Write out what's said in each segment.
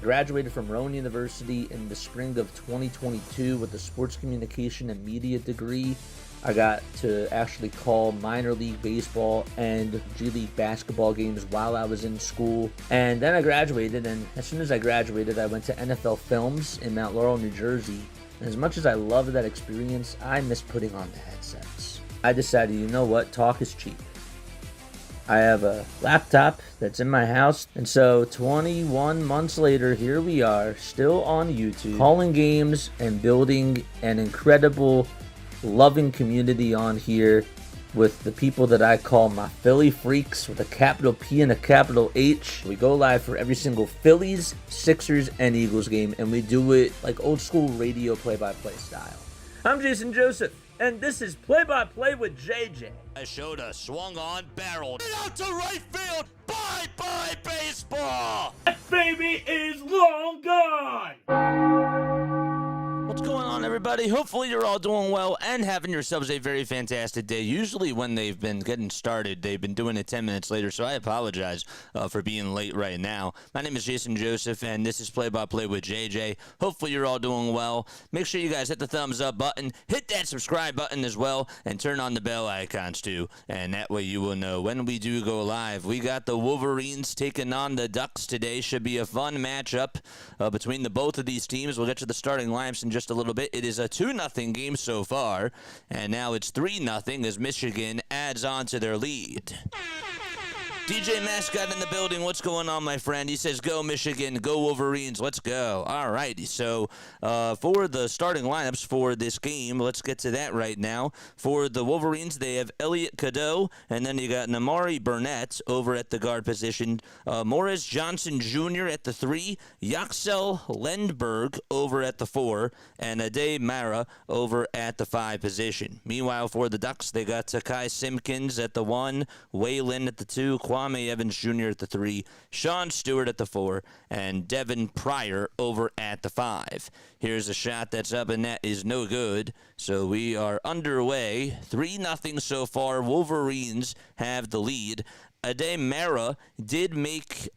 Graduated from Rowan University in the spring of 2022 with a sports communication and media degree. I got to actually call minor league baseball and G League basketball games while I was in school. And then I graduated, and as soon as I graduated, I went to NFL Films in Mount Laurel, New Jersey. And as much as I loved that experience, I miss putting on the headsets. I decided, you know what, talk is cheap. I have a laptop that's in my house, and so 21 months later, here we are, still on YouTube, calling games and building an incredible, loving community on here with the people that I call my Philly freaks with a capital P and a capital H. We go live for every single Phillies, Sixers, and Eagles game, and we do it like old school radio play-by-play style. I'm Jason Joseph, and this is Play-by-Play with JJ. Shota swung on, barreled out to right field. Bye-bye baseball. That baby is long gone. What's going on, everybody? Hopefully you're all doing well and having yourselves a very fantastic day. Usually when they've been getting started, they've been doing it 10 minutes later, so I apologize for being late right now. My name is Jason Joseph, and this is Play-by-Play with JJ. Hopefully you're all doing well. Make sure you guys hit the thumbs up button, hit that subscribe button as well, and turn on the bell icons too, and that way you will know when we do go live. We got the Wolverines taking on the Ducks today. Should be a fun matchup between the both of these teams. We'll get to the starting lineups in just a little bit. It is a 2-0 game so far, and now it's 3-0 as Michigan adds on to their lead. DJ Mascot in the building. What's going on, my friend? He says, go Michigan, go Wolverines, let's go. All righty, so for the starting lineups for this game, let's get to that right now. For the Wolverines, they have Elliot Cadeau, and then you got Namari Burnett over at the guard position, Morris Johnson Jr. at the 3, Yaxel Lendberg over at the 4, and Ade Mara over at the 5 position. Meanwhile, for the Ducks, they got Takai Simpkins at the 1, Waylon at the 2, Kwame Evans Jr. at the 3, Sean Stewart at the 4, and Devin Pryor over at the 5. Here's a shot that's up, and that is no good. So we are underway. 3-0 so far. Wolverines have the lead. Ade Mara did make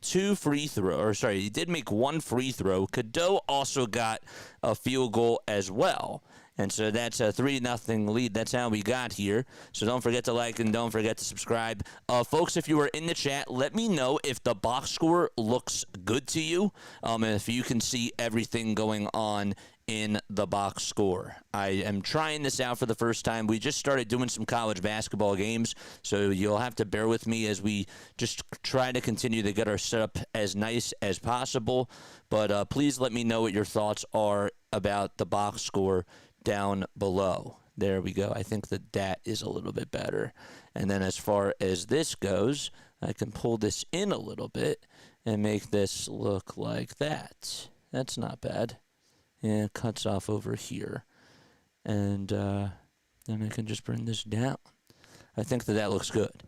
he did make one free throw. Cadeau also got a field goal as well. And so that's a 3-0 lead. That's how we got here. So don't forget to like and don't forget to subscribe. Folks, if you are in the chat, let me know if the box score looks good to you. And if you can see everything going on in the box score. I am trying this out for the first time. We just started doing some college basketball games, so you'll have to bear with me as we just try to continue to get our setup as nice as possible. But please let me know what your thoughts are about the box score down below. There we go. I think that is a little bit better. And then as far as this goes, I can pull this in a little bit, and make this look like that. That's not bad. And it cuts off over here. And then I can just bring this down. I think that looks good.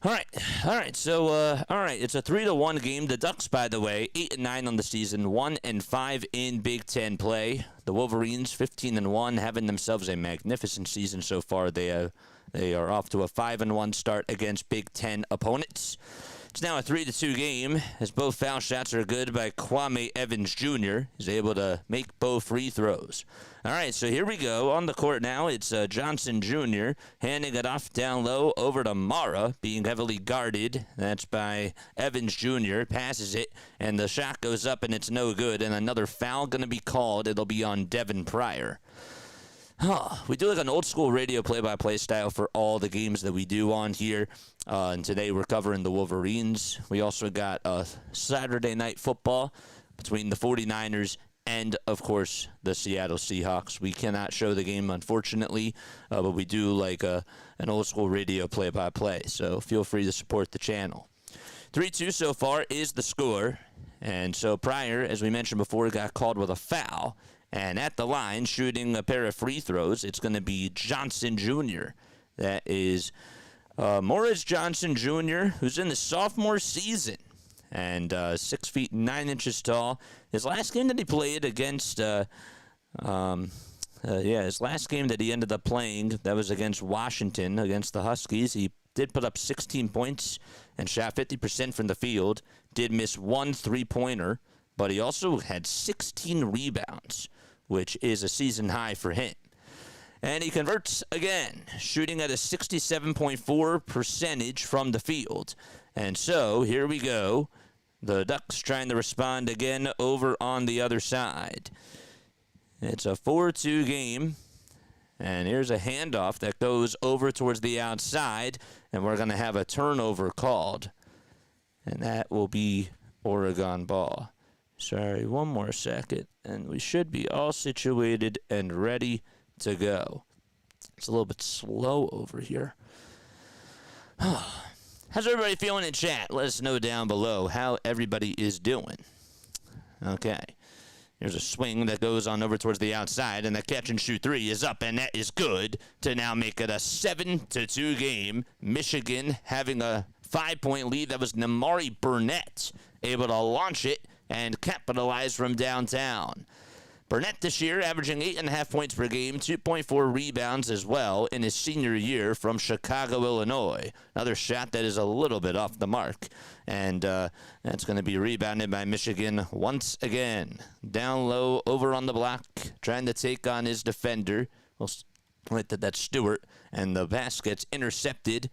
All right. So, it's a 3-1 game. The Ducks, by the way, 8-9 on the season, 1-5 in Big Ten play. The Wolverines, 15-1, having themselves a magnificent season so far. They are off to a 5-1 start against Big Ten opponents. It's now a 3-2 game, as both foul shots are good by Kwame Evans Jr. He's able to make both free throws. All right, so here we go. On the court now, it's Johnson Jr. handing it off down low over to Mara, being heavily guarded. That's by Evans Jr. Passes it, and the shot goes up, and it's no good. And another foul going to be called. It'll be on Devin Pryor. We do like an old school radio play-by-play style for all the games that we do on here. And today we're covering the Wolverines. We also got Saturday night football between the 49ers and, of course, the Seattle Seahawks. We cannot show the game, unfortunately, but we do like an old school radio play-by-play. So feel free to support the channel. 3-2 so far is the score. And so Pryor, as we mentioned before, got called with a foul. And at the line, shooting a pair of free throws, it's going to be Johnson Jr. That is Morris Johnson Jr., who's in the sophomore season and 6 feet 9 inches tall. His last game that he played against, his last game that he ended up playing, that was against Washington, against the Huskies. He did put up 16 points and shot 50% from the field, did miss one three-pointer, but he also had 16 rebounds, which is a season high for him. And he converts again, shooting at a 67.4% from the field. And so, here we go. The Ducks trying to respond again over on the other side. It's a 4-2 game. And here's a handoff that goes over towards the outside. And we're going to have a turnover called. And that will be Oregon ball. Sorry, one more second, and we should be all situated and ready to go. It's a little bit slow over here. How's everybody feeling in chat? Let us know down below how everybody is doing. Okay. Here's a swing that goes on over towards the outside, and the catch-and-shoot three is up, and that is good to now make it a 7-2 game. Michigan having a 5-point lead. That was Namari Burnett able to launch it and capitalize from downtown. Burnett this year averaging 8.5 points per game, 2.4 rebounds as well in his senior year from Chicago, Illinois. Another shot that is a little bit off the mark. And that's going to be rebounded by Michigan once again. Down low, over on the block, trying to take on his defender. That's Stewart. And the pass gets intercepted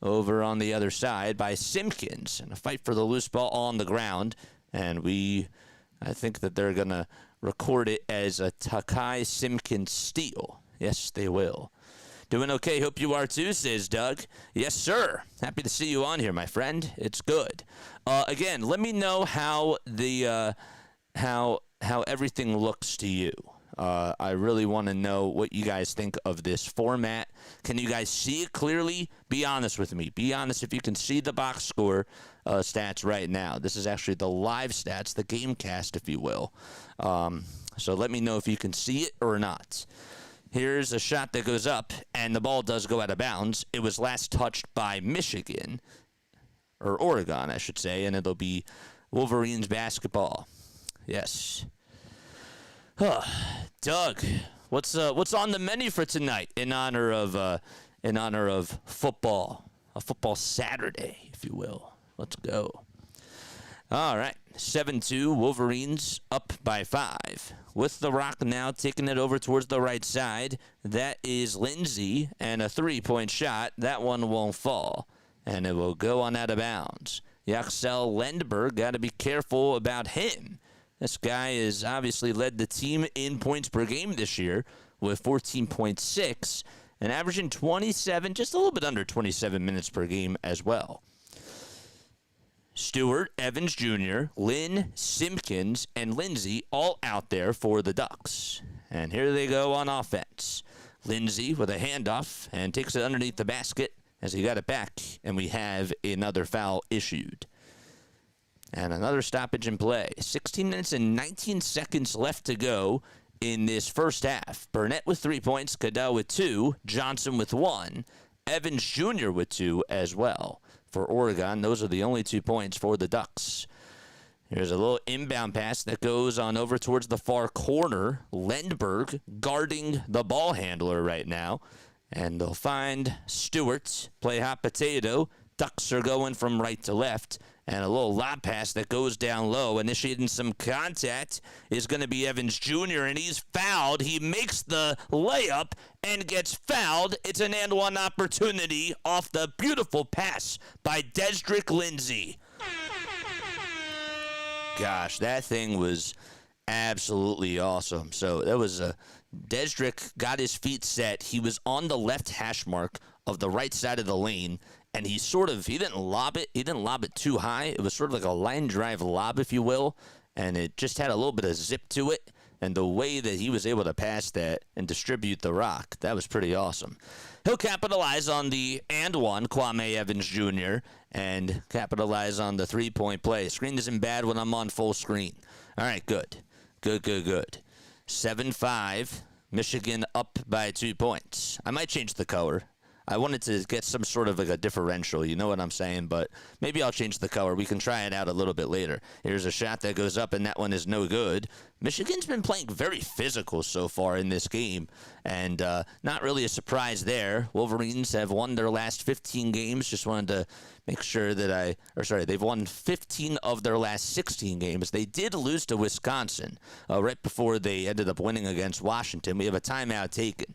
over on the other side by Simpkins. And a fight for the loose ball on the ground. And I think that they're going to record it as a Takai Simpkins steal. Yes, they will. Doing okay. Hope you are too, says Doug. Yes, sir. Happy to see you on here, my friend. It's good. Again, let me know how the how everything looks to you. I really want to know what you guys think of this format. Can you guys see it clearly? Be honest with me. Be honest if you can see the box score stats right now. This is actually the live stats, the game cast, if you will. So let me know if you can see it or not. Here's a shot that goes up, and the ball does go out of bounds. It was last touched by Michigan, or Oregon, I should say, and it'll be Wolverines basketball. Yes. Doug, what's on the menu for tonight in honor of football, a football Saturday, if you will? Let's go. All right, 7-2, Wolverines up by 5. With the rock now taking it over towards the right side. That is Lindsey, and a three-point shot. That one won't fall, and it will go on out of bounds. Yaxel Lendberg, got to be careful about him. This guy has obviously led the team in points per game this year with 14.6 and averaging 27, just a little bit under 27 minutes per game as well. Stewart, Evans Jr., Lynn, Simpkins, and Lindsey all out there for the Ducks. And here they go on offense. Lindsey with a handoff and takes it underneath the basket as he got it back, and we have another foul issued. And another stoppage in play. 16 minutes and 19 seconds left to go in this first half. Burnett with 3 points, Caddell with 2, Johnson with 1, Evans Jr. with 2 as well. For Oregon, those are the only 2 points for the Ducks. Here's a little inbound pass that goes on over towards the far corner. Lindbergh guarding the ball handler right now. And they'll find Stewart, play hot potato. Ducks are going from right to left. And a little lob pass that goes down low, initiating some contact, is going to be Evans Jr., and he's fouled. He makes the layup and gets fouled. It's an and one opportunity off the beautiful pass by Desdrick Lindsay. Gosh, that thing was absolutely awesome. So that was Desdrick got his feet set. He was on the left hash mark of the right side of the lane, and he didn't lob it. He didn't lob it too high. It was sort of like a line drive lob, if you will, and it just had a little bit of zip to it. And the way that he was able to pass that and distribute the rock, that was pretty awesome. He'll capitalize on the and one, Kwame Evans Jr., and capitalize on the three-point play. Screen isn't bad when I'm on full screen. All right, good. Good. 7-5, Michigan up by 2 points. I might change the color. I wanted to get some sort of like a differential, you know what I'm saying? But maybe I'll change the color. We can try it out a little bit later. Here's a shot that goes up, and that one is no good. Michigan's been playing very physical so far in this game, and not really a surprise there. Wolverines have won their last 15 games. Just wanted to make sure that they've won 15 of their last 16 games. They did lose to Wisconsin right before they ended up winning against Washington. We have a timeout taken.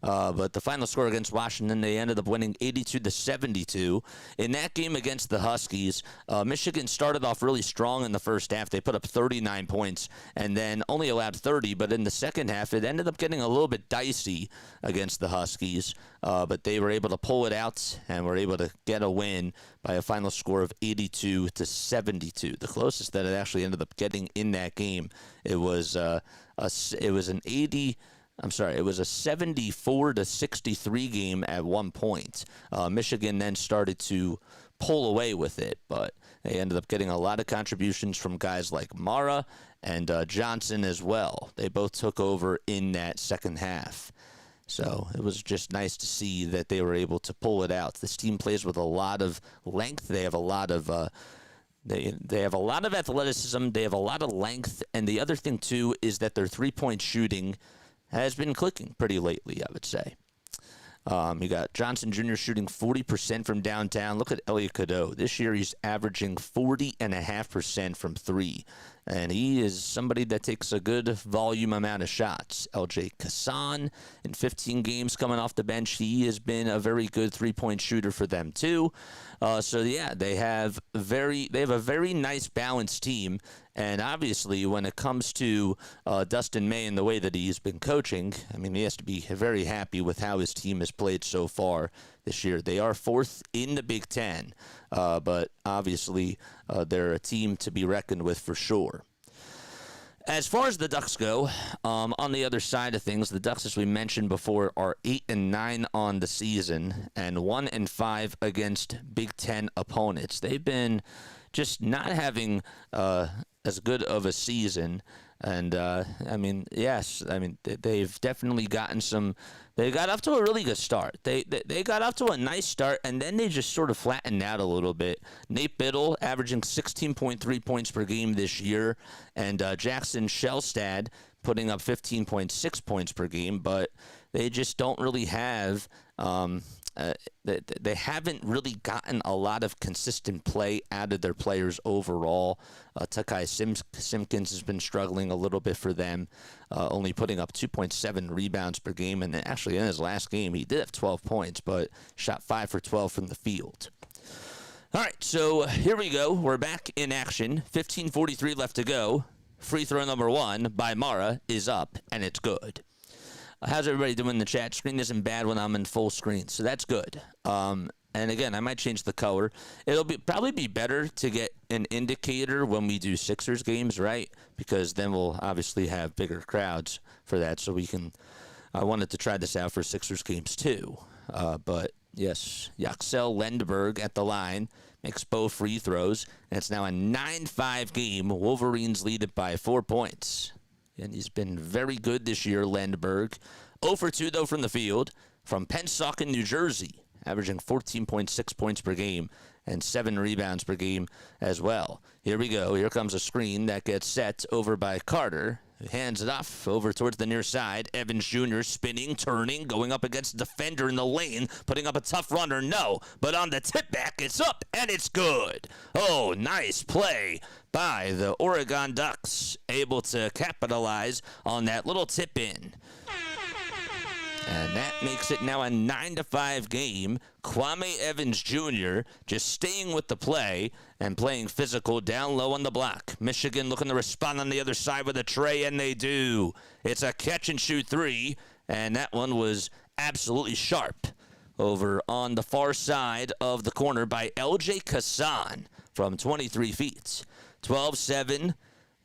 But the final score against Washington, they ended up winning 82-72. In that game against the Huskies, Michigan started off really strong in the first half. They put up 39 points and then only allowed 30. But in the second half, it ended up getting a little bit dicey against the Huskies. But they were able to pull it out and were able to get a win by a final score of 82-72. The closest that it actually ended up getting in that game, it was a 74-63 game at one point. Michigan then started to pull away with it, but they ended up getting a lot of contributions from guys like Mara and Johnson as well. They both took over in that second half. So it was just nice to see that they were able to pull it out. This team plays with a lot of length. They have a lot of They have a lot of athleticism. They have a lot of length. And the other thing, too, is that their three-point shooting has been clicking pretty lately, I would say. You got Johnson Jr. shooting 40% from downtown. Look at Elliot Cadeau. This year he's averaging 40.5% from three. And he is somebody that takes a good volume amount of shots. LJ Kassan, in 15 games coming off the bench, he has been a very good three-point shooter for them too. They have a very nice balanced team. And obviously, when it comes to Dustin May and the way that he's been coaching, I mean, he has to be very happy with how his team has played so far this year. They are fourth in the Big Ten, but obviously they're a team to be reckoned with for sure. As far as the Ducks go, on the other side of things, the Ducks, as we mentioned before, are 8-9 on the season and 1-5 against Big Ten opponents. They've been just not having as good of a season. And, they've definitely gotten some. They got off to a really good start. They got off to a nice start, and then they just sort of flattened out a little bit. Nate Biddle averaging 16.3 points per game this year, and Jackson Shelstad putting up 15.6 points per game, but they just don't really have. They haven't really gotten a lot of consistent play out of their players overall. Takai Simpkins has been struggling a little bit for them, only putting up 2.7 rebounds per game. And actually, in his last game, he did have 12 points, but shot 5 for 12 from the field. All right, so here we go. We're back in action. 15:43 left to go. Free throw number 1 by Mara is up, and it's good. How's everybody doing in the chat? Screen isn't bad when I'm in full screen, so that's good. And again, I might change the color. It'll probably be better to get an indicator when we do Sixers games, right? Because then we'll obviously have bigger crowds for that. So I wanted to try this out for Sixers games too. But Yes, Yaxel Lindbergh at the line makes both free throws, and it's now a 9-5 game. Wolverines lead it by 4 points. And he's been very good this year, Lindbergh. 0 for 2, though, from the field from Pennsauken, New Jersey, averaging 14.6 points per game and 7 rebounds per game as well. Here we go. Here comes a screen that gets set over by Carter. Hands it off over towards the near side. Evans Jr. spinning, turning, going up against the defender in the lane, putting up a tough runner. No, but on the tip back, it's up, and it's good. Oh, nice play by the Oregon Ducks, able to capitalize on that little tip in. And that makes it now a 9-5 game. Kwame Evans Jr. just staying with the play and playing physical down low on the block. Michigan looking to respond on the other side with a tray, and they do. It's a catch-and-shoot 3, and that one was absolutely sharp over on the far side of the corner by L.J. Kassan from 23 feet. 12-7,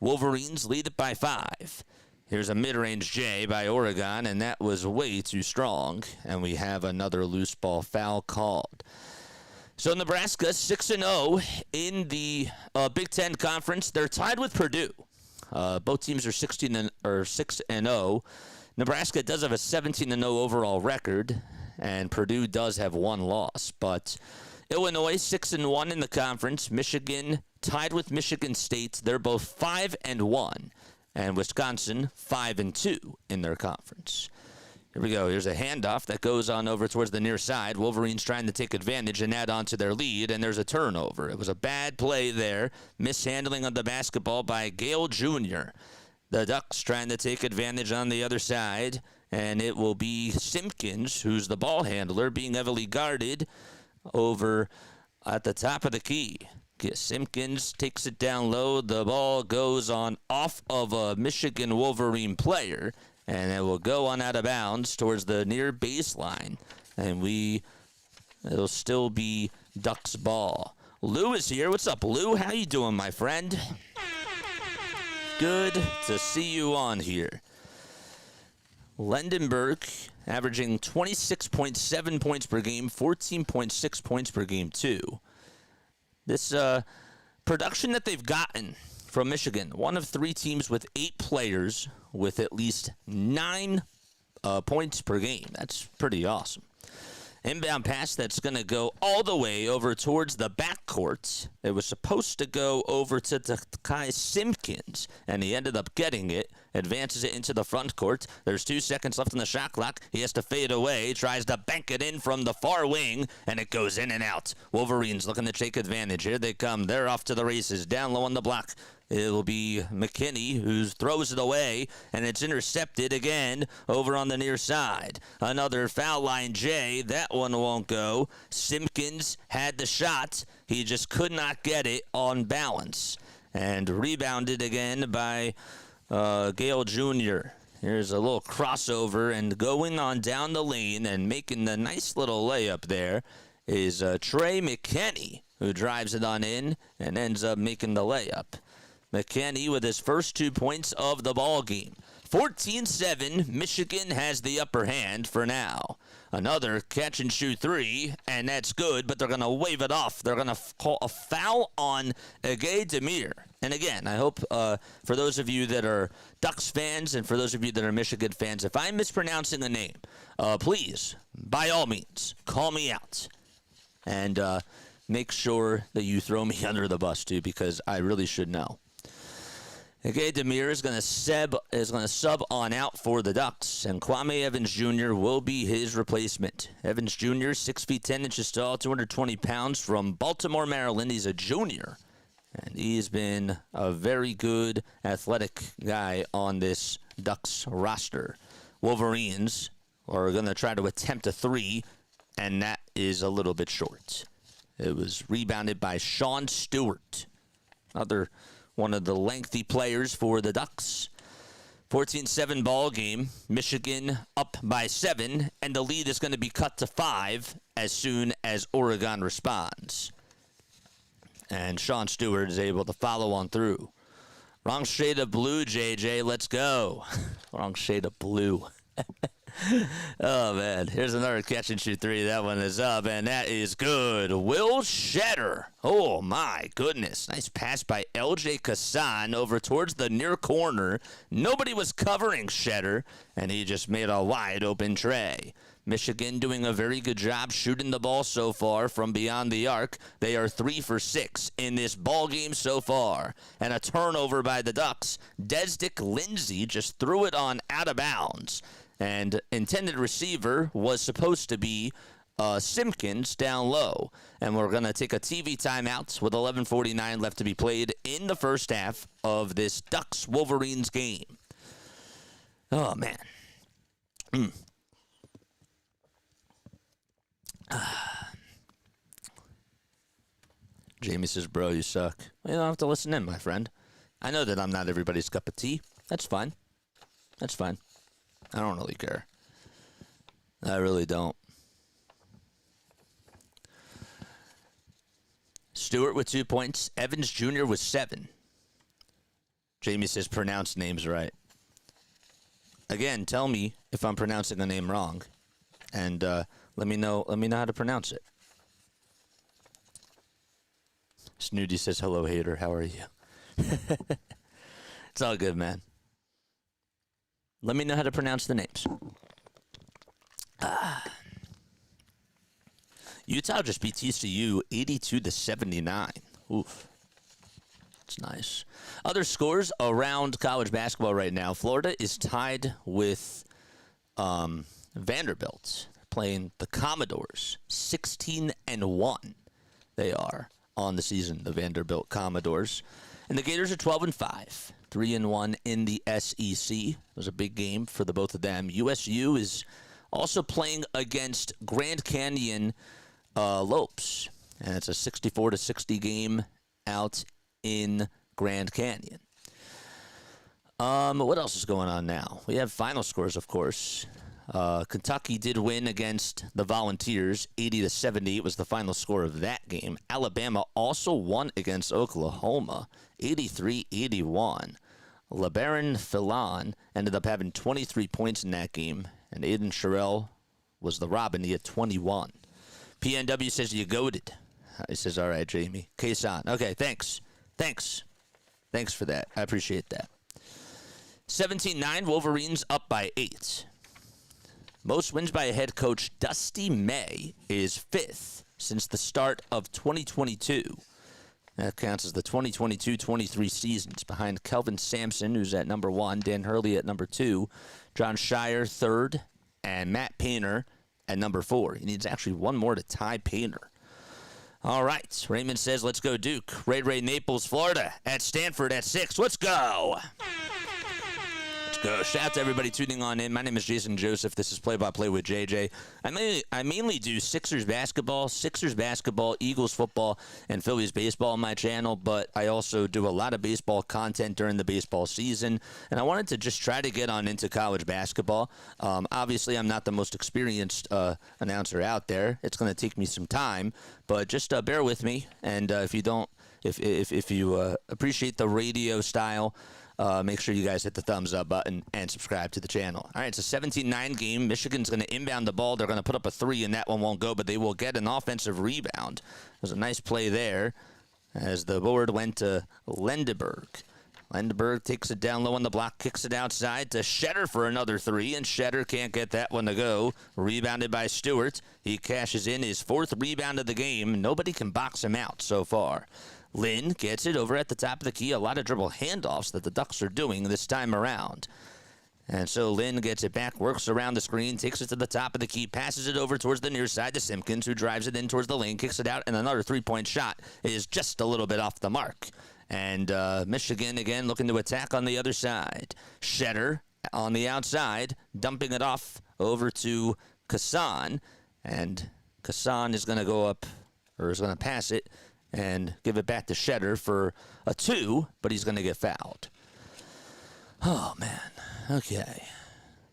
Wolverines lead it by 5. Here's a mid-range J by Oregon, and that was way too strong. And we have another loose ball foul called. So Nebraska 6-0 in the Big Ten Conference. They're tied with Purdue. Both teams are 6-0. Nebraska does have a 17-0 overall record, and Purdue does have 1 loss. But Illinois 6-1 in the conference. Michigan tied with Michigan State. They're both 5-1. And Wisconsin 5-2 in their conference. Here we go. Here's a handoff that goes on over towards the near side. Wolverines trying to take advantage and add on to their lead, and there's a turnover. It was a bad play there. Mishandling of the basketball by Gale Jr. The Ducks trying to take advantage on the other side, and it will be Simpkins, who's the ball handler, being heavily guarded over at the top of the key. Simpkins takes it down low. The ball goes on off of a Michigan Wolverine player, and it will go on out of bounds towards the near baseline. And it'll still be Ducks ball. Lou is here. What's up, Lou? How you doing, my friend? Good to see you on here. Lendenberg averaging 26.7 points per game, 14.6 points per game, too. This production that they've gotten from Michigan, one of 3 teams with 8 players with at least 9 points per game. That's pretty awesome. Inbound pass that's going to go all the way over towards the backcourt. It was supposed to go over to Kai Simpkins, and he ended up getting it. Advances it into the front court. There's 2 seconds left on the shot clock. He has to fade away. Tries to bank it in from the far wing, and it goes in and out. Wolverines looking to take advantage. Here they come. They're off to the races. Down low on the block. It will be McKinney who throws it away, and it's intercepted again over on the near side. Another foul line J. That one won't go. Simpkins had the shot. He just could not get it on balance. And rebounded again by Gale Jr. Here's a little crossover, and going on down the lane and making the nice little layup there is Trey McKinney, who drives it on in and ends up making the layup. McKinney with his first 2 points of the ball game. 14-7, Michigan has the upper hand for now. Another catch-and-shoot 3, and that's good, but they're going to wave it off. They're going to call a foul on Ege Demir. And again, I hope for those of you that are Ducks fans and for those of you that are Michigan fans, if I'm mispronouncing a name, please, by all means, call me out. And make sure that you throw me under the bus, too, because I really should know. Ege Demir is going to sub on out for the Ducks, and Kwame Evans Jr. will be his replacement. Evans Jr., 6 feet 10 inches tall, 220 pounds, from Baltimore, Maryland. He's a junior, and he's been a very good athletic guy on this Ducks roster. Wolverines are going to try to attempt a 3, and that is a little bit short. It was rebounded by Sean Stewart, another one of the lengthy players for the Ducks. 14-7 ball game. Michigan up by 7, and the lead is going to be cut to 5 as soon as Oregon responds. And Sean Stewart is able to follow on through. Wrong shade of blue, JJ. Let's go. Wrong shade of blue. Oh, man. Here's another catch and shoot three. That one is up, and that is good. Will Shetter. Oh, my goodness. Nice pass by L.J. Kassan over towards the near corner. Nobody was covering Shetter, and he just made a wide open tray. Michigan doing a very good job shooting the ball so far from beyond the arc. They are 3 for 6 in this ball game so far. And a turnover by the Ducks. Desdick Lindsay just threw it on out of bounds. And intended receiver was supposed to be Simpkins down low. And we're going to take a TV timeout with 11:49 left to be played in the first half of this Ducks Wolverines game. Oh, man. Jamie says, bro, you suck. Well, you don't have to listen in, my friend. I know that I'm not everybody's cup of tea. That's fine. That's fine. I don't really care. I really don't. Stewart with 2 points. Evans Jr. with 7. Jamie says, pronounce names right. Again, tell me if I'm pronouncing a name wrong. And let me know how to pronounce it. Snooty says, hello, hater. How are you? It's all good, man. Let me know how to pronounce the names. Utah just beat TCU 82-79. Oof. That's nice. Other scores around college basketball right now. Florida is tied with Vanderbilt, playing the Commodores. 16-1 they are on the season, the Vanderbilt Commodores. And the Gators are 12-5. 3-1 in the SEC. It was a big game for the both of them. USU is also playing against Grand Canyon Lopes, and it's a 64-60 game out in Grand Canyon. What else is going on now? We have final scores, of course. Kentucky did win against the Volunteers. 80-78 was the final score of that game. Alabama also won against Oklahoma. 83-81. LeBaron Philon ended up having 23 points in that game, and Aiden Sherrill was the Robin. He had 21. PNW says you goated. He says, all right, Jamie. Kason. Okay, thanks. Thanks for that. I appreciate that. 17-9, Wolverines up by 8. Most wins by a head coach. Dusty May is 5th since the start of 2022. That counts as the 2022-23 seasons, behind Kelvin Sampson, who's at number 1, Dan Hurley at number 2, John Shire 3rd, and Matt Painter at number 4. He needs actually one more to tie Painter. All right, Raymond says, let's go Duke. Ray Naples, Florida at Stanford at 6. Let's go. Go. Shout out to everybody tuning on in. My name is Jason Joseph. This is Play-by-Play with JJ. I mainly do Sixers basketball, Eagles football, and Phillies baseball on my channel, but I also do a lot of baseball content during the baseball season, and I wanted to just try to get on into college basketball. Obviously, I'm not the most experienced announcer out there. It's going to take me some time, but just bear with me, and if you appreciate the radio style, make sure you guys hit the thumbs up button and subscribe to the channel. All right, it's a 17-9 game. Michigan's going to inbound the ball. They're going to put up a 3, and that one won't go, but they will get an offensive rebound. There's a nice play there as the board went to Lendeberg. Lendeberg takes it down low on the block, kicks it outside to Shetter for another 3, and Shetter can't get that one to go. Rebounded by Stewart. He cashes in his 4th rebound of the game. Nobody can box him out so far. Lynn gets it over at the top of the key. A lot of dribble handoffs that the Ducks are doing this time around. And so Lynn gets it back, works around the screen, takes it to the top of the key, passes it over towards the near side to Simpkins, who drives it in towards the lane, kicks it out, and another 3-point shot is just a little bit off the mark. And Michigan, again, looking to attack on the other side. Shetter on the outside, dumping it off over to Kassan. And Kassan is going to go up, or is going to pass it, and give it back to Shetter for a 2, but he's going to get fouled. Oh, man. Okay.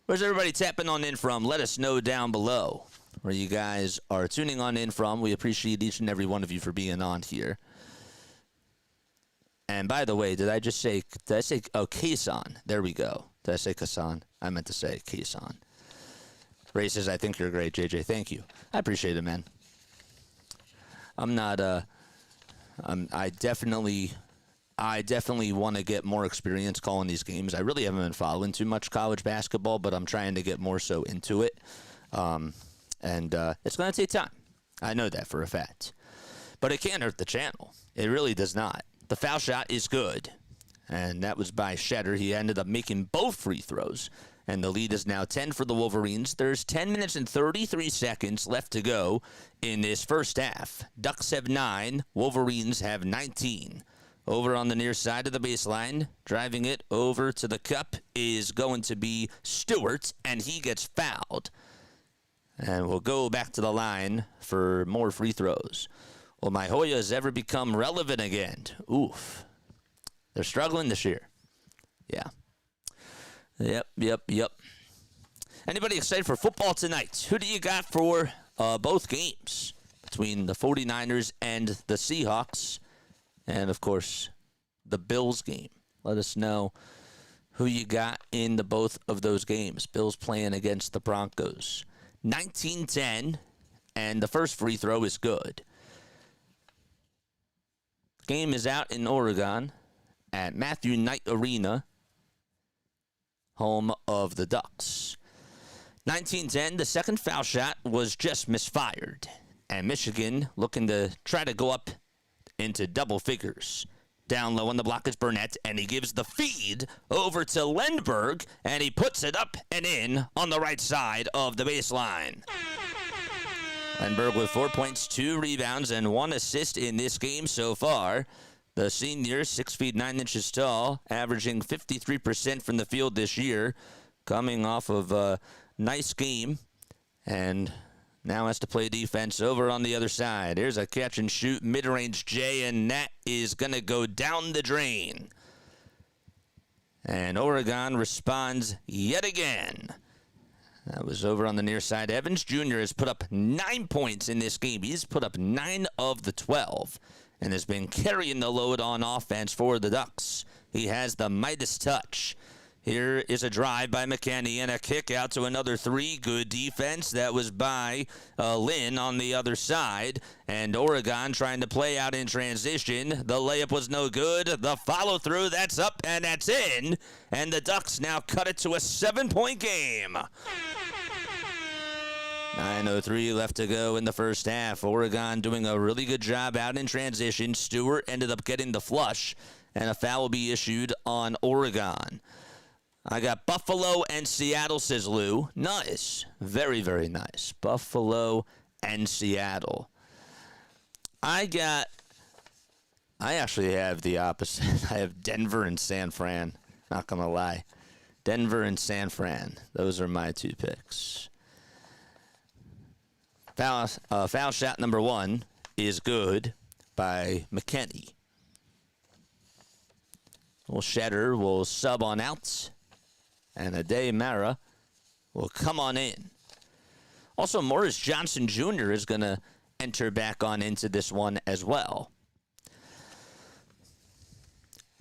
Where's everybody tapping on in from? Let us know down below where you guys are tuning on in from. We appreciate each and every one of you for being on here. And by the way, did I say, Kason? There we go. Did I say Kasan? I meant to say Kason. Ray says, I think you're great, JJ. Thank you. I appreciate it, man. I'm not, I definitely want to get more experience calling these games. I really haven't been following too much college basketball, but I'm trying to get more so into it. And it's going to take time. I know that for a fact. But it can't hurt the channel. It really does not. The foul shot is good. And that was by Shetter. He ended up making both free throws. And the lead is now 10 for the Wolverines. There's 10 minutes and 33 seconds left to go in this first half. Ducks have 9. Wolverines have 19. Over on the near side of the baseline, driving it over to the cup is going to be Stewart, and he gets fouled. And we'll go back to the line for more free throws. Will my Hoyas ever become relevant again? Oof. They're struggling this year. Yeah. Yep. Anybody excited for football tonight? Who do you got for both games between the 49ers and the Seahawks? And, of course, the Bills game. Let us know who you got in the both of those games. Bills playing against the Broncos. 19-10, and the first free throw is good. Game is out in Oregon at Matthew Knight Arena, home of the Ducks. 19-10, the second foul shot was just misfired. And Michigan looking to try to go up into double figures. Down low on the block is Burnett, and he gives the feed over to Lindbergh, and he puts it up and in on the right side of the baseline. Lindbergh with 4 points, 2 rebounds, and 1 assist in this game so far. The senior, 6 feet 9 inches tall, averaging 53% from the field this year, coming off of a nice game, and now has to play defense over on the other side. Here's a catch and shoot mid-range J, and that is going to go down the drain. And Oregon responds yet again. That was over on the near side. Evans Jr. has put up 9 points in this game. He's put up 9 of the 12 and has been carrying the load on offense for the Ducks. He has the Midas touch. Here is a drive by McKinney and a kick out to another 3. Good defense. That was by Lynn on the other side. And Oregon trying to play out in transition. The layup was no good. The follow-through, that's up and that's in. And the Ducks now cut it to a 7-point game. 9:03 left to go in the first half. Oregon doing a really good job out in transition. Stewart ended up getting the flush, and a foul will be issued on Oregon. I got Buffalo and Seattle, says Lou. Nice. Very, very nice. Buffalo and Seattle. I actually have the opposite. I have Denver and San Fran. Not going to lie. Denver and San Fran. Those are my 2 picks. Foul shot number 1 is good by McKinney. Shetter will sub on out. And Ade Mara will come on in. Also, Morris Johnson Jr. is going to enter back on into this one as well.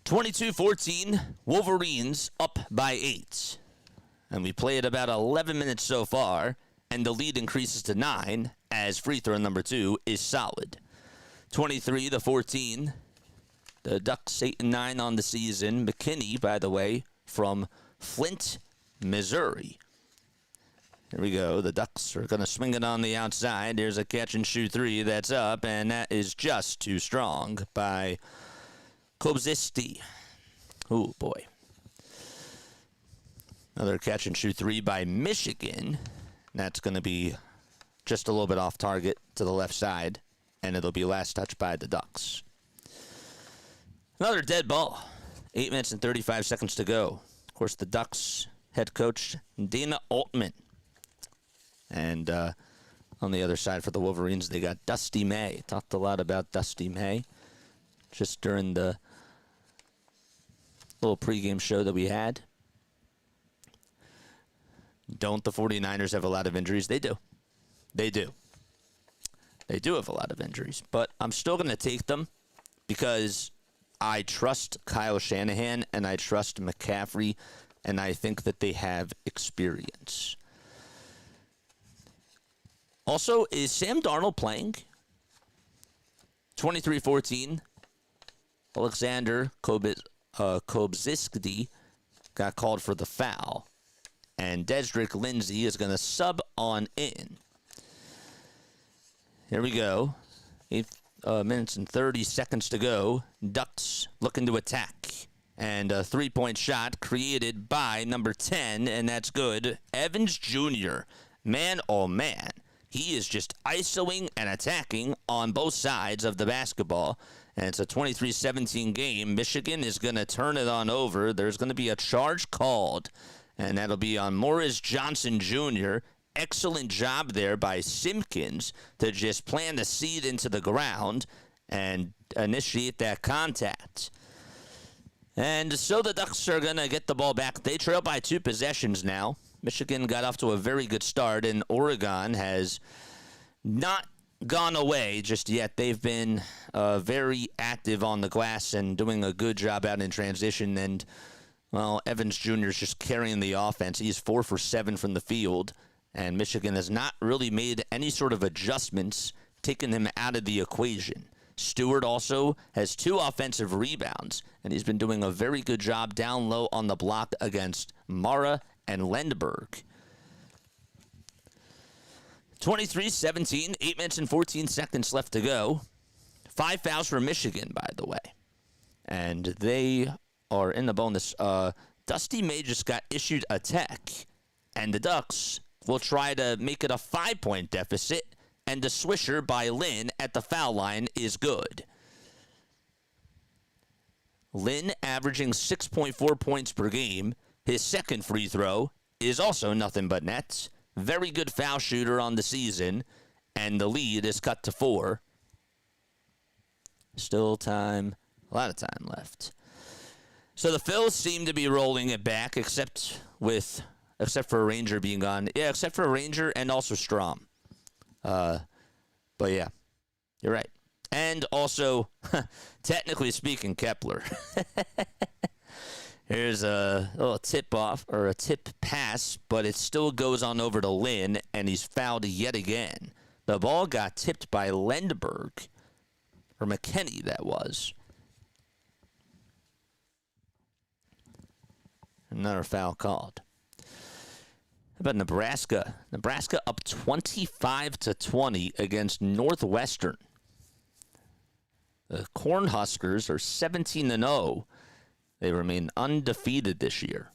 22-14, Wolverines up by 8. And we played about 11 minutes so far, and the lead increases to 9 as free throw number 2 is solid. 23-14, the Ducks 8-9 on the season. McKinney, by the way, from Flint, Missouri. Here we go. The Ducks are going to swing it on the outside. There's a catch and shoot 3 that's up, and that is just too strong by Kobzisti. Oh, boy. Another catch and shoot 3 by Michigan. That's going to be just a little bit off target to the left side, and it'll be last touch by the Ducks. Another dead ball. 8 minutes and 35 seconds to go. Of course, the Ducks head coach, Dana Altman. And on the other side for the Wolverines, they got Dusty May. Talked a lot about Dusty May just during the little pregame show that we had. Don't the 49ers have a lot of injuries? They do. They do. They do have a lot of injuries. But I'm still going to take them because I trust Kyle Shanahan and I trust McCaffrey, and I think that they have experience. Also, is Sam Darnold playing? 23-14. Alexander Kobziski got called for the foul. And Desdrick Lindsay is going to sub on in. Here we go. 8 minutes and 30 seconds to go. Ducks looking to attack. And a three-point shot created by number 10, and that's good. Evans Jr. Man, oh man. He is just isoing and attacking on both sides of the basketball. And it's a 23-17 game. Michigan is going to turn it on over. There's going to be a charge called, and that'll be on Morris Johnson Jr. Excellent job there by Simpkins to just plant the seed into the ground and initiate that contact. And so the Ducks are going to get the ball back. They trail by 2 possessions now. Michigan got off to a very good start, and Oregon has not gone away just yet. They've been very active on the glass and doing a good job out in transition. And, well, Evans Jr. is just carrying the offense. He's 4 for 7 from the field, and Michigan has not really made any sort of adjustments, taking him out of the equation. Stewart also has 2 offensive rebounds, and he's been doing a very good job down low on the block against Mara and Lendberg. 23-17, 8 minutes and 14 seconds left to go. 5 fouls for Michigan, by the way. And they are in the bonus. Dusty May just got issued a tech, and the Ducks will try to make it a 5-point deficit. And the swisher by Lynn at the foul line is good. Lynn averaging 6.4 points per game. His second free throw is also nothing but nets. Very good foul shooter on the season. And the lead is cut to 4. Still time, a lot of time left. So the Phils seem to be rolling it back, except for Ranger being gone. Yeah, except for Ranger and also Strom. But yeah, you're right. And also, technically speaking, Kepler. Here's a little tip-off, or a tip pass, but it still goes on over to Lynn, and he's fouled yet again. The ball got tipped by Lendberg, or McKinney, that was. Another foul called. How about Nebraska? Nebraska up 25-20 against Northwestern. The Cornhuskers are 17-0. They remain undefeated this year.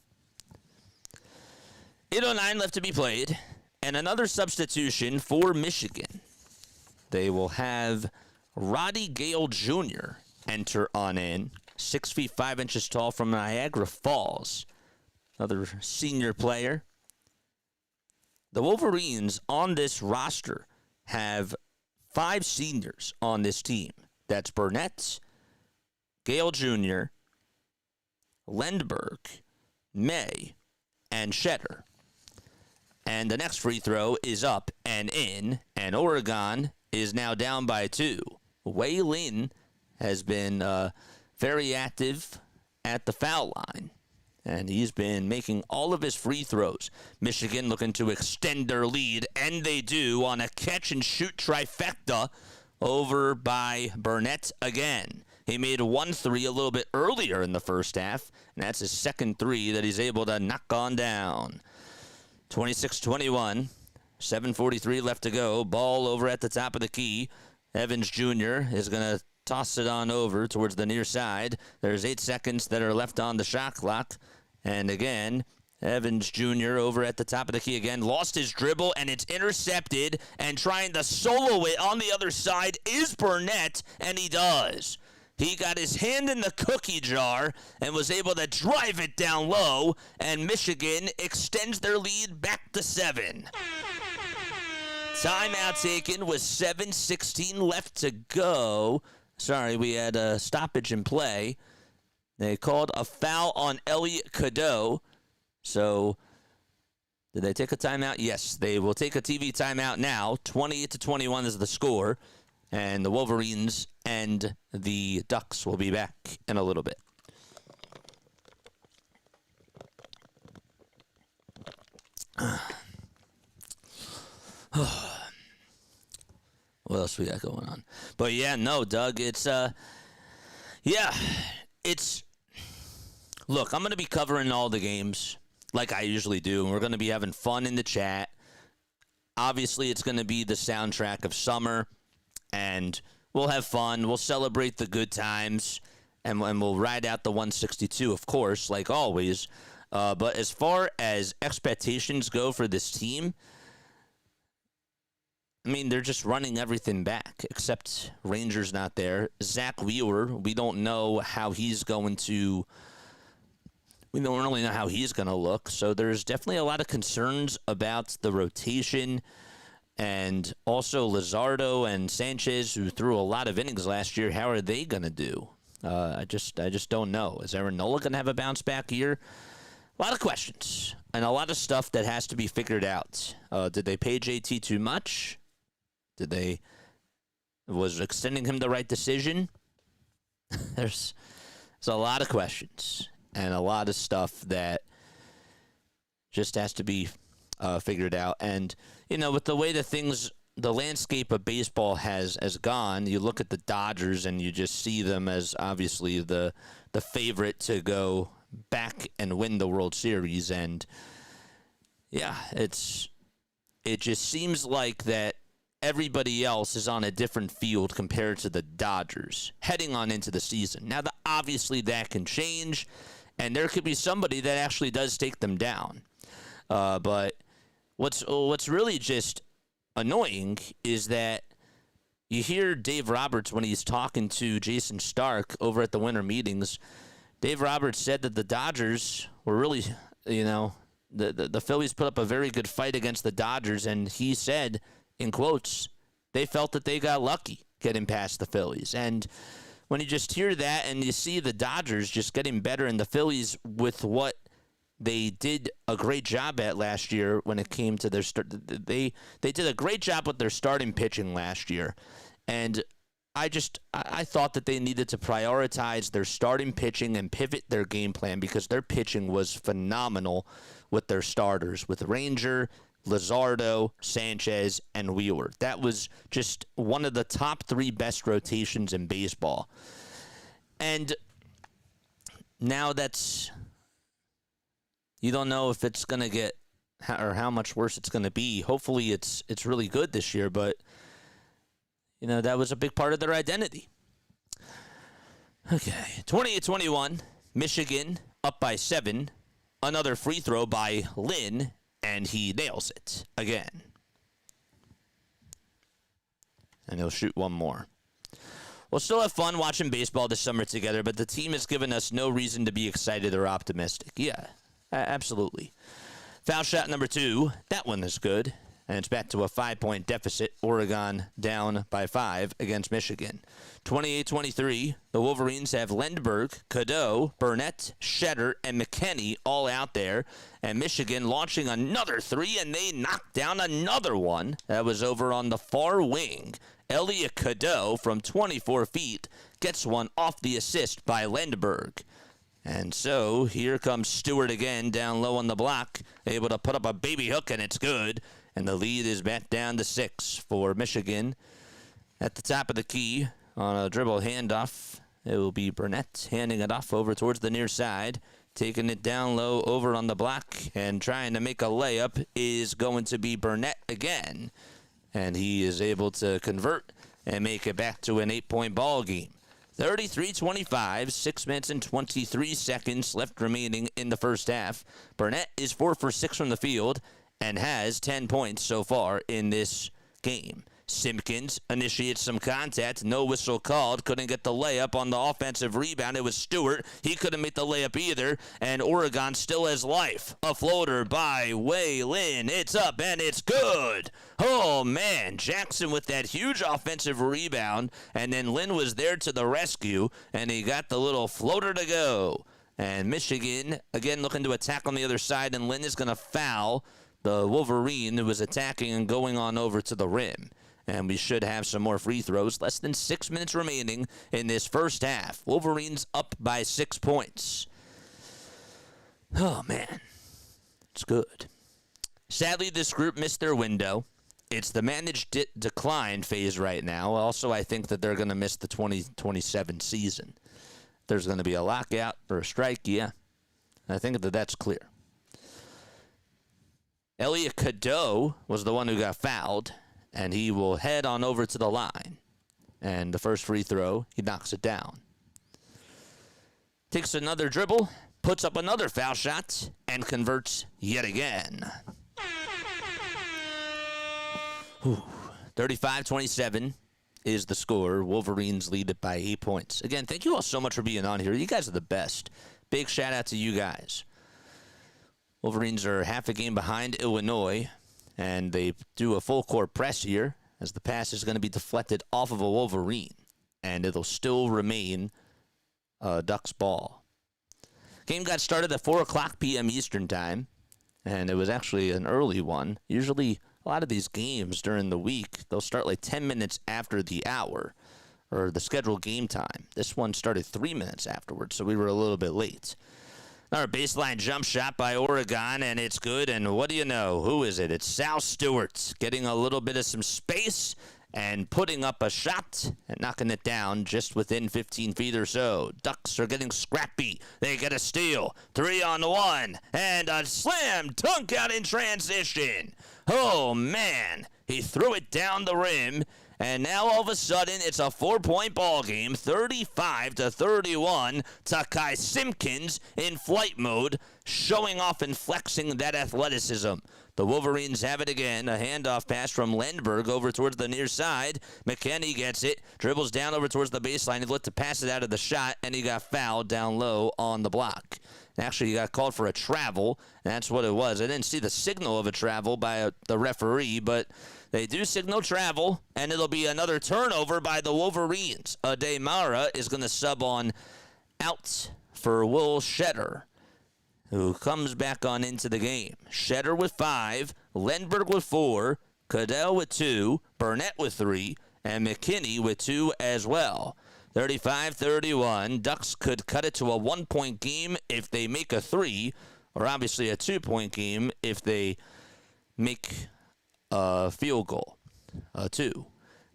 8:09 left to be played, and another substitution for Michigan. They will have Roddy Gale Jr. enter on in, 6 feet 5 inches tall from Niagara Falls. Another senior player. The Wolverines on this roster have 5 seniors on this team. That's Burnett, Gale Jr., Lendberg, May, and Shetter. And the next free throw is up and in, and Oregon is now down by 2. Wei Lin has been very active at the foul line. And he's been making all of his free throws. Michigan looking to extend their lead, and they do on a catch-and-shoot trifecta over by Burnett again. He made 1 3 a little bit earlier in the first half, and that's his second 3 that he's able to knock on down. 26-21, 7:43 left to go. Ball over at the top of the key. Evans Jr. is going to toss it on over towards the near side. There's 8 seconds that are left on the shot clock. And again, Evans Jr. over at the top of the key again. Lost his dribble, and it's intercepted. And trying to solo it on the other side is Burnett, and he does. He got his hand in the cookie jar and was able to drive it down low. And Michigan extends their lead back to 7. Timeout taken with 7:16 left to go. Sorry, we had a stoppage in play. They called a foul on Elliot Cadeau. So, did they take a timeout? Yes, they will take a TV timeout now. 28-21 is the score. And the Wolverines and the Ducks will be back in a little bit. What else we got going on? But yeah, no, Doug, it's look, I'm going to be covering all the games like I usually do, and we're going to be having fun in the chat. Obviously, it's going to be the soundtrack of summer, and we'll have fun. We'll celebrate the good times, and we'll ride out the 162, of course, like always. But as far as expectations go for this team, I mean, they're just running everything back, except Ranger's not there. Zach Wheeler, we don't know how he's going to... We don't really know how he's going to look. So there's definitely a lot of concerns about the rotation. And also Luzardo and Sanchez, who threw a lot of innings last year, how are they going to do? I just don't know. Is Aaron Nola going to have a bounce back year? A lot of questions and a lot of stuff that has to be figured out. Did they pay JT too much? Was extending him the right decision? There's a lot of questions and a lot of stuff that just has to be figured out. And, you know, with the way the landscape of baseball has gone, you look at the Dodgers and you just see them as obviously the favorite to go back and win the World Series. And, yeah, it just seems like that everybody else is on a different field compared to the Dodgers heading on into the season. Now, obviously that can change, and there could be somebody that actually does take them down. But what's really just annoying is that you hear Dave Roberts when he's talking to Jason Stark over at the winter meetings. Dave Roberts said that the Dodgers were really, you know, the Phillies put up a very good fight against the Dodgers, and he said, in quotes, they felt that they got lucky getting past the Phillies. And when you just hear that and you see the Dodgers just getting better and the Phillies with what they did a great job at last year when it came to their start, they did a great job with their starting pitching last year. And I thought that they needed to prioritize their starting pitching and pivot their game plan because their pitching was phenomenal with their starters, with Ranger, Luzardo, Sanchez, and Wheeler. That was just one of the top 3 best rotations in baseball. And now you don't know if it's going to get or how much worse it's going to be. Hopefully it's really good this year, but you know, that was a big part of their identity. Okay, 28-21, Michigan up by 7. Another free throw by Lynn, and he nails it again. And he'll shoot one more. We'll still have fun watching baseball this summer together, but the team has given us no reason to be excited or optimistic. Yeah, absolutely. Foul shot number 2. That one is good. And it's back to a 5-point deficit. Oregon down by 5 against Michigan. 28-23, the Wolverines have Lindbergh, Cadeau, Burnett, Shetter, and McKinney all out there. And Michigan launching another 3, and they knocked down another one. That was over on the far wing. Elliot Cadeau from 24 feet gets one off the assist by Lindbergh. And so here comes Stewart again down low on the block, able to put up a baby hook, and it's good. And the lead is back down to 6 for Michigan. At the top of the key on a dribble handoff, it will be Burnett handing it off over towards the near side. Taking it down low over on the block and trying to make a layup is going to be Burnett again. And he is able to convert and make it back to an 8-point ball game. 33-25, 6 minutes and 23 seconds left remaining in the first half. Burnett is 4 for 6 from the field and has 10 points so far in this game. Simpkins initiates some contact. No whistle called. Couldn't get the layup on the offensive rebound. It was Stewart. He couldn't make the layup either. And Oregon still has life. A floater by Wei Lin. It's up and it's good. Oh, man. Jackson with that huge offensive rebound. And then Lin was there to the rescue. And he got the little floater to go. And Michigan, again, looking to attack on the other side. And Lin is going to foul the Wolverine who was attacking and going on over to the rim. And we should have some more free throws. Less than 6 minutes remaining in this first half. Wolverines up by 6 points. Oh, man. It's good. Sadly, this group missed their window. it's the managed decline phase right now. Also, I think that they're going to miss the 2027 season. There's going to be a lockout or a strike, yeah. I think that that's clear. Elliot Cadeau was the one who got fouled, and he will head on over to the line. And the first free throw, he knocks it down. Takes another dribble, puts up another foul shot, and converts yet again. 35-27 is the score. Wolverines lead it by 8 points. Again, thank you all so much for being on here. You guys are the best. Big shout out to you guys. Wolverines are half a game behind Illinois, and they do a full court press here as the pass is going to be deflected off of a Wolverine, and it'll still remain Ducks ball. Game got started at 4 o'clock p.m. Eastern time, and it was actually an early one. Usually a lot of these games during the week, they'll start like 10 minutes after the hour or the scheduled game time. This one started 3 minutes afterwards, so we were a little bit late. Our baseline jump shot by Oregon, and it's good. And what do you know? Who is it? It's Sal Stewart getting a little bit of some space and putting up a shot and knocking it down just within 15 feet or so. Ducks are getting scrappy. They get a steal. 3-on-1. And a slam dunk out in transition. Oh, man. He threw it down the rim. And now all of a sudden, it's a 4-point ball game, 35-31. Takai Simpkins in flight mode, showing off and flexing that athleticism. The Wolverines have it again. A handoff pass from Lindbergh over towards the near side. McKinney gets it, dribbles down over towards the baseline. He looked to pass it out of the shot, and he got fouled down low on the block. Actually, he got called for a travel, and that's what it was. I didn't see the signal of a travel by the referee, but they do signal travel, and it'll be another turnover by the Wolverines. Ade Mara is going to sub on out for Will Shetter, who comes back on into the game. Shetter with 5, Lindbergh with 4, Cadell with 2, Burnett with 3, and McKinney with 2 as well. 35-31. Ducks could cut it to a 1-point game if they make a 3, or obviously a 2-point game if they make a field goal. 2.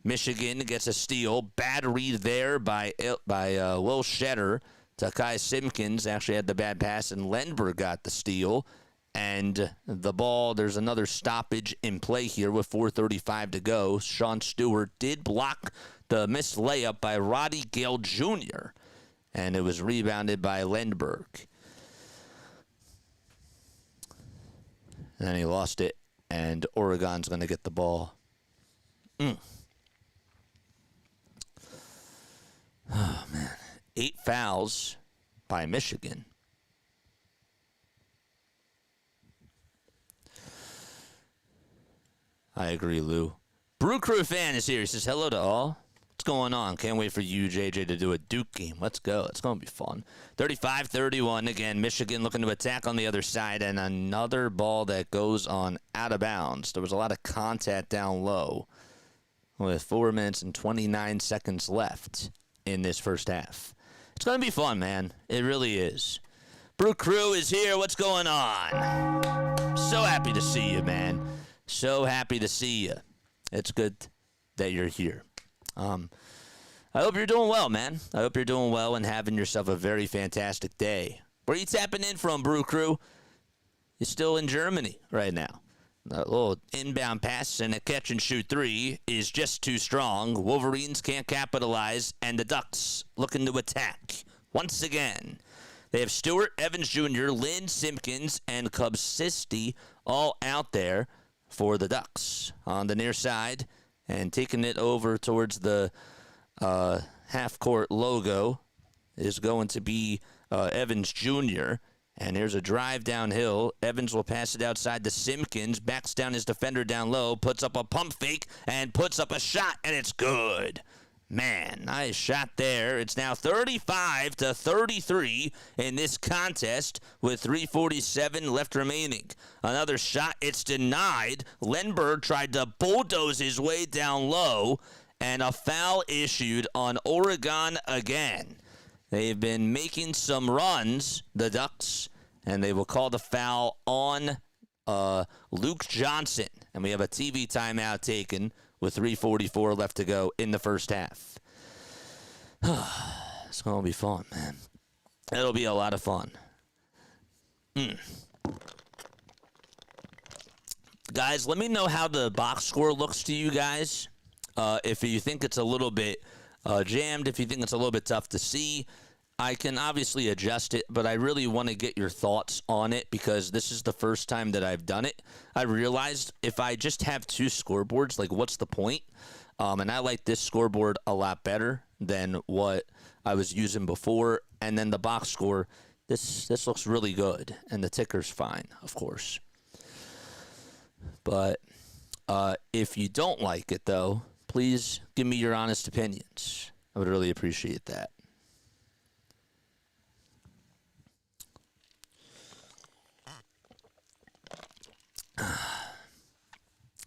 Michigan gets a steal. Bad read there by Will Shetter. Takai Simpkins actually had the bad pass, and Lindbergh got the steal. And the ball, there's another stoppage in play here with 4:35 to go. Sean Stewart did block the missed layup by Roddy Gale Jr., and it was rebounded by Lindbergh. And then he lost it, and Oregon's going to get the ball. Oh, man. 8 fouls by Michigan. I agree, Lou. Brew Crew fan is here. He says, hello to all. What's going on? Can't wait for you, JJ, to do a Duke game. Let's go. It's going to be fun. 35-31. Again, Michigan looking to attack on the other side, and another ball that goes on out of bounds. There was a lot of contact down low with 4 minutes and 29 seconds left in this first half. It's going to be fun, man. It really is. Brew Crew is here. What's going on? So happy to see you, man. So happy to see you. It's good that you're here. I hope you're doing well, man. I hope you're doing well and having yourself a very fantastic day. Where are you tapping in from, Brew Crew? You're still in Germany right now. A little inbound pass and a catch-and-shoot 3 is just too strong. Wolverines can't capitalize, and the Ducks looking to attack once again. They have Stewart, Evans Jr., Lynn, Simpkins, and Cubsisti all out there for the Ducks on the near side, and taking it over towards the half-court logo is going to be Evans Jr., and here's a drive downhill. Evans will pass it outside to Simpkins, backs down his defender down low, puts up a pump fake, and puts up a shot, and it's good. Man, nice shot there. It's now 35-33 in this contest with 3:47 left remaining. Another shot, it's denied. Lindbergh tried to bulldoze his way down low, and a foul issued on Oregon again. They've been making some runs, the Ducks, and they will call the foul on Luke Johnson. And we have a TV timeout taken with 3:44 left to go in the first half. It's going to be fun, man. It'll be a lot of fun. Guys, let me know how the box score looks to you guys. If you think it's a little bit jammed, if you think it's a little bit tough to see, I can obviously adjust it, but I really want to get your thoughts on it because this is the first time that I've done it. I realized if I just have two scoreboards, like what's the point? And I like this scoreboard a lot better than what I was using before. And then the box score, this looks really good, and the ticker's fine, of course. But if you don't like it, though, please give me your honest opinions. I would really appreciate that.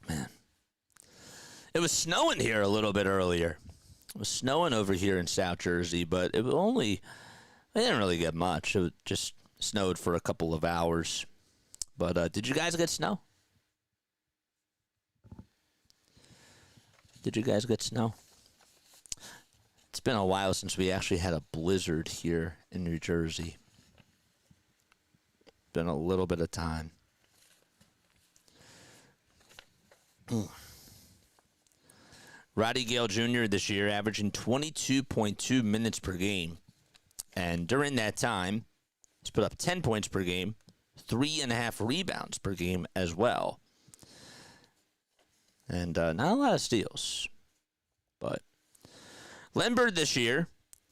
Man. It was snowing here a little bit earlier. It was snowing over here in South Jersey, but it didn't really get much. It just snowed for a couple of hours. But did you guys get snow? Did you guys get snow? It's been a while since we actually had a blizzard here in New Jersey. Been a little bit of time. Roddy Gale Jr. this year averaging 22.2 minutes per game. And during that time, he's put up 10 points per game, 3.5 rebounds per game as well. And not a lot of steals. But Lindbergh this year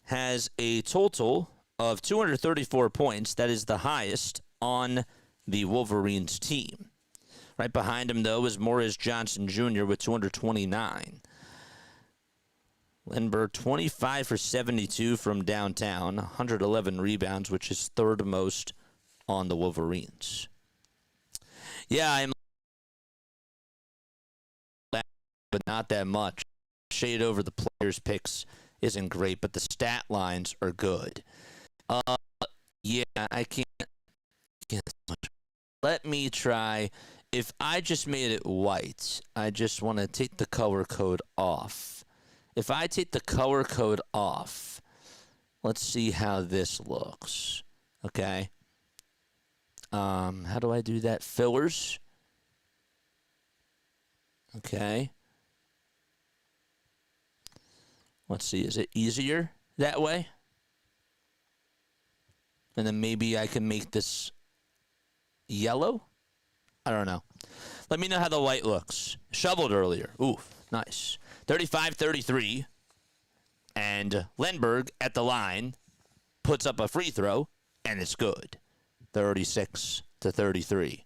has a total of 234 points. That is the highest on the Wolverines team. Right behind him, though, is Morris Johnson Jr. with 229. Lindbergh, 25 for 72 from downtown, 111 rebounds, which is third most on the Wolverines. Yeah, I'm but not that much. Shade over the players' picks isn't great, but the stat lines are good. Yeah, I can't. Let me try. If I just made it white, I just want to take the color code off. If I take the color code off, let's see how this looks. Okay. How do I do that? Fillers. Okay. Let's see. Is it easier that way? And then maybe I can make this yellow? I don't know. Let me know how the white looks. Shoveled earlier. Ooh, nice. 35-33. And Lindbergh at the line puts up a free throw, and it's good. 36-33.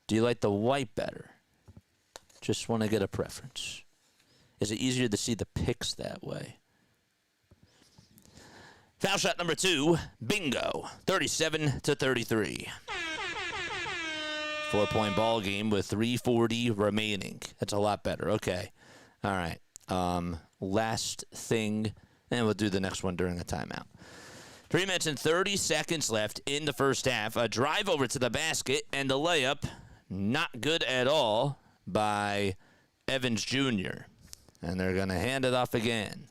Do you like the white better? Just want to get a preference. Is it easier to see the picks that way? Foul shot number 2. Bingo. 37-33. 4-point ball game with 3:40 remaining. That's a lot better. Okay. All right. Last thing, and we'll do the next one during a timeout. 3 minutes and 30 seconds left in the first half. A drive over to the basket, and the layup, not good at all by Evans Jr. And they're going to hand it off again.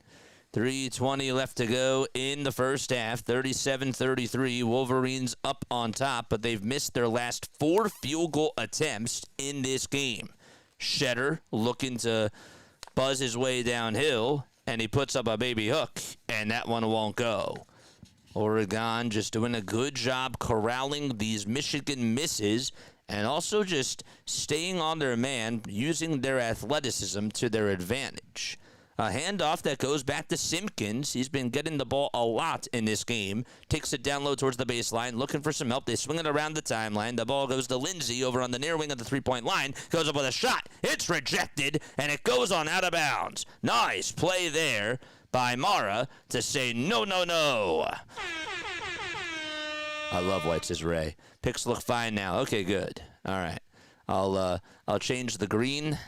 3:20 left to go in the first half. 37-33. Wolverines up on top, but they've missed their last 4 field goal attempts in this game. Shetter looking to buzz his way downhill, and he puts up a baby hook, and that one won't go. Oregon just doing a good job corralling these Michigan misses and also just staying on their man, using their athleticism to their advantage. A handoff that goes back to Simpkins. He's been getting the ball a lot in this game. Takes it down low towards the baseline, looking for some help. They swing it around the timeline. The ball goes to Lindsay over on the near wing of the three-point line. Goes up with a shot. It's rejected, and it goes on out of bounds. Nice play there by Mara to say no, no, no. I love white, says Ray. Picks look fine now. Okay, good. All right. I'll change the green,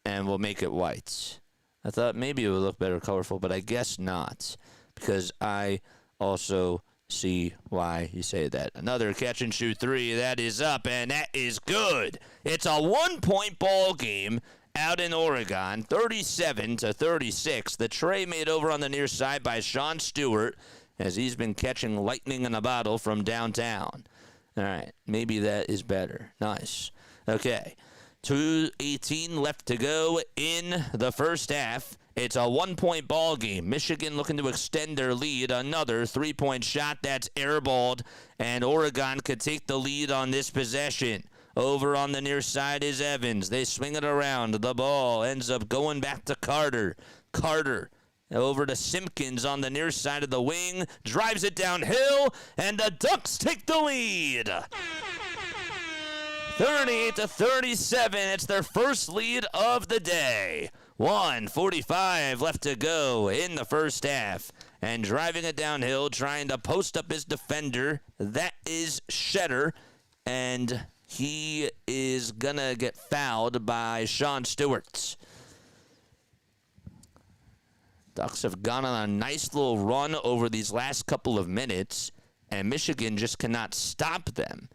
and we'll make it white. I thought maybe it would look better colorful, but I guess not, because I also see why you say that. Another catch and shoot three. That is up, and that is good. It's a 1-point ball game out in Oregon, 37-36. The tray made over on the near side by Sean Stewart, as he's been catching lightning in a bottle from downtown. All right, maybe that is better. Nice. Okay, 2:18 left to go in the first half. It's a 1-point ball game. Michigan looking to extend their lead. Another 3-point shot that's airballed, and Oregon could take the lead on this possession. Over on the near side is Evans. They swing it around. The ball ends up going back to Carter. Carter over to Simpkins on the near side of the wing. Drives it downhill, and the Ducks take the lead. 38-37. It's their first lead of the day. 1:45 left to go in the first half. And driving it downhill, trying to post up his defender. That is Shetter. And he is going to get fouled by Sean Stewart. Ducks have gone on a nice little run over these last couple of minutes, and Michigan just cannot stop them.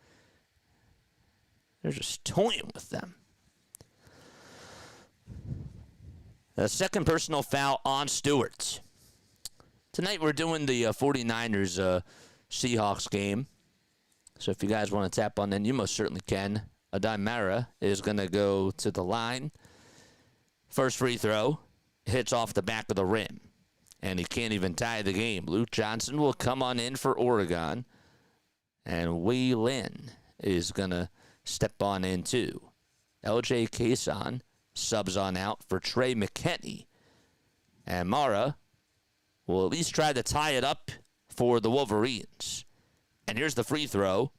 They're just toying with them. The second personal foul on Stewart. Tonight we're doing the 49ers Seahawks game. So if you guys want to tap on, then you most certainly can. Adai Mara is going to go to the line. First free throw hits off the back of the rim, and he can't even tie the game. Luke Johnson will come on in for Oregon, and Wei Lin is going to step on in too. LJ Kason subs on out for Trey McKinney, and Mara will at least try to tie it up for the Wolverines. And here's the free throw.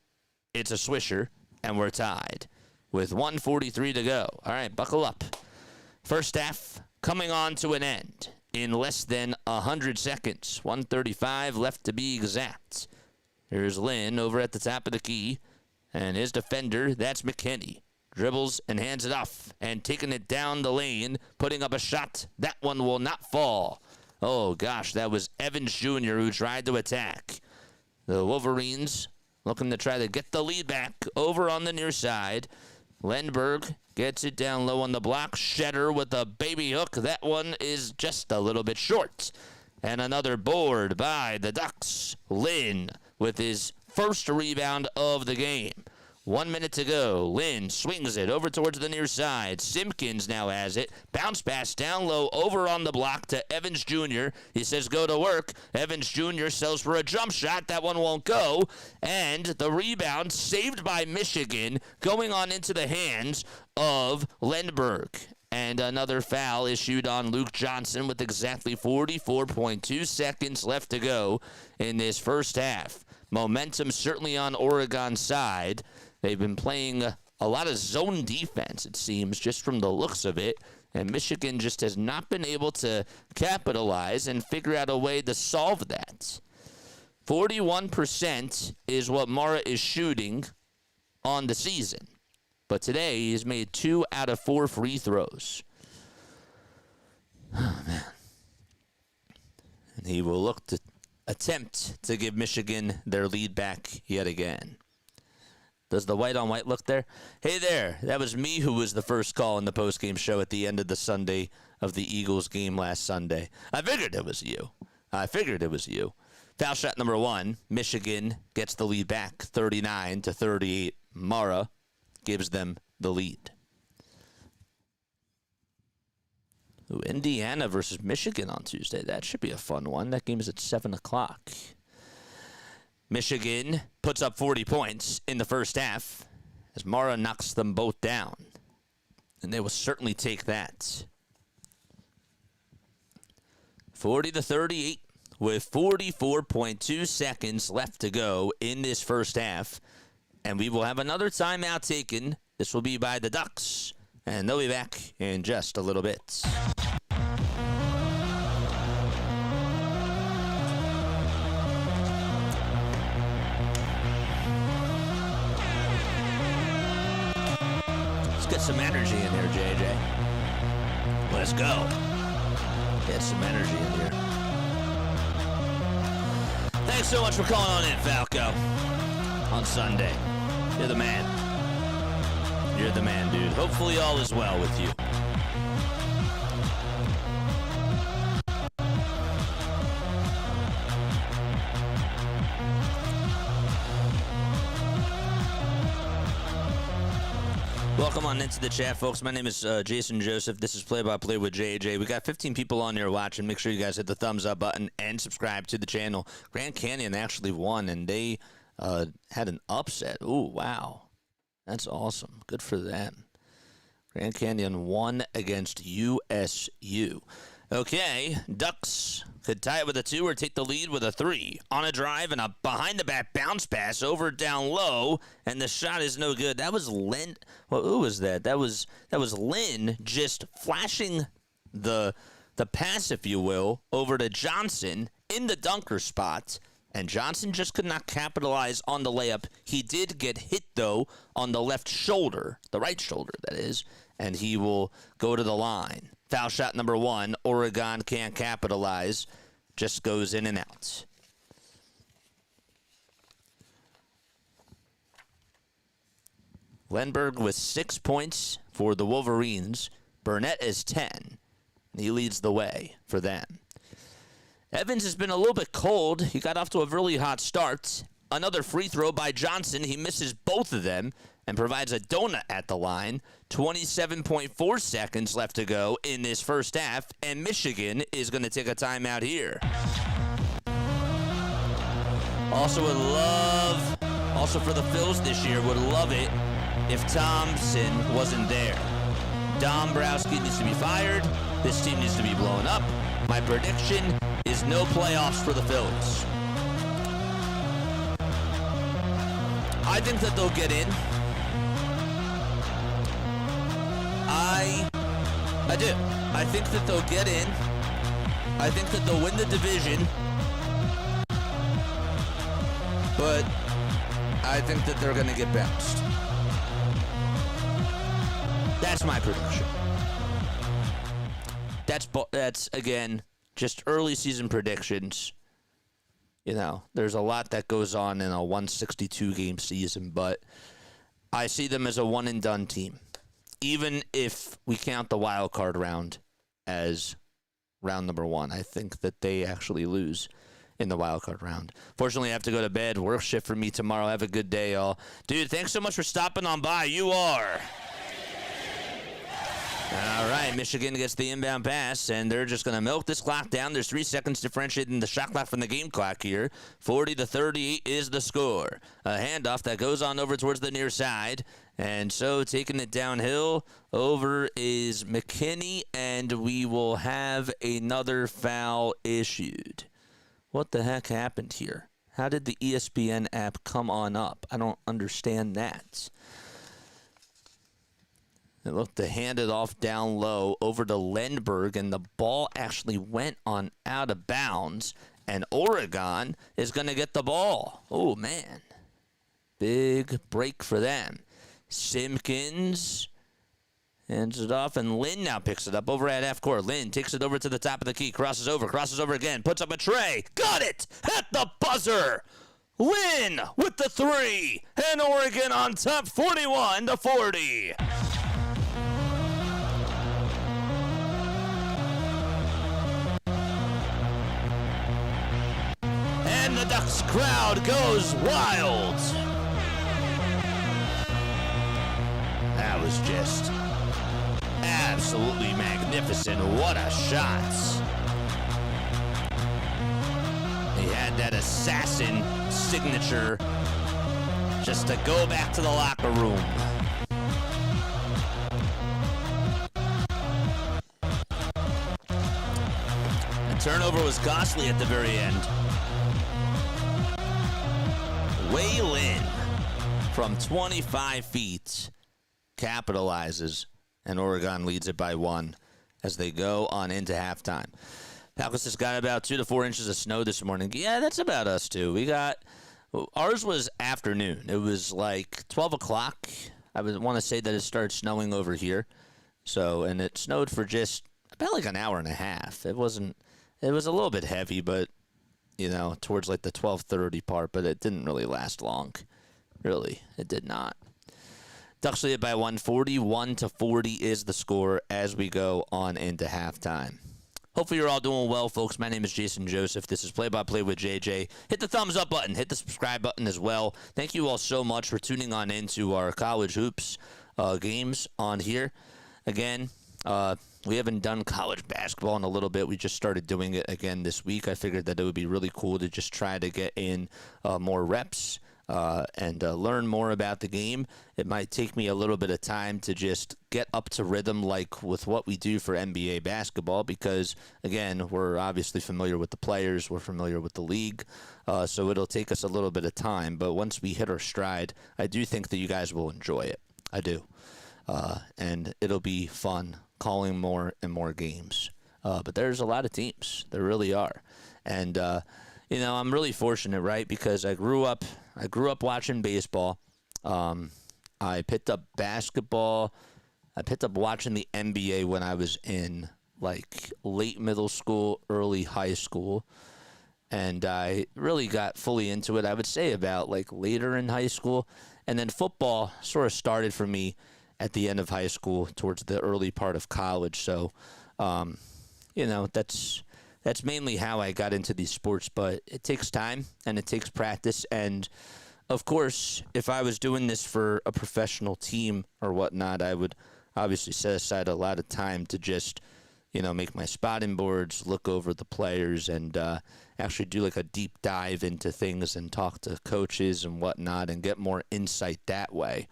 It's a swisher, and we're tied with 1:43 to go. All right, buckle up. First half coming on to an end in less than 100 seconds. 1:35 left to be exact. Here's Lynn over at the top of the key, and his defender, that's McKinney. Dribbles and hands it off, and taking it down the lane, putting up a shot. That one will not fall. Oh, gosh, that was Evans Jr. who tried to attack. The Wolverines looking to try to get the lead back over on the near side. Lindbergh gets it down low on the block. Shetter with a baby hook. That one is just a little bit short. And another board by the Ducks. Lynn with his first rebound of the game. 1 minute to go. Lynn swings it over towards the near side. Simpkins now has it. Bounce pass down low over on the block to Evans Jr. He says go to work. Evans Jr. sells for a jump shot. That one won't go. And the rebound saved by Michigan going on into the hands of Lindbergh. And another foul issued on Luke Johnson with exactly 44.2 seconds left to go in this first half. Momentum certainly on Oregon's side. They've been playing a lot of zone defense, it seems, just from the looks of it. And Michigan just has not been able to capitalize and figure out a way to solve that. 41% is what Mara is shooting on the season. But today he's made 2 out of 4 free throws. Oh, man. And he will look to attempt to give Michigan their lead back yet again. Does the white-on-white look there? Hey there, that was me who was the first call in the postgame show at the end of the Sunday of the Eagles game last Sunday. I figured it was you. Foul shot number 1. Michigan gets the lead back, 39-38. Mara gives them the lead. Ooh, Indiana versus Michigan on Tuesday. That should be a fun one. That game is at 7 o'clock. Michigan puts up 40 points in the first half as Mara knocks them both down. And they will certainly take that. 40-38 with 44.2 seconds left to go in this first half. And we will have another timeout taken. This will be by the Ducks. And they'll be back in just a little bit. Get some energy in here, JJ. Let's go. Get some energy in here. Thanks so much for calling on in, Falco. On Sunday. You're the man. You're the man, dude. Hopefully all is well with you. Welcome on into the chat, folks. My name is Jason Joseph. This is Play-by-Play with JJ. We got 15 people on there watching. Make sure you guys hit the thumbs up button and subscribe to the channel. Grand Canyon actually won, and they had an upset. Ooh, wow. That's awesome. Good for them. Grand Canyon won against USU. Okay, Ducks could tie it with a 2 or take the lead with a 3. On a drive and a behind-the-back bounce pass over down low, and the shot is no good. That was Lynn. Well, who was that? That was Lynn just flashing the pass, if you will, over to Johnson in the dunker spot, and Johnson just could not capitalize on the layup. He did get hit, though, on the left shoulder, the right shoulder, that is, and he will go to the line. Foul shot number 1. Oregon can't capitalize. Just goes in and out. Lenberg with 6 points for the Wolverines. Burnett is 10. He leads the way for them. Evans has been a little bit cold. He got off to a really hot start. Another free throw by Johnson. He misses both of them and provides a donut at the line. 27.4 seconds left to go in this first half, and Michigan is going to take a timeout here. Also for the Phils this year, would love it if Thompson wasn't there. Dombrowski needs to be fired. This team needs to be blown up. My prediction is no playoffs for the Phils. I think that they'll get in. I do. I think that they'll get in. I think that they'll win the division. But I think that they're going to get bounced. That's my prediction. That's again, just early season predictions. You know, there's a lot that goes on in a 162 game season, but I see them as a one and done team. Even if we count the wild card round as round number 1, I think that they actually lose in the wild card round. Fortunately, I have to go to bed. Work shift for me tomorrow. Have a good day, y'all. Dude, thanks so much for stopping on by. You are. All right, Michigan gets the inbound pass, and they're just going to milk this clock down. There's 3 seconds differentiating the shot clock from the game clock here. 40-38 is the score. A handoff that goes on over towards the near side. And so taking it downhill over is McKinney, and we will have another foul issued. What the heck happened here? How did the ESPN app come on up? I don't understand that. They looked to hand it off down low over to Lindbergh, and the ball actually went on out of bounds, and Oregon is going to get the ball. Oh, man. Big break for them. Simpkins hands it off, and Lynn now picks it up over at half court. Lynn takes it over to the top of the key, crosses over again, puts up a tray. Got it at the buzzer. Lynn with the 3, and Oregon on top 41-40. And the Ducks crowd goes wild. That was just absolutely magnificent. What a shot. He had that assassin signature just to go back to the locker room. The turnover was costly at the very end. Wei Lin from 25 feet capitalizes, and Oregon leads it by 1 as they go on into halftime. Falcons has got about 2 to 4 inches of snow this morning. Yeah, that's about us too. Ours was afternoon. It was like 12 o'clock. I would want to say that it started snowing over here. And it snowed for just about like an hour and a half. It was a little bit heavy, but towards like the 12:30 part, but it didn't really last long. Really, it did not. Ducks lead by 141-40 is the score as we go on into halftime. Hopefully you're all doing well, folks. My name is Jason Joseph. This is Play-by-Play with JJ. Hit the thumbs up button. Hit the subscribe button as well. Thank you all so much for tuning on into our college hoops games on here. Again, we haven't done college basketball in a little bit. We just started doing it again this week. I figured that it would be really cool to just try to get in more reps and learn more about the game. It might take me a little bit of time to just get up to rhythm like with what we do for NBA basketball because, again, we're obviously familiar with the players. We're familiar with the league. So it'll take us a little bit of time. But once we hit our stride, I do think that you guys will enjoy it. I do. And it'll be fun calling more and more games. But there's a lot of teams. There really are. And, I'm really fortunate, right? Because I grew up watching baseball. I picked up basketball. I picked up watching the NBA when I was in like late middle school, early high school. And I really got fully into it, I would say, about like later in high school. And then football sort of started for me at the end of high school towards the early part of college. So, that's mainly how I got into these sports, but it takes time and it takes practice. And of course, if I was doing this for a professional team or whatnot, I would obviously set aside a lot of time to just, make my spotting boards, look over the players, and actually do like a deep dive into things and talk to coaches and whatnot and get more insight that way.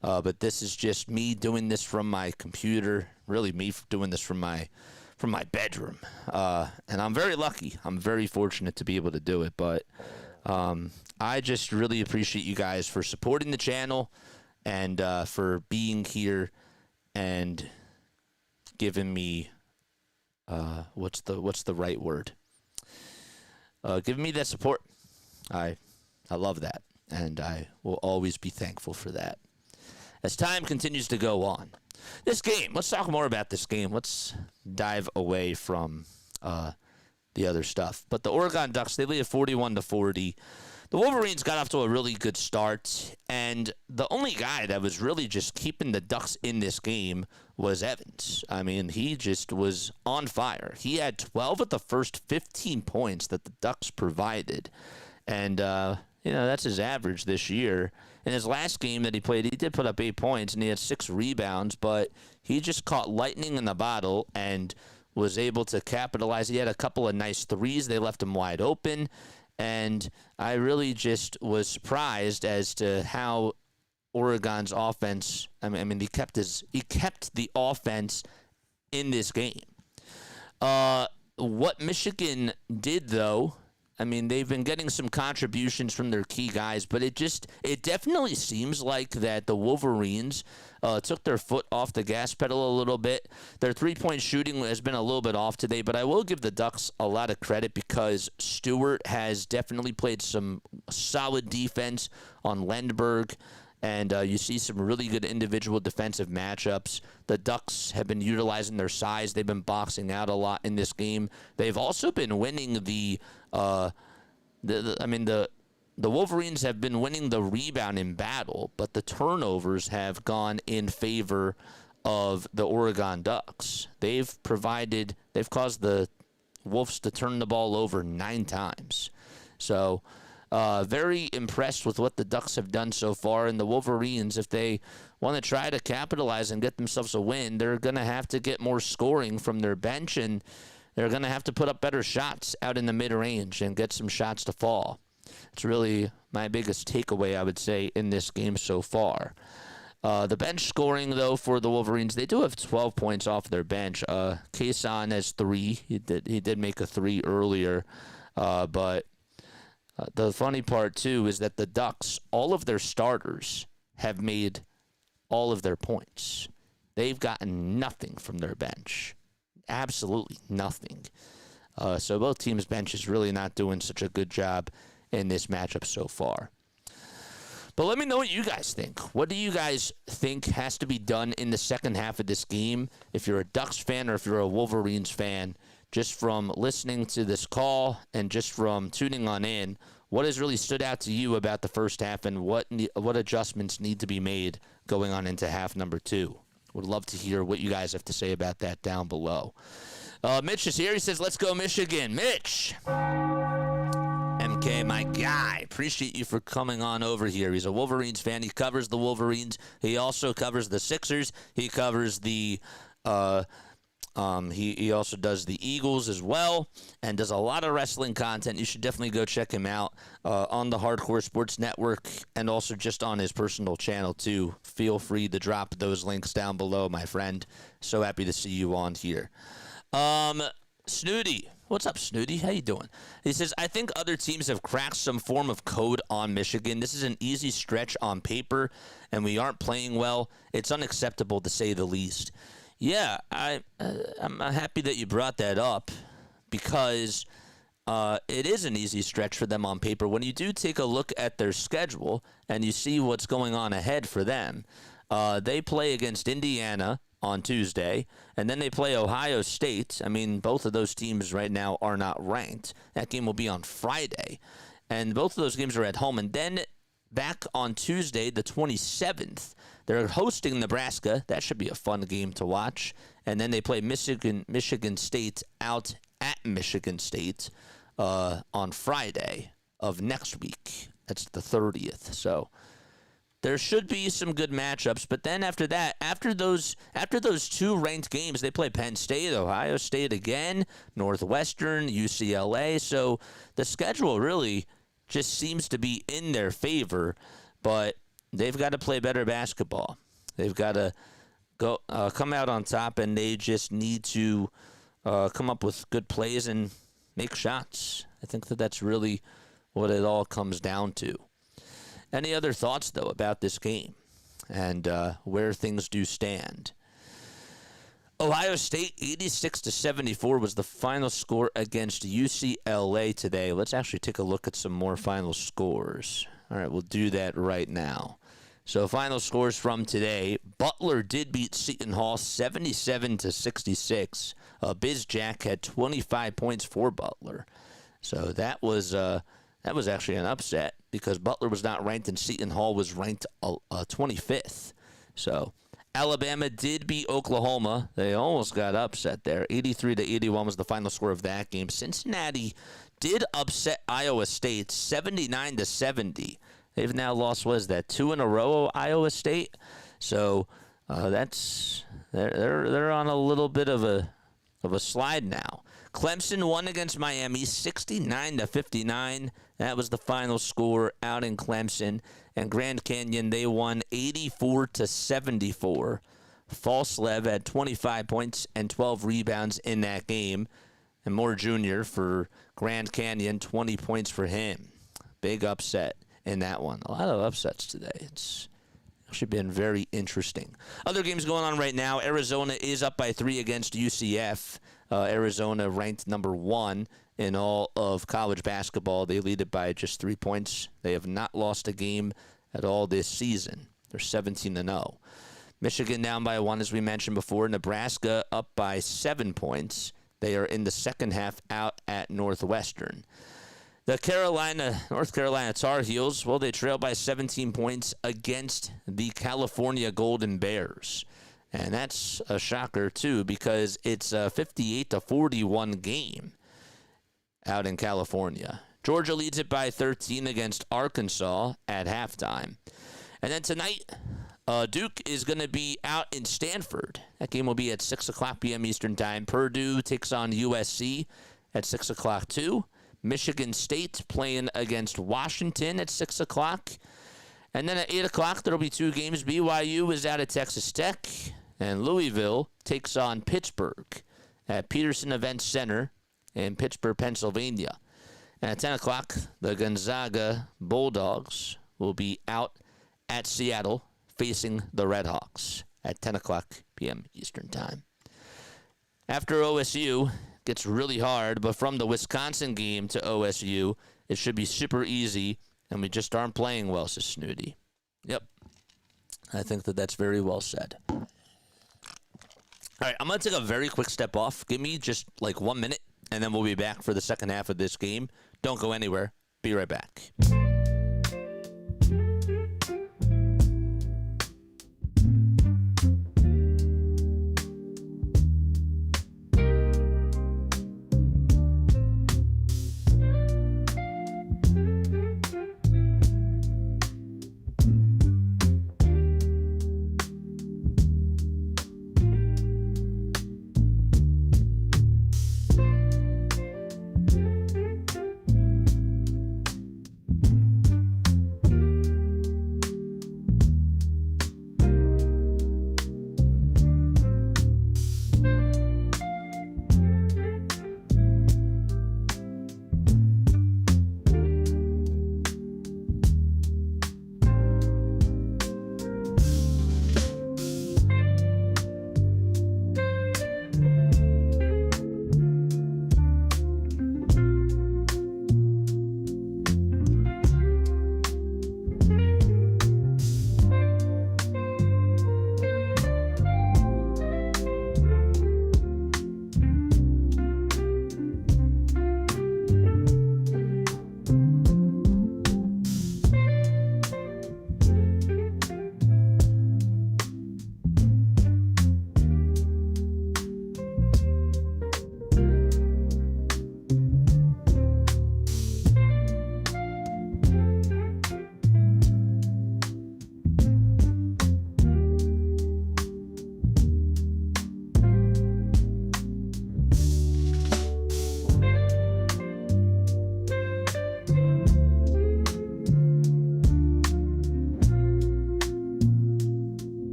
But this is just me doing this from my computer, really me doing this from my bedroom. And I'm very lucky. I'm very fortunate to be able to do it. But I just really appreciate you guys for supporting the channel and for being here and giving me what's the right word? Giving me that support. I love that, and I will always be thankful for that. As time continues to go on, this game, let's talk more about this game. Let's dive away from the other stuff. But the Oregon Ducks, they lead at 41-40. The Wolverines got off to a really good start, and the only guy that was really just keeping the Ducks in this game was Evans. I mean, he just was on fire. He had 12 of the first 15 points that the Ducks provided, and that's his average this year. In his last game that he played, he did put up 8 points, and he had 6 rebounds, but he just caught lightning in the bottle and was able to capitalize. He had a couple of nice threes. They left him wide open, and I really just was surprised as to how Oregon's offense, he kept the offense in this game. What Michigan did, though, they've been getting some contributions from their key guys, but it definitely seems like that the Wolverines took their foot off the gas pedal a little bit. Their three-point shooting has been a little bit off today, but I will give the Ducks a lot of credit because Stewart has definitely played some solid defense on Lindbergh, and you see some really good individual defensive matchups. The Ducks have been utilizing their size. They've been boxing out a lot in this game. They've also been winning the Wolverines have been winning the rebounding battle, but the turnovers have gone in favor of the Oregon Ducks. They've caused the Wolves to turn the ball over 9 times. So, very impressed with what the Ducks have done so far. And the Wolverines, if they want to try to capitalize and get themselves a win, they're going to have to get more scoring from their bench, and they're going to have to put up better shots out in the mid-range and get some shots to fall. It's really my biggest takeaway, I would say, in this game so far. The bench scoring, though, for the Wolverines, they do have 12 points off their bench. Kason has 3. He did make a 3 earlier. But the funny part, too, is that the Ducks, all of their starters have made all of their points. They've gotten nothing from their bench. Absolutely nothing. So both teams' bench is really not doing such a good job in this matchup so far. But let me know what you guys think. What do you guys think has to be done in the second half of this game? If you're a Ducks fan or if you're a Wolverines fan, just from listening to this call and just from tuning on in, what has really stood out to you about the first half and what adjustments need to be made going on into half number 2? Would love to hear what you guys have to say about that down below. Mitch is here. He says, let's go Michigan. Mitch! MK, my guy. Appreciate you for coming on over here. He's a Wolverines fan. He covers the Wolverines. He also covers the Sixers. He covers the he also does the Eagles as well and does a lot of wrestling content. You should definitely go check him out on the Hardcore Sports Network and also just on his personal channel too. Feel free to drop those links down below, my friend. So happy to see you on here. Snooty. What's up, Snooty? How you doing? He says, I think other teams have cracked some form of code on Michigan. This is an easy stretch on paper, and we aren't playing well. It's unacceptable to say the least. Yeah, I'm happy that you brought that up because it is an easy stretch for them on paper. When you do take a look at their schedule and you see what's going on ahead for them, they play against Indiana on Tuesday, and then they play Ohio State. I mean, both of those teams right now are not ranked. That game will be on Friday, and both of those games are at home. And then back on Tuesday, the 27th, they're hosting Nebraska. That should be a fun game to watch. And then they play Michigan State out at Michigan State on Friday of next week. That's the 30th. So there should be some good matchups, but then after that, after those 2 ranked games, they play Penn State, Ohio State again, Northwestern, UCLA. So the schedule really just seems to be in their favor, but they've got to play better basketball. They've got to go come out on top, and they just need to come up with good plays and make shots. I think that's really what it all comes down to. Any other thoughts, though, about this game and where things do stand? Ohio State, 86-74 was the final score against UCLA today. Let's actually take a look at some more final scores. All right, we'll do that right now. So final scores from today. Butler did beat Seton Hall 77-66. Biz Jack had 25 points for Butler. So that was actually an upset because Butler was not ranked and Seton Hall was ranked 25th. So Alabama did beat Oklahoma. They almost got upset there. 83-81 was the final score of that game. Cincinnati did upset Iowa State 79-70. They've now lost, what is that, 2 in a row, Iowa State? So they're on a little bit of a slide now. Clemson won against Miami 69-59. That was the final score out in Clemson. And Grand Canyon, they won 84-74. Falslev had 25 points and 12 rebounds in that game. And Moore Jr. for Grand Canyon, 20 points for him. Big upset in that one. A lot of upsets today. It's actually been very interesting. Other games going on right now. Arizona is up by 3 against UCF. Arizona ranked number 1 in all of college basketball. They lead it by just 3 points. They have not lost a game at all this season. They're 17-0. Michigan down by 1, as we mentioned before. Nebraska up by 7 points. They are in the second half out at Northwestern. The North Carolina Tar Heels, well, they trail by 17 points against the California Golden Bears. And that's a shocker, too, because it's a 58-41 game out in California. Georgia leads it by 13 against Arkansas at halftime. And then tonight, Duke is going to be out in Stanford. That game will be at 6 o'clock p.m. Eastern Time. Purdue takes on USC at 6 o'clock, too. Michigan State playing against Washington at 6 o'clock. And then at 8 o'clock, there will be 2 games. BYU is out at Texas Tech. And Louisville takes on Pittsburgh at Peterson Event Center in Pittsburgh, Pennsylvania. And at 10 o'clock, the Gonzaga Bulldogs will be out at Seattle facing the Redhawks at 10 o'clock p.m. Eastern Time. After OSU, gets really hard, but from the Wisconsin game to OSU, it should be super easy, and we just aren't playing well, says Snooty. Yep. I think that's very well said. All right, I'm going to take a very quick step off. Give me just like 1 minute. and then we'll be back for the second half of this game. Don't go anywhere. Be right back.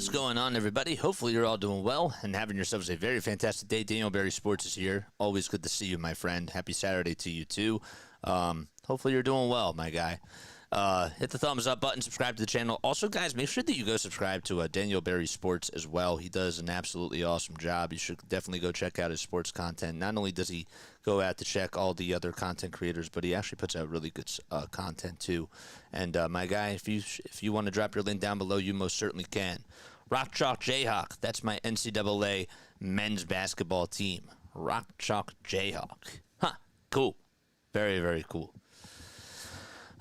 What's going on, everybody? Hopefully you're all doing well and having yourselves a very fantastic day. Daniel Berry Sports is here. Always good to see you, my friend. Happy Saturday to you, too. Hopefully you're doing well, my guy. Hit the thumbs up button, subscribe to the channel. Also, guys, make sure that you go subscribe to Daniel Berry Sports as well. He does an absolutely awesome job. You should definitely go check out his sports content. Not only does he go out to check all the other content creators, but he actually puts out really good content, too. And, my guy, if you want to drop your link down below, you most certainly can. Rock Chalk Jayhawk, that's my NCAA men's basketball team. Rock Chalk Jayhawk. Huh, cool. Very, very cool.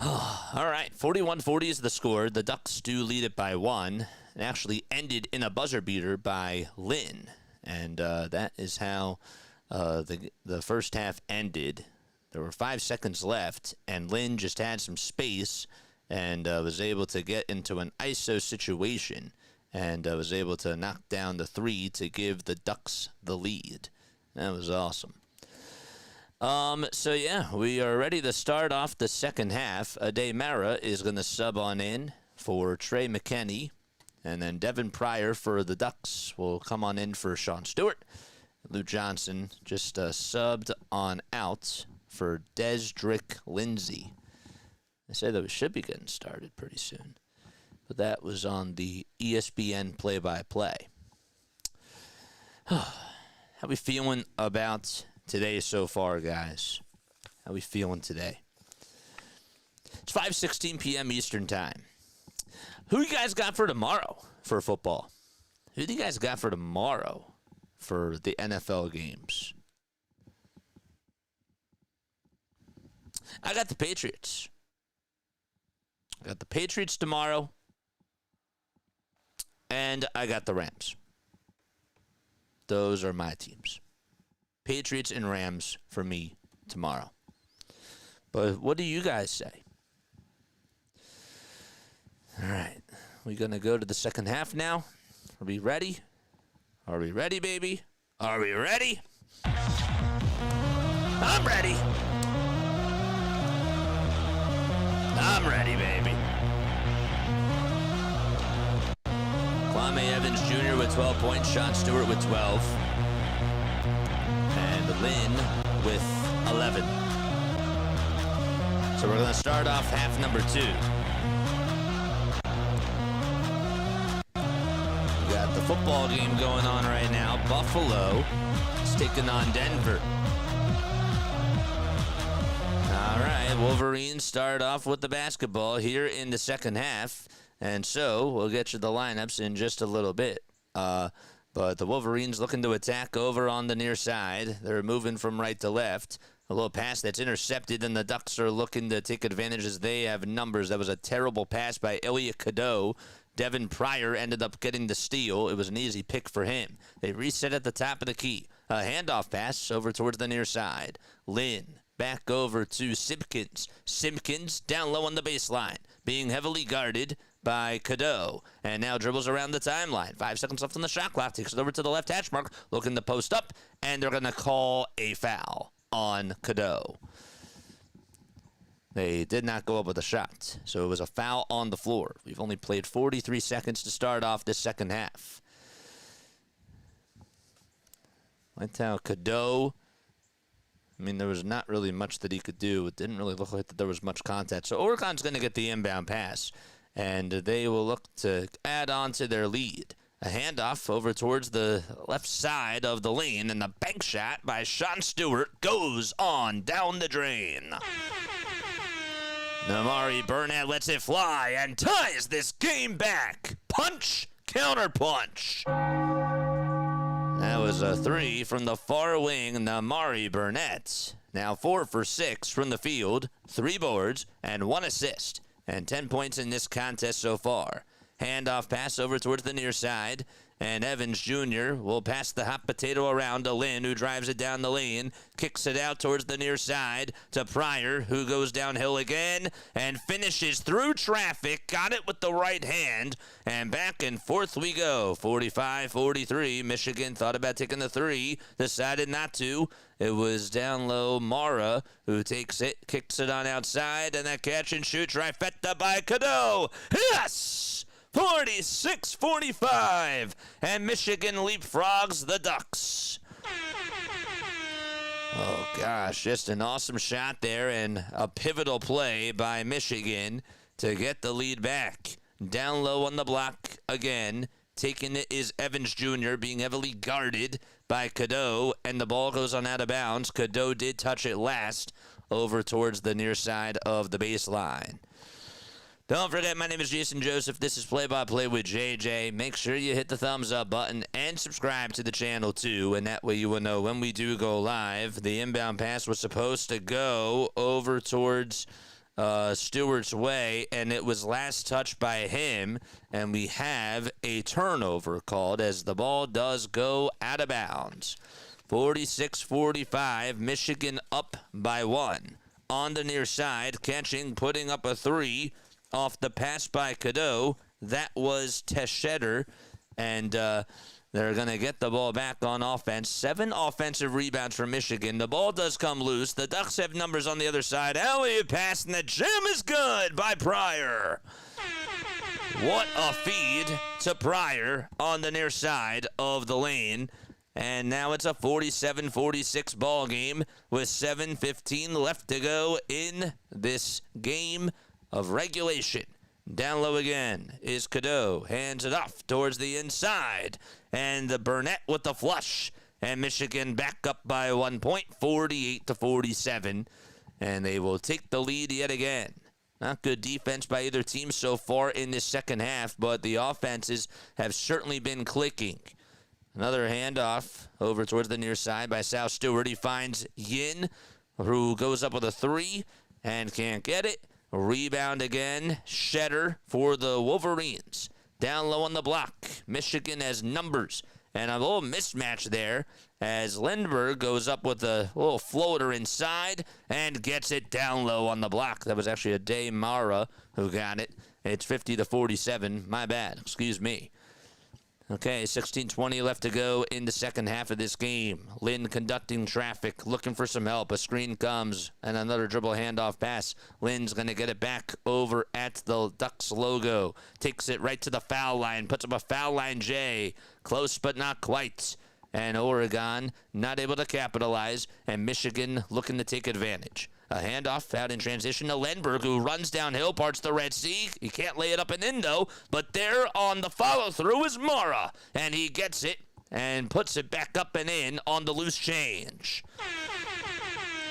All right, 41-40 is the score. The Ducks do lead it by 1. It actually ended in a buzzer beater by Lynn. And that is how the first half ended. There were 5 seconds left, and Lynn just had some space and was able to get into an ISO situation and was able to knock down the 3 to give the Ducks the lead. That was awesome. So, yeah, we are ready to start off the second half. Ade Mara is going to sub on in for Trey McKinney. And then Devin Pryor for the Ducks will come on in for Sean Stewart. Lou Johnson just subbed on out for Desdrick Lindsay. They say that we should be getting started pretty soon. But that was on the ESPN play-by-play. How we feeling about today so far, guys? How we feeling today? It's 5:16 p.m. Eastern Time. Who you guys got for tomorrow for football? Who do you guys got for tomorrow for the NFL games? I got the Patriots. I got the Patriots tomorrow. And I got the Rams. Those are my teams. Patriots and Rams for me tomorrow. But what do you guys say? All right. We're going to go to the second half now. Are we ready? Are we ready, baby? Are we ready? I'm ready. I'm ready, baby. Kwame Evans Jr. with 12 points. Sean Stewart with 12. And Lynn with 11. So we're going to start off half number 2. We got the football game going on right now. Buffalo is taking on Denver. All right, Wolverines start off with the basketball here in the second half. And so we'll get you the lineups in just a little bit. But the Wolverines looking to attack over on the near side. They're moving from right to left. A little pass that's intercepted, and the Ducks are looking to take advantage as they have numbers. That was a terrible pass by Elliot Cadeau. Devin Pryor ended up getting the steal. It was an easy pick for him. They reset at the top of the key. A handoff pass over towards the near side. Lynn back over to Simpkins. Simpkins down low on the baseline, being heavily guarded by Cadeau, and now dribbles around the timeline. 5 seconds left on the shot clock. Takes it over to the left hash mark, looking to post up, and they're going to call a foul on Cadeau. They did not go up with a shot, so it was a foul on the floor. We've only played 43 seconds to start off this second half. Like how Cadeau, I mean, there was not really much that he could do. It didn't really look like that there was much contact. So Oregon's going to get the inbound pass, and they will look to add on to their lead. A handoff over towards the left side of the lane, and the bank shot by Sean Stewart goes on down the drain. Namari Burnett lets it fly and ties this game back. Punch, counter punch. That was a 3 from the far wing, Namari Burnett. Now 4 for 6 from the field, 3 boards, and 1 assist. And 10 points in this contest so far. Handoff pass over towards the near side. And Evans Jr. will pass the hot potato around to Lynn, who drives it down the lane. Kicks it out towards the near side to Pryor, who goes downhill again and finishes through traffic. Got it with the right hand. And back and forth we go. 45-43. Michigan thought about taking the 3. Decided not to. It was down low Mara, who takes it, kicks it on outside, and that catch and shoot trifecta by Cadeau. Yes! 46-45, and Michigan leapfrogs the Ducks. Oh, gosh, just an awesome shot there and a pivotal play by Michigan to get the lead back. Down low on the block again. Taking it is Evans Jr., being heavily guarded by Cadeau, and the ball goes on out of bounds. Cadeau did touch it last over towards the near side of the baseline. Don't forget, my name is Jason Joseph. This is Play-by-Play with JJ. Make sure you hit the thumbs up button and subscribe to the channel, too, and that way you will know when we do go live. The inbound pass was supposed to go over towards Stewart's way, and it was last touched by him, and we have a turnover called as the ball does go out of bounds. 46-45, Michigan up by 1. On the near side, catching, putting up a 3. Off the pass by Cadeau, that was Teschetter, and they're going to get the ball back on offense. 7 offensive rebounds for Michigan. The ball does come loose. The Ducks have numbers on the other side. Elliott pass, and the jam is good by Pryor. What a feed to Pryor on the near side of the lane. And now it's a 47-46 ball game with 7:15 left to go in this game of regulation. Down low again is Cadeau. Hands it off towards the inside. And the Burnett with the flush. And Michigan back up by 1 point, 48-47. And they will take the lead yet again. Not good defense by either team so far in this second half, but the offenses have certainly been clicking. Another handoff over towards the near side by South Stewart. He finds Yin, who goes up with a three and can't get it. Rebound again. Shetter for the Wolverines. Down low on the block. Michigan has numbers. And a little mismatch there as Lindbergh goes up with a little floater inside and gets it down low on the block. That was actually a Day Mara who got it. It's 50-47. My bad. Excuse me. Okay, 16:20 left to go in the second half of this game. Lynn conducting traffic, looking for some help. A screen comes, and another dribble handoff pass. Lynn's going to get it back over at the Ducks logo. Takes it right to the foul line, puts up a foul line J. Close but not quite. And Oregon not able to capitalize, and Michigan looking to take advantage. A handoff out in transition to Lindbergh, who runs downhill, parts the Red Sea. He can't lay it up and in, though. But there on the follow-through is Mara. And he gets it and puts it back up and in on the loose change.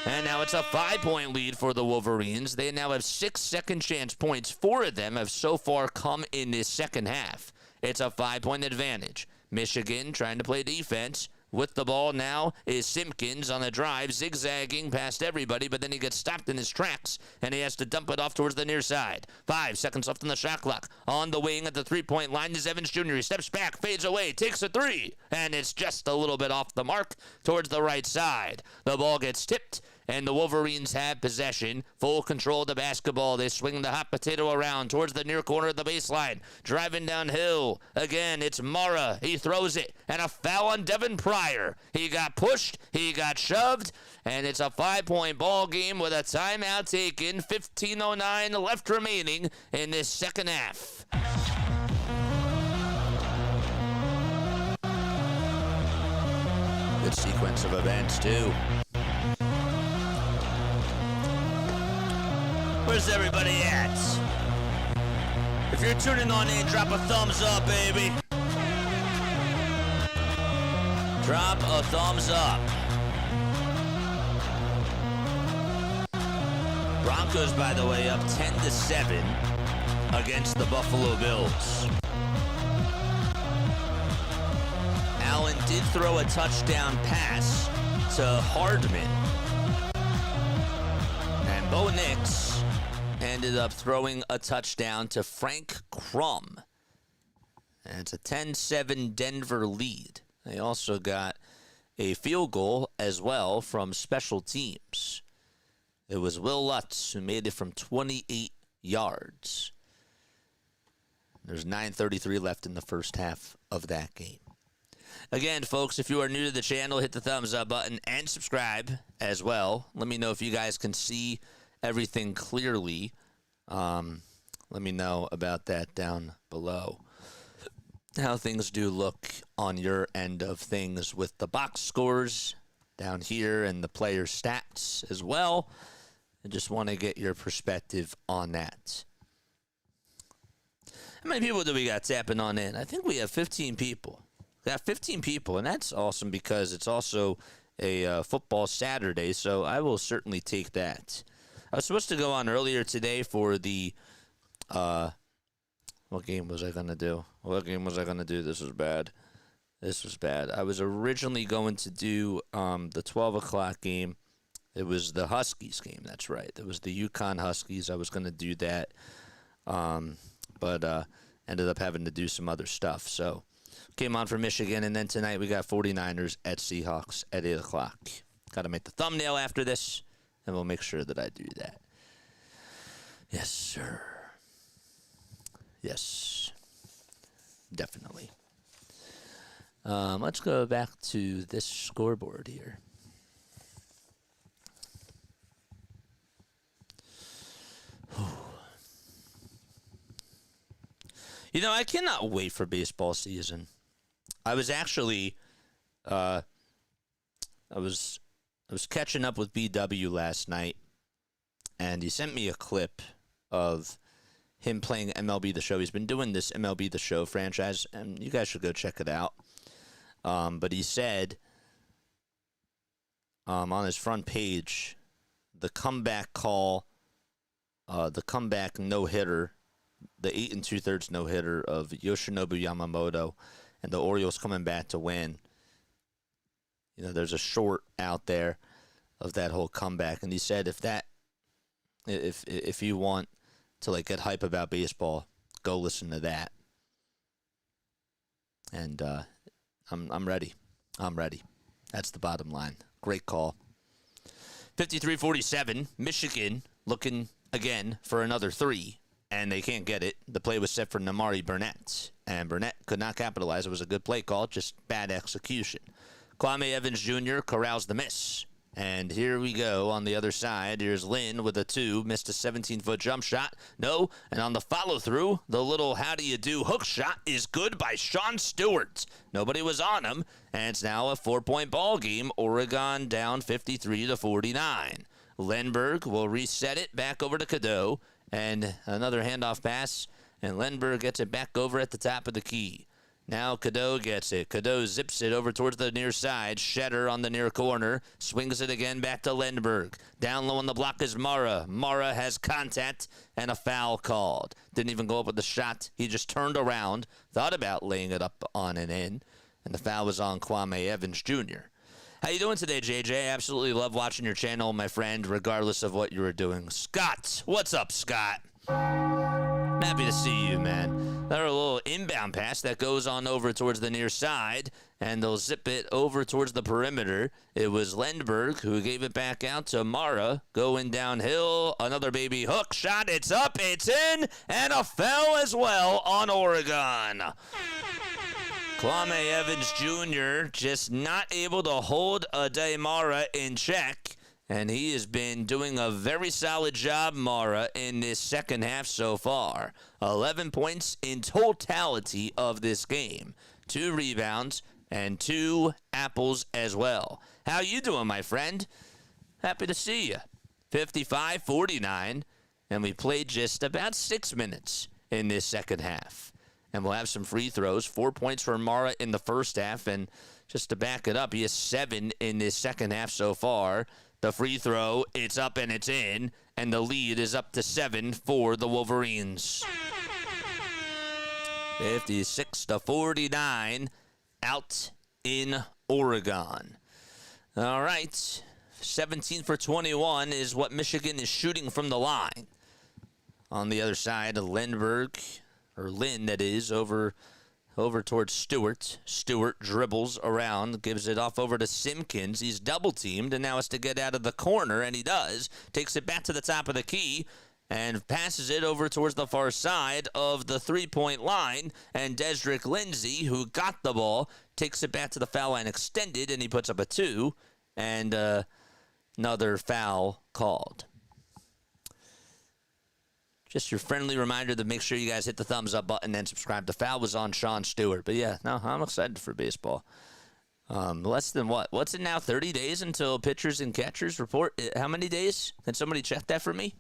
And now it's a 5-point lead for the Wolverines. They now have 6 second chance points. 4 of them have so far come in this second half. It's a 5-point advantage. Michigan trying to play defense. With the ball now is Simpkins on the drive, zigzagging past everybody, but then he gets stopped in his tracks, and he has to dump it off towards the near side. 5 seconds left on the shot clock. On the wing at the three-point line is Evans Jr. He steps back, fades away, takes a three, and it's just a little bit off the mark towards the right side. The ball gets tipped, and the Wolverines have possession. Full control of the basketball. They swing the hot potato around towards the near corner of the baseline. Driving downhill. Again, it's Mara. He throws it. And a foul on Devin Pryor. He got pushed. He got shoved. And it's a 5-point ball game with a timeout taken. 15:09 left remaining in this second half. Good sequence of events, too. Where's everybody at? If you're tuning on in, drop a thumbs up, baby. Drop a thumbs up. Broncos, by the way, up 10-7 against the Buffalo Bills. Allen did throw a touchdown pass to Hardman. And Bo Nix ended up throwing a touchdown to Frank Crum. And it's a 10-7 Denver lead. They also got a field goal as well from special teams. It was Will Lutz who made it from 28 yards. There's 9:33 left in the first half of that game. Again, folks, if you are new to the channel, hit the thumbs up button and subscribe as well. Let me know if you guys can see everything clearly. Let me know about that down below. How things do look on your end of things with the box scores down here and the player stats as well. I just want to get your perspective on that. How many people do we got tapping on in? I think we have 15 people. We got 15 people, and that's awesome because it's also a football Saturday, so I will certainly take that. I was supposed to go on earlier today for the, what game was I going to do? This was bad. I was originally going to do the 12 o'clock game. It was the Huskies game, that's right. It was the UConn Huskies. I was going to do that, but ended up having to do some other stuff. So came on for Michigan, and then tonight we got 49ers at Seahawks at 8 o'clock. Got to make the thumbnail after this. And we'll make sure that I do that. Yes, sir. Yes. Definitely. Let's go back to this scoreboard here. You know, I cannot wait for baseball season. I was actually, I was catching up with BW last night, and he sent me a clip of him playing MLB The Show. He's been doing this MLB The Show franchise, and you guys should go check it out. But he said on his front page the comeback call, the comeback no-hitter, the 8 2/3 no-hitter of Yoshinobu Yamamoto, and the Orioles coming back to win. You know, there's a short out there of that whole comeback, and he said if you want to like get hype about baseball, go listen to that. And I'm ready. I'm ready. That's the bottom line. Great call. 53-47, Michigan looking again for another 3, and they can't get it. The play was set for Namari Burnett, and Burnett could not capitalize. It was a good play call, just bad execution. Kwame Evans Jr. corrals the miss. And here we go on the other side. Here's Lynn with a 2, missed a 17-foot jump shot. No, and on the follow-through, the little how-do-you-do hook shot is good by Sean Stewart. Nobody was on him, and it's now a 4-point ball game. Oregon down 53-49. Lenberg will reset it back over to Cadeau, and another handoff pass, and Lenberg gets it back over at the top of the key. Now Cadeau gets it. Cadeau zips it over towards the near side. Shetter on the near corner. Swings it again back to Lindbergh. Down low on the block is Mara. Mara has contact and a foul called. Didn't even go up with the shot. He just turned around, thought about laying it up on and in, and the foul was on Kwame Evans Jr. How you doing today, JJ? Absolutely love watching your channel, my friend, regardless of what you were doing. Scott, what's up, Scott? Happy to see you, man. There's a little inbound pass that goes on over towards the near side, and they'll zip it over towards the perimeter. It was Lindbergh who gave it back out to Mara, going downhill. Another baby hook shot. It's up, it's in, and a foul as well on Oregon. Kwame Evans Jr. just not able to hold Ade Mara in check. And he has been doing a very solid job, Mara, in this second half so far. 11 points in totality of this game. 2 rebounds and 2 apples as well. How you doing, my friend? Happy to see you. 55-49, and we played just about 6 minutes in this second half. And we'll have some free throws. 4 points for Mara in the first half, and just to back it up, he has 7 in this second half so far. The free throw, it's up and it's in, and the lead is up to 7 for the Wolverines. 56-49, out in Oregon. All right, 17 for 21 is what Michigan is shooting from the line. On the other side, Lindbergh, or Lynn, that is, over towards Stewart. Stewart dribbles around, gives it off over to Simpkins. He's double-teamed, and now has to get out of the corner, and he does. Takes it back to the top of the key and passes it over towards the far side of the three-point line. And Desrick Lindsay, who got the ball, takes it back to the foul line extended, and he puts up a 2, and another foul called. Just your friendly reminder to make sure you guys hit the thumbs up button and subscribe. The foul was on Sean Stewart. But, yeah, no, I'm excited for baseball. Less than what? What's it now, 30 days until pitchers and catchers report? How many days? Can somebody check that for me?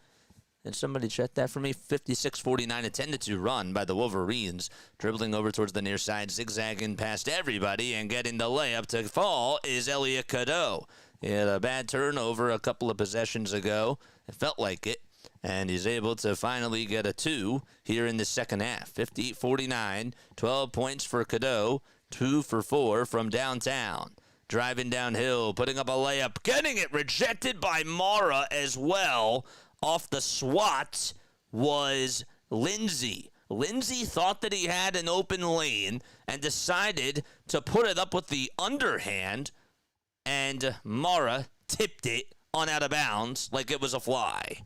56-49, a 10-2 run by the Wolverines. Dribbling over towards the near side, zigzagging past everybody, and getting the layup to fall is Elliot Cadeau. He had a bad turnover a couple of possessions ago. It felt like it. And he's able to finally get a 2 here in the second half. 58-49, 12 points for Cadeau, 2 for 4 from downtown. Driving downhill, putting up a layup, getting it rejected by Mara as well. Off the swat was Lindsay. Lindsay thought that he had an open lane and decided to put it up with the underhand, and Mara tipped it on out of bounds like it was a fly.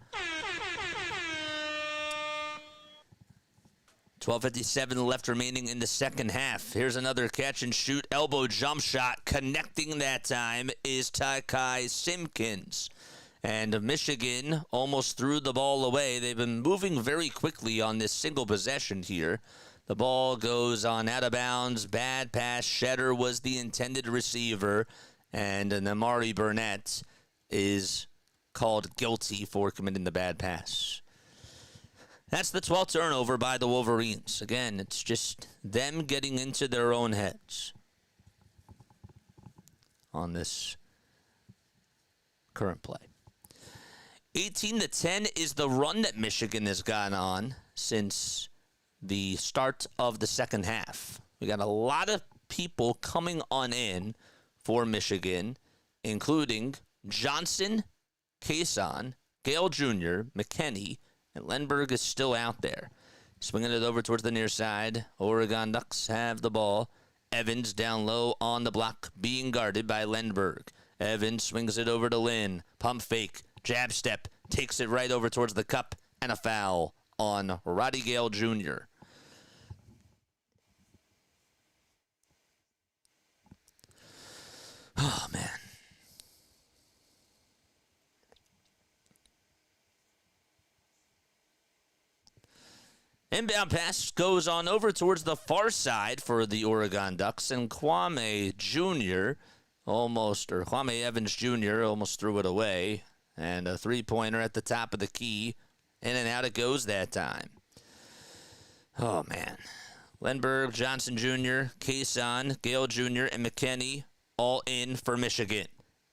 12:57 left remaining in the second half. Here's another catch and shoot elbow jump shot. Connecting that time is Tykai Simpkins. And Michigan almost threw the ball away. They've been moving very quickly on this single possession here. The ball goes on out of bounds. Bad pass. Shetter was the intended receiver. And Namari Burnett is called guilty for committing the bad pass. That's the 12th turnover by the Wolverines. Again, it's just them getting into their own heads on this current play. 18-10 is the run that Michigan has gone on since the start of the second half. We got a lot of people coming on in for Michigan, including Johnson, Kason, Gale Jr., McKinney, and Lindbergh is still out there. Swinging it over towards the near side. Oregon Ducks have the ball. Evans down low on the block, being guarded by Lindbergh. Evans swings it over to Lynn. Pump fake, jab step, takes it right over towards the cup, and a foul on Roddy Gale Jr. Oh, man. Inbound pass goes on over towards the far side for the Oregon Ducks, and Kwame Evans Jr. almost threw it away, and a three-pointer at the top of the key. In and out it goes that time. Oh, man. Lindbergh, Johnson Jr., Kason, Gale Jr., and McKinney all in for Michigan.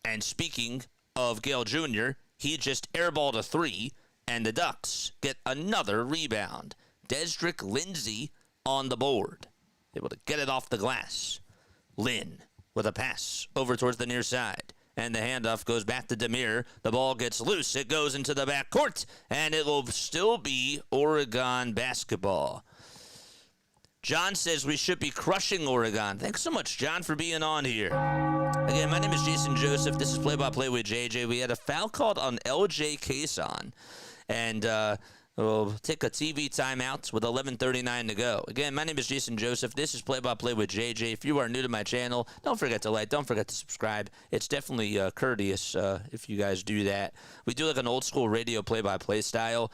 And speaking of Gale Jr., he just airballed a three, and the Ducks get another rebound. Desdrick Lindsey on the board, able to get it off the glass. Lynn with a pass over towards the near side. And the handoff goes back to Demir. The ball gets loose. It goes into the backcourt, and it will still be Oregon basketball. John says we should be crushing Oregon. Thanks so much, John, for being on here. Again, my name is Jason Joseph. This is Play-by-Play with JJ. We had a foul called on LJ Kason, and we'll take a TV timeout with 11:39 to go. Again, my name is Jason Joseph. This is Play-by-Play with JJ. If you are new to my channel, don't forget to like, don't forget to subscribe. It's definitely courteous if you guys do that. We do like an old-school radio play-by-play style.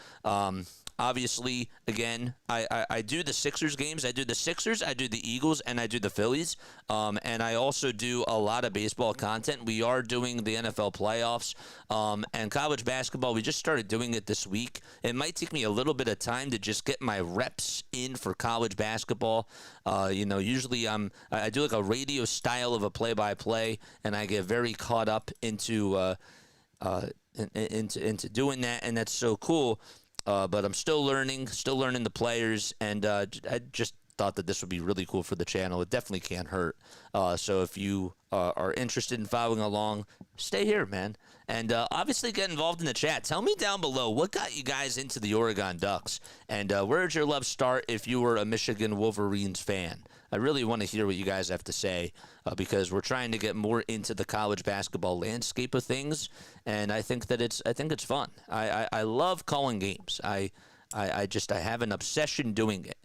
Obviously, again, I do the Sixers games. I do the Sixers, I do the Eagles, and I do the Phillies. And I also do a lot of baseball content. We are doing the NFL playoffs and college basketball. We just started doing it this week. It might take me a little bit of time to just get my reps in for college basketball. Usually I do like a radio style of a play-by-play, and I get very caught up into doing that, and that's so cool. But I'm still learning the players, and I just thought that this would be really cool for the channel. It definitely can't hurt. So if you are interested in following along, stay here, man. And obviously get involved in the chat. Tell me down below what got you guys into the Oregon Ducks, and where did your love start if you were a Michigan Wolverines fan? I really want to hear what you guys have to say because we're trying to get more into the college basketball landscape of things, and I think it's fun. I love calling games. I have an obsession doing it.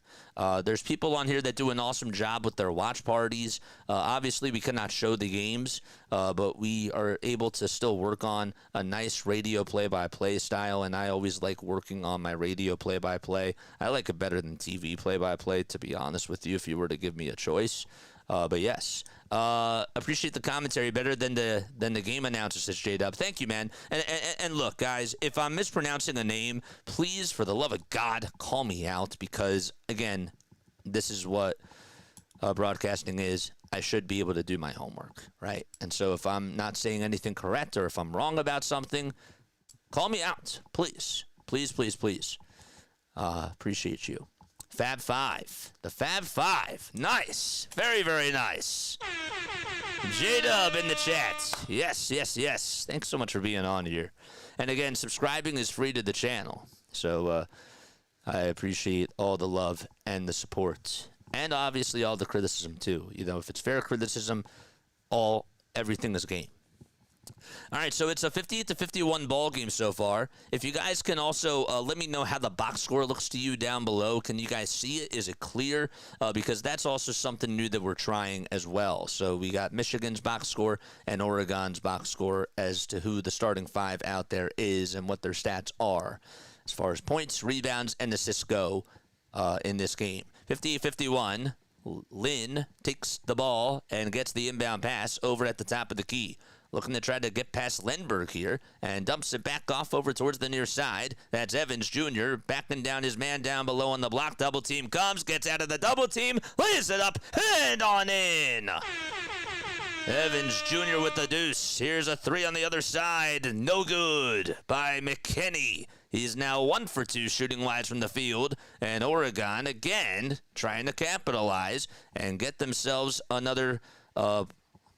There's people on here that do an awesome job with their watch parties. Obviously, we cannot show the games, but we are able to still work on a nice radio play-by-play style, and I always like working on my radio play-by-play. I like it better than TV play-by-play, to be honest with you, if you were to give me a choice. But yes, appreciate the commentary better than the game announcer, says J-Dub. Thank you, man. And look, guys, if I'm mispronouncing a name, please, for the love of God, call me out because, again, this is what broadcasting is. I should be able to do my homework, right? And so if I'm not saying anything correct or if I'm wrong about something, call me out, please. Please, please, please. Appreciate you. Fab Five. The Fab Five. Nice. Very, very nice. J-Dub in the chat. Yes, yes, yes. Thanks so much for being on here. And again, subscribing is free to the channel. So I appreciate all the love and the support. And obviously all the criticism too. You know, if it's fair criticism, everything is game. All right, so it's a 58-51 ball game so far. If you guys can also let me know how the box score looks to you down below. Can you guys see it? Is it clear? Because that's also something new that we're trying as well. So we got Michigan's box score and Oregon's box score as to who the starting five out there is and what their stats are as far as points, rebounds, and assists go in this game. 58-51. Lynn takes the ball and gets the inbound pass over at the top of the key. Looking to try to get past Lindbergh here and dumps it back off over towards the near side. That's Evans Jr. backing down his man down below on the block. Double team comes, gets out of the double team, lays it up, and on in. Evans Jr. with the deuce. Here's a three on the other side. No good by McKinney. He's now 1 for 2 shooting wise from the field. And Oregon, again, trying to capitalize and get themselves another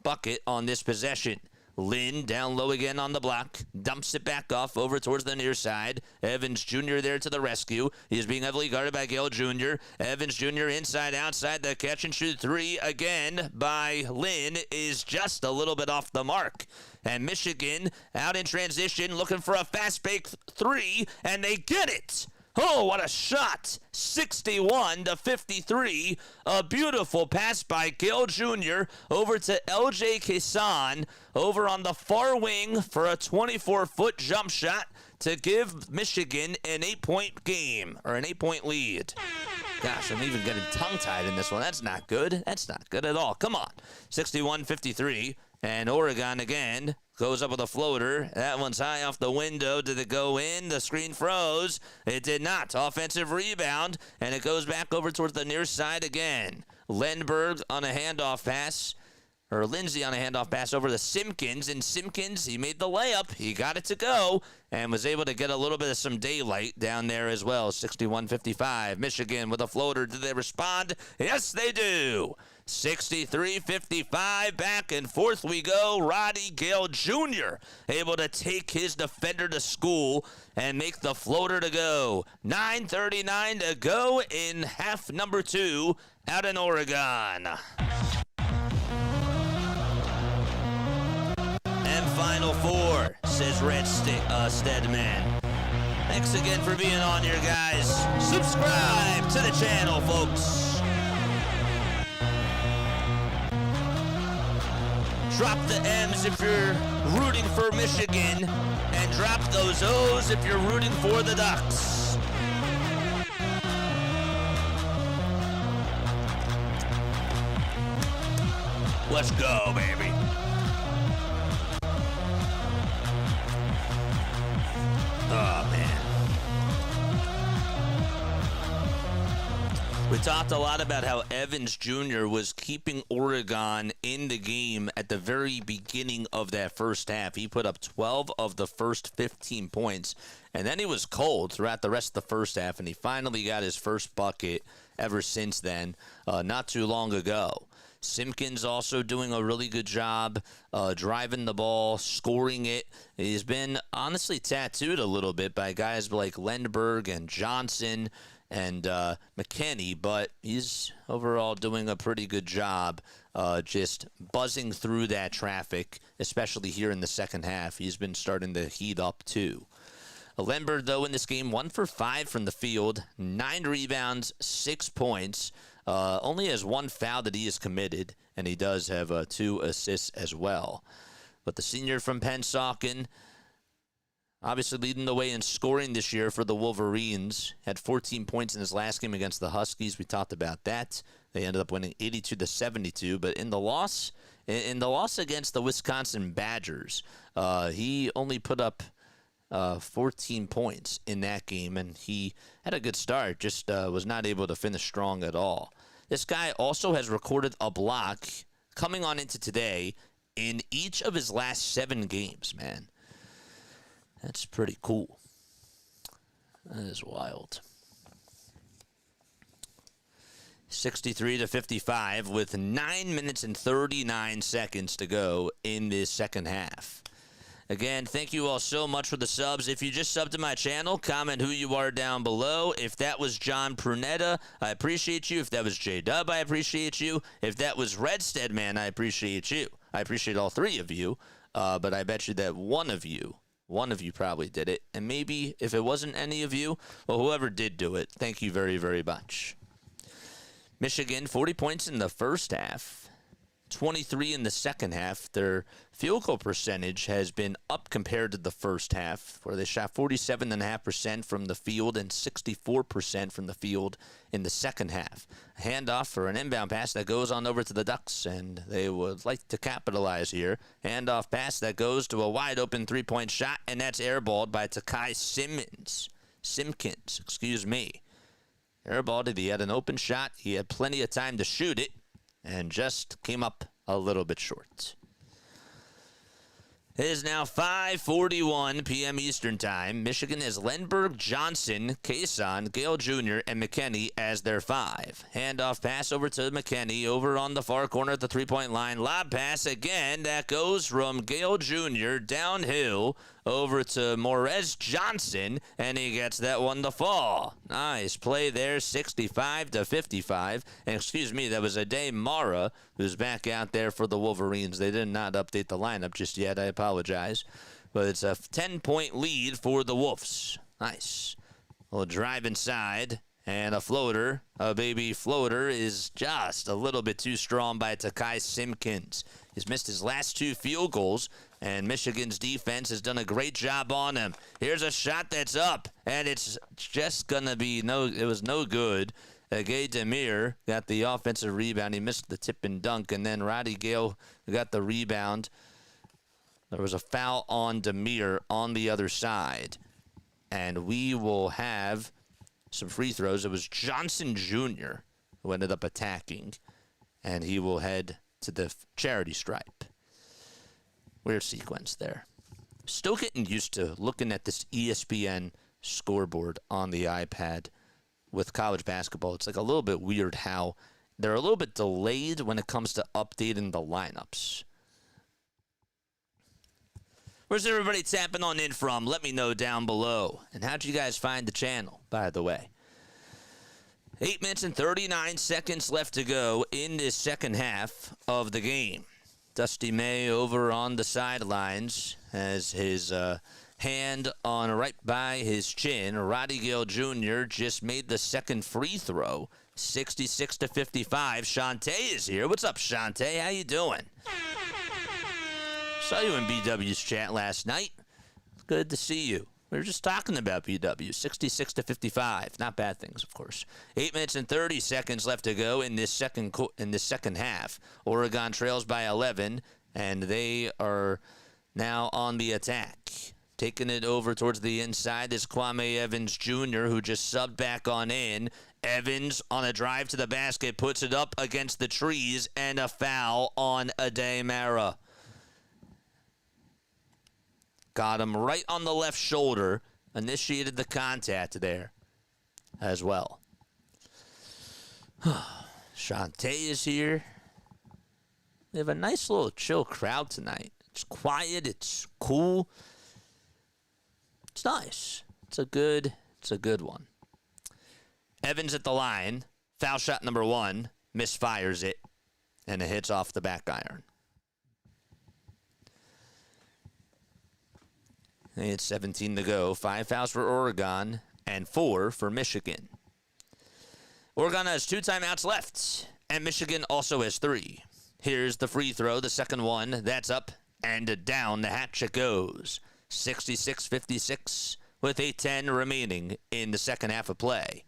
bucket on this possession. Lynn down low again on the block, dumps it back off over towards the near side. Evans Jr. there to the rescue. He's being heavily guarded by Gale Jr. Evans Jr. inside, outside. The catch and shoot three again by Lynn is just a little bit off the mark. And Michigan out in transition looking for a fast break three, and they get it. Oh, what a shot. 61-53. A beautiful pass by Gale Jr. over to LJ Kasan over on the far wing for a 24-foot jump shot to give Michigan an 8-point game, or an 8-point lead. Gosh, I'm even getting tongue-tied in this one. That's not good. That's not good at all. Come on. 61-53. And Oregon again goes up with a floater. That one's high off the window. Did it go in? The screen froze. It did not. Offensive rebound. And it goes back over towards the near side again. Lindbergh on a handoff pass. Or Lindsey on a handoff pass over to Simpkins. And Simpkins, he made the layup. He got it to go. And was able to get a little bit of some daylight down there as well. 61-55. Michigan with a floater. Did they respond? Yes, they do. 63-55, back and forth we go. Roddy Gale Jr. able to take his defender to school and make the floater to go. 9:39 to go in half number 2 out in Oregon. And final 4, says Red Steadman. Thanks again for being on here, guys. Subscribe to the channel, folks. Drop the M's if you're rooting for Michigan, and drop those O's if you're rooting for the Ducks. Let's go, baby. Oh, man. We talked a lot about how Evans Jr. was keeping Oregon in the game at the very beginning of that first half. He put up 12 of the first 15 points, and then he was cold throughout the rest of the first half, and he finally got his first bucket ever since then, not too long ago. Simpkins also doing a really good job driving the ball, scoring it. He's been honestly tattooed a little bit by guys like Lindbergh and Johnson and McKinney, but he's overall doing a pretty good job just buzzing through that traffic, especially here in the second half. He's been starting to heat up too. Lindbergh, though, in this game, 1 for 5 from the field, 9 rebounds, 6 points. Only has 1 foul that he has committed, and he does have 2 assists as well. But the senior from Pennsauken, obviously leading the way in scoring this year for the Wolverines, had 14 points in his last game against the Huskies. We talked about that. They ended up winning 82-72. But in the loss against the Wisconsin Badgers, he only put up 14 points in that game, and he had a good start, just was not able to finish strong at all. This guy also has recorded a block coming on into today in each of his last 7 games, man. That's pretty cool. That is wild. 63-55 with 9 minutes and 39 seconds to go in this second half. Again, thank you all so much for the subs. If you just subbed to my channel, comment who you are down below. If that was John Prunetta, I appreciate you. If that was J-Dub, I appreciate you. If that was Red Steadman, I appreciate you. I appreciate all 3 of you, but I bet you that one of you probably did it. And maybe if it wasn't any of you, well, whoever did do it, thank you very, very much. Michigan, 40 points in the first half, 23 in the second half. Their field goal percentage has been up compared to the first half, where they shot 47.5% from the field and 64% from the field in the second half. A handoff for an inbound pass that goes on over to the Ducks, and they would like to capitalize here. Handoff pass that goes to a wide-open three-point shot, and that's airballed by Takai Simpkins. Airballed it. He had an open shot. He had plenty of time to shoot it, and just came up a little bit short. It is now 5:41 p.m. Eastern Time. Michigan has Lenberg, Johnson, Kason, Gale Jr., and McKinney as their 5. Handoff pass over to McKinney over on the far corner at the three-point line. Lob pass again. That goes from Gale Jr. downhill over to Morez Johnson, and he gets that one to fall. Nice play there, 65-55. And excuse me, that was Ade Mara who's back out there for the Wolverines. They did not update the lineup just yet. I apologize. But it's a 10-point lead for the Wolves. Nice. A little drive inside. And a floater, a baby floater, is just a little bit too strong by Takai Simpkins. He's missed his last 2 field goals, and Michigan's defense has done a great job on him. Here's a shot that's up, and it's just going to be it was no good. Gay Demir got the offensive rebound. He missed the tip and dunk, and then Roddy Gale got the rebound. There was a foul on Demir on the other side, and we will have some free throws. It was Johnson Jr. who ended up attacking, and he will head to the charity stripe. Weird sequence there. Still getting used to looking at this ESPN scoreboard on the iPad with college basketball. It's like a little bit weird how they're a little bit delayed when it comes to updating the lineups. Where's everybody tapping on in from? Let me know down below. And how'd you guys find the channel, by the way? 8 minutes and 39 seconds left to go in this second half of the game. Dusty May over on the sidelines has his hand on right by his chin. Roddy Gale Jr. just made the second free throw. 66-55. Shantae is here. What's up, Shantae? How you doing? Saw you in BW's chat last night. Good to see you. We were just talking about BW. 66-55. Not bad things, of course. 8 minutes and 30 seconds left to go in this second half. Oregon trails by 11, and they are now on the attack. Taking it over towards the inside is Kwame Evans Jr., who just subbed back on in. Evans on a drive to the basket puts it up against the trees, and a foul on Ade Mara. Got him right on the left shoulder. Initiated the contact there as well. Shantae is here. We have a nice little chill crowd tonight. It's quiet. It's cool. It's nice. It's a good one. Evans at the line. Foul shot number 1. Misfires it. And it hits off the back iron. It's 17 to go. 5 fouls for Oregon and 4 for Michigan. Oregon has 2 timeouts left, and Michigan also has 3. Here's the free throw, the second one. That's up and down the hatch it goes. 66-56 with 8:10 remaining in the second half of play.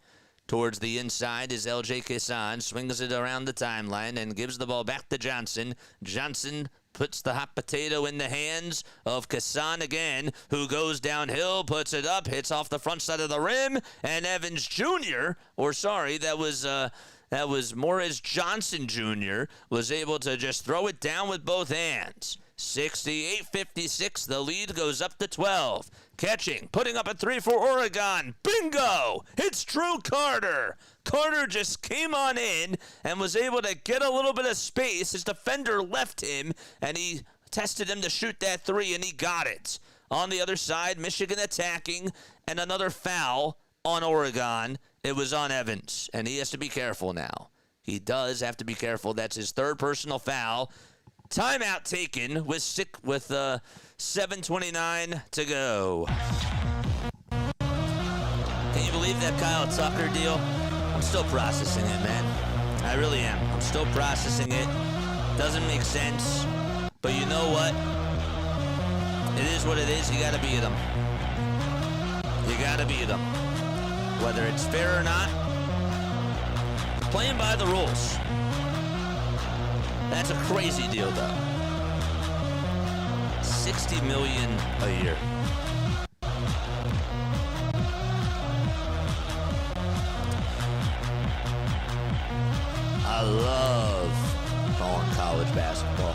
Towards the inside is LJ Kason, swings it around the timeline and gives the ball back to Johnson. Johnson puts the hot potato in the hands of Kason again, who goes downhill, puts it up, hits off the front side of the rim, and Evans Jr., that was Morris Johnson Jr., was able to just throw it down with both hands. 68-56, the lead goes up to 12. Catching, putting up a 3 for Oregon. Bingo! It's Drew Carter. Carter just came on in and was able to get a little bit of space. His defender left him, and he tested him to shoot that 3, and he got it. On the other side, Michigan attacking, and another foul on Oregon. It was on Evans, and he has to be careful now. He does have to be careful. That's his 3rd personal foul. Timeout taken with 7:29 to go. Can you believe that Kyle Tucker deal? I'm still processing it, man. I really am. I'm still processing it. Doesn't make sense. But you know what? It is what it is. You got to beat them. You got to beat them. Whether it's fair or not, playing by the rules. That's a crazy deal, though. $60 million a year. I love calling college basketball.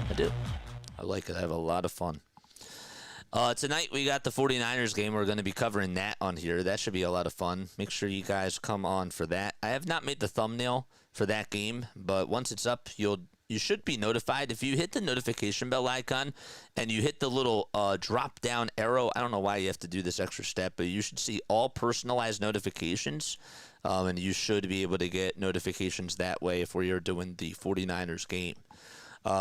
I do. I like it. I have a lot of fun. Tonight we got the 49ers game. We're going to be covering that on here. That should be a lot of fun. Make sure you guys come on for that. I have not made the thumbnail for that game, but once it's up, you should be notified. If you hit the notification bell icon and you hit the little drop-down arrow, I don't know why you have to do this extra step, but you should see all personalized notifications, and you should be able to get notifications that way if we're doing the 49ers game.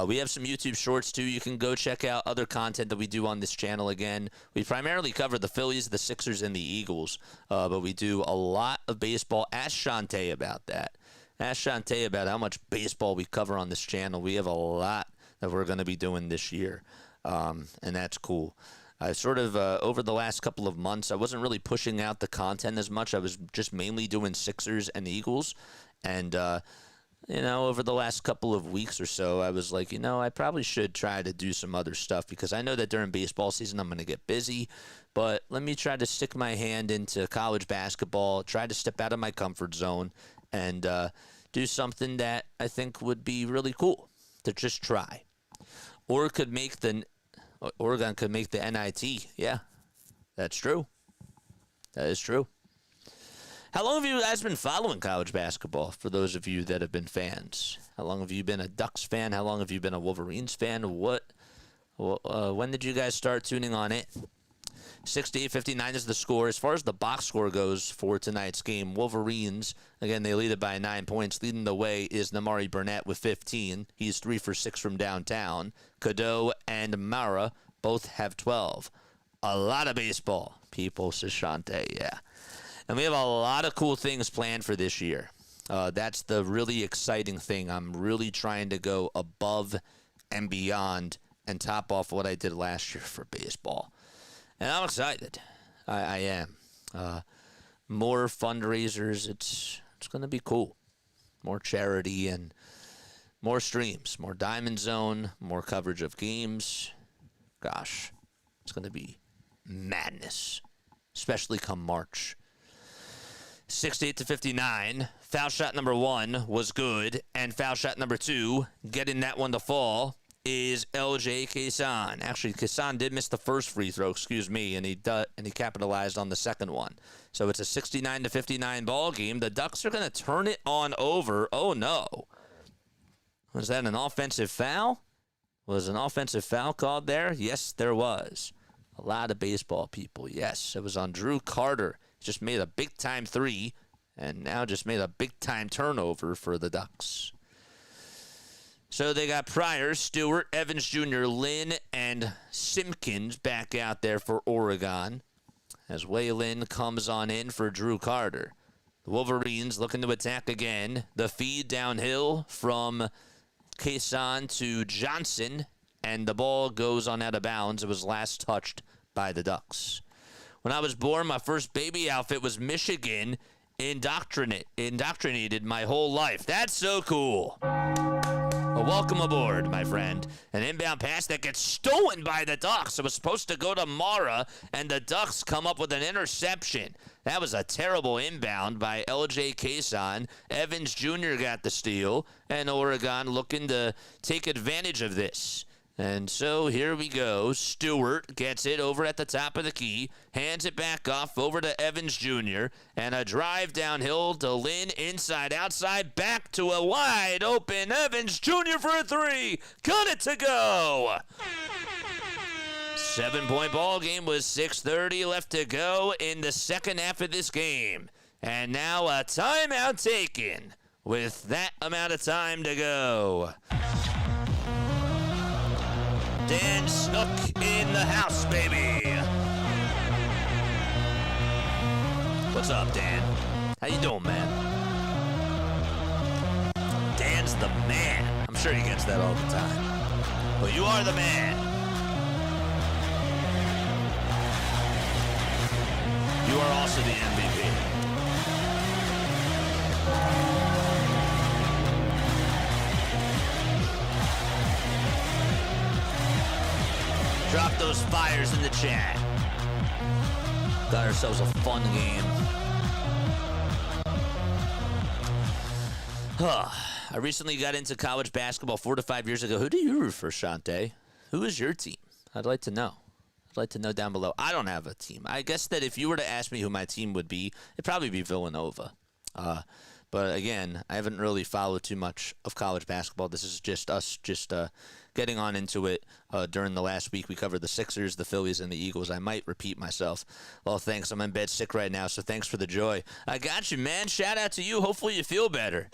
We have some YouTube shorts, too. You can go check out other content that we do on this channel again. We primarily cover the Phillies, the Sixers, and the Eagles, but we do a lot of baseball. Ask Shantae about that. Ask Shantae about how much baseball we cover on this channel. We have a lot that we're going to be doing this year, and that's cool. I sort of, over the last couple of months, I wasn't really pushing out the content as much. I was just mainly doing Sixers and Eagles, and over the last couple of weeks or so, I was like, I probably should try to do some other stuff because I know that during baseball season I'm going to get busy, but let me try to stick my hand into college basketball, try to step out of my comfort zone, and do something that I think would be really cool to just try. Oregon could make the NIT. Yeah, that's true. That is true. How long have you guys been following college basketball, for those of you that have been fans? How long have you been a Ducks fan? How long have you been a Wolverines fan? When did you guys start tuning on in? 68-59 is the score. As far as the box score goes for tonight's game, Wolverines, again, they lead it by 9 points. Leading the way is Namari Burnett with 15. He's 3 for 6 from downtown. Cadeau and Mara both have 12. A lot of baseball, people, says Shante, yeah. And we have a lot of cool things planned for this year. That's the really exciting thing. I'm really trying to go above and beyond and top off what I did last year for baseball. And I'm excited. I am. More fundraisers. It's going to be cool. More charity and more streams. More Diamond Zone. More coverage of games. Gosh, it's going to be madness, especially come March. 68-59. Foul shot number 1 was good, and foul shot number 2, getting that one to fall, is LJ Kaysan. Actually, Kaysan did miss the first free throw, and he capitalized on the second one. So it's a 69-59 ball game. The Ducks are going to turn it on over. Oh no! Was that an offensive foul? Was an offensive foul called there? Yes, there was. A lot of baseball people. Yes, it was on Drew Carter. Just made a big-time 3, and now just made a big-time turnover for the Ducks. So they got Pryor, Stewart, Evans Jr., Lynn, and Simpkins back out there for Oregon as Waylon comes on in for Drew Carter. The Wolverines looking to attack again. The feed downhill from Kaysan to Johnson, and the ball goes on out of bounds. It was last touched by the Ducks. When I was born, my first baby outfit was Michigan indoctrinated my whole life. That's so cool. Well, welcome aboard, my friend. An inbound pass that gets stolen by the Ducks. It was supposed to go to Mara, and the Ducks come up with an interception. That was a terrible inbound by LJ Kaysan. Evans Jr. got the steal, and Oregon looking to take advantage of this. And so here we go. Stewart gets it over at the top of the key, hands it back off over to Evans Jr., and a drive downhill to Lynn, inside, outside, back to a wide open Evans Jr. for a 3. Got it to go. 7-point ball game with 6:30 left to go in the second half of this game. And now a timeout taken with that amount of time to go. Dan Snook in the house, baby. What's up, Dan? How you doing, man? Dan's the man. I'm sure he gets that all the time. But you are the man. You are also the MVP. Drop those fires in the chat. Got ourselves a fun game. I recently got into college basketball 4 to 5 years ago. Who do you root for, Shante? Who is your team? I'd like to know. I'd like to know down below. I don't have a team. I guess that if you were to ask me who my team would be, it'd probably be Villanova. But again, I haven't really followed too much of college basketball. This is just us getting on into it. During the last week, we covered the Sixers, the Phillies, and the Eagles. I might repeat myself. Well, thanks. I'm in bed sick right now, so thanks for the joy. I got you, man. Shout out to you. Hopefully you feel better.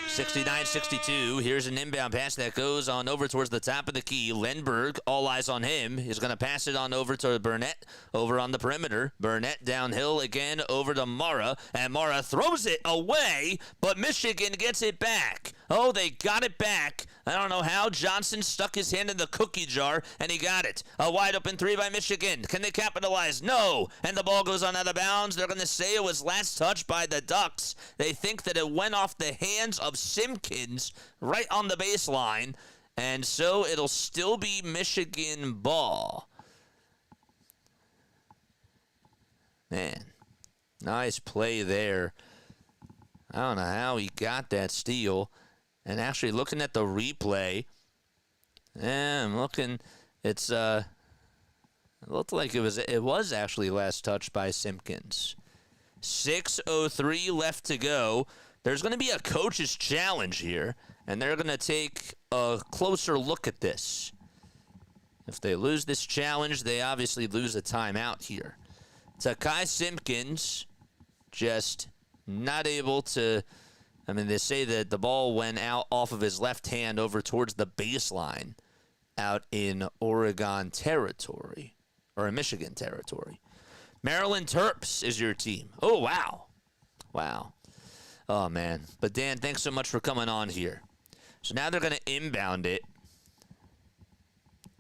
69-62. Here's an inbound pass that goes on over towards the top of the key. Lindbergh, all eyes on him. He's going to pass it on over to Burnett over on the perimeter. Burnett downhill again over to Mara, and Mara throws it away, but Michigan gets it back. Oh, they got it back. I don't know how. Johnson stuck his hand in the cookie jar, and he got it. A wide open three by Michigan. Can they capitalize? No. And the ball goes on out of bounds. They're going to say it was last touched by the Ducks. They think that it went off the hands of Simpkins right on the baseline, and so it'll still be Michigan ball. Man, nice play there. I don't know how he got that steal. And actually looking at the replay, I'm looking, it looked like it was actually last touched by Simpkins. 6:03 left to go. There's going to be a coach's challenge here, and they're going to take a closer look at this. If they lose this challenge, they obviously lose a timeout here. Takai Simpkins just not able to, they say that the ball went out off of his left hand over towards the baseline out in Oregon territory, or in Michigan territory. Maryland Terps is your team. Oh, wow. Wow. Oh, man. But, Dan, thanks so much for coming on here. So now they're going to inbound it.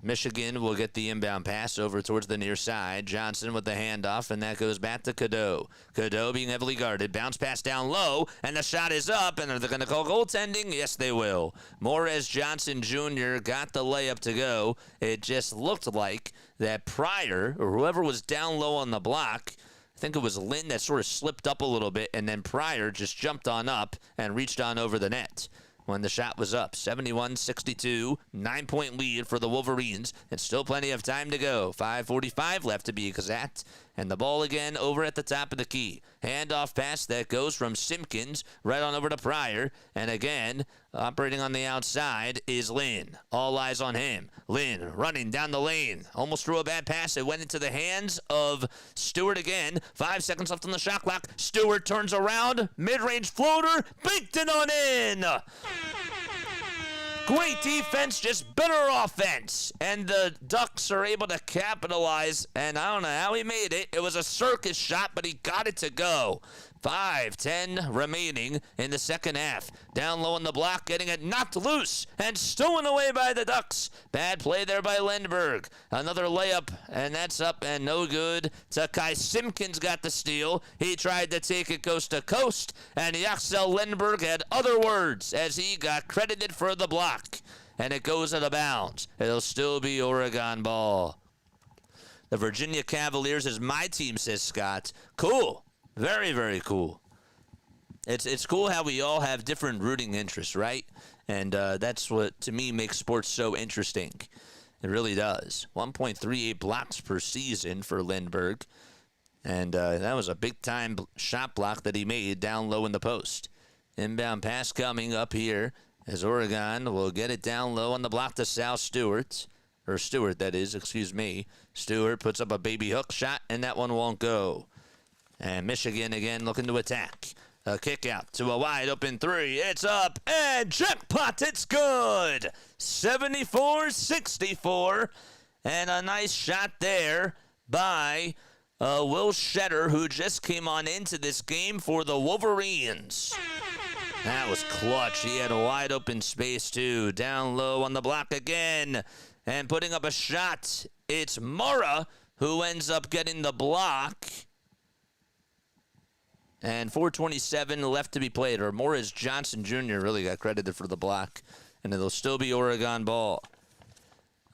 Michigan will get the inbound pass over towards the near side. Johnson with the handoff, and that goes back to Cadeau. Cadeau being heavily guarded. Bounce pass down low, and the shot is up. And are they going to call goaltending? Yes, they will. Morez Johnson Jr. got the layup to go. It just looked like that Pryor, or whoever was down low on the block, I think it was Lynn that sort of slipped up a little bit, and then Pryor just jumped on up and reached on over the net when the shot was up. 71-62, 9-point lead for the Wolverines, and still plenty of time to go. 5:45 left to be exact, and the ball again over at the top of the key. Handoff pass that goes from Simpkins right on over to Pryor, and again, operating on the outside is Lynn. All eyes on him. Lynn running down the lane. Almost threw a bad pass. It went into the hands of Stewart again. 5 seconds left on the shot clock. Stewart turns around. Mid-range floater. Baked it on in. Great defense, just better offense. And the Ducks are able to capitalize, and I don't know how he made it. It was a circus shot, but he got it to go. 5:10 remaining in the second half. Down low on the block, getting it knocked loose and stolen away by the Ducks. Bad play there by Lindbergh. Another layup, and that's up and no good. Takai Simpkins got the steal. He tried to take it coast to coast, and Yaxel Lindbergh had other words as he got credited for the block. And it goes out of bounds. It'll still be Oregon ball. The Virginia Cavaliers is my team, says Scott. Cool. Very, very cool. It's cool how we all have different rooting interests, right? And that's what, to me, makes sports so interesting. It really does. 1.38 blocks per season for Lindbergh. And that was a big-time shot block that he made down low in the post. Inbound pass coming up here as Oregon will get it down low on the block to Sal Stewart. Or Stewart, that is, excuse me. Stewart puts up a baby hook shot, and that one won't go. And Michigan again looking to attack. A kick out to a wide open three. It's up and jackpot. It's good. 74-64. And a nice shot there by Will Shetter, who just came on into this game for the Wolverines. That was clutch. He had a wide open space too. Down low on the block again. And putting up a shot. It's Mara who ends up getting the block. And 4:27 left to be played. Or Morris Johnson Jr. really got credited for the block. And it'll still be Oregon ball.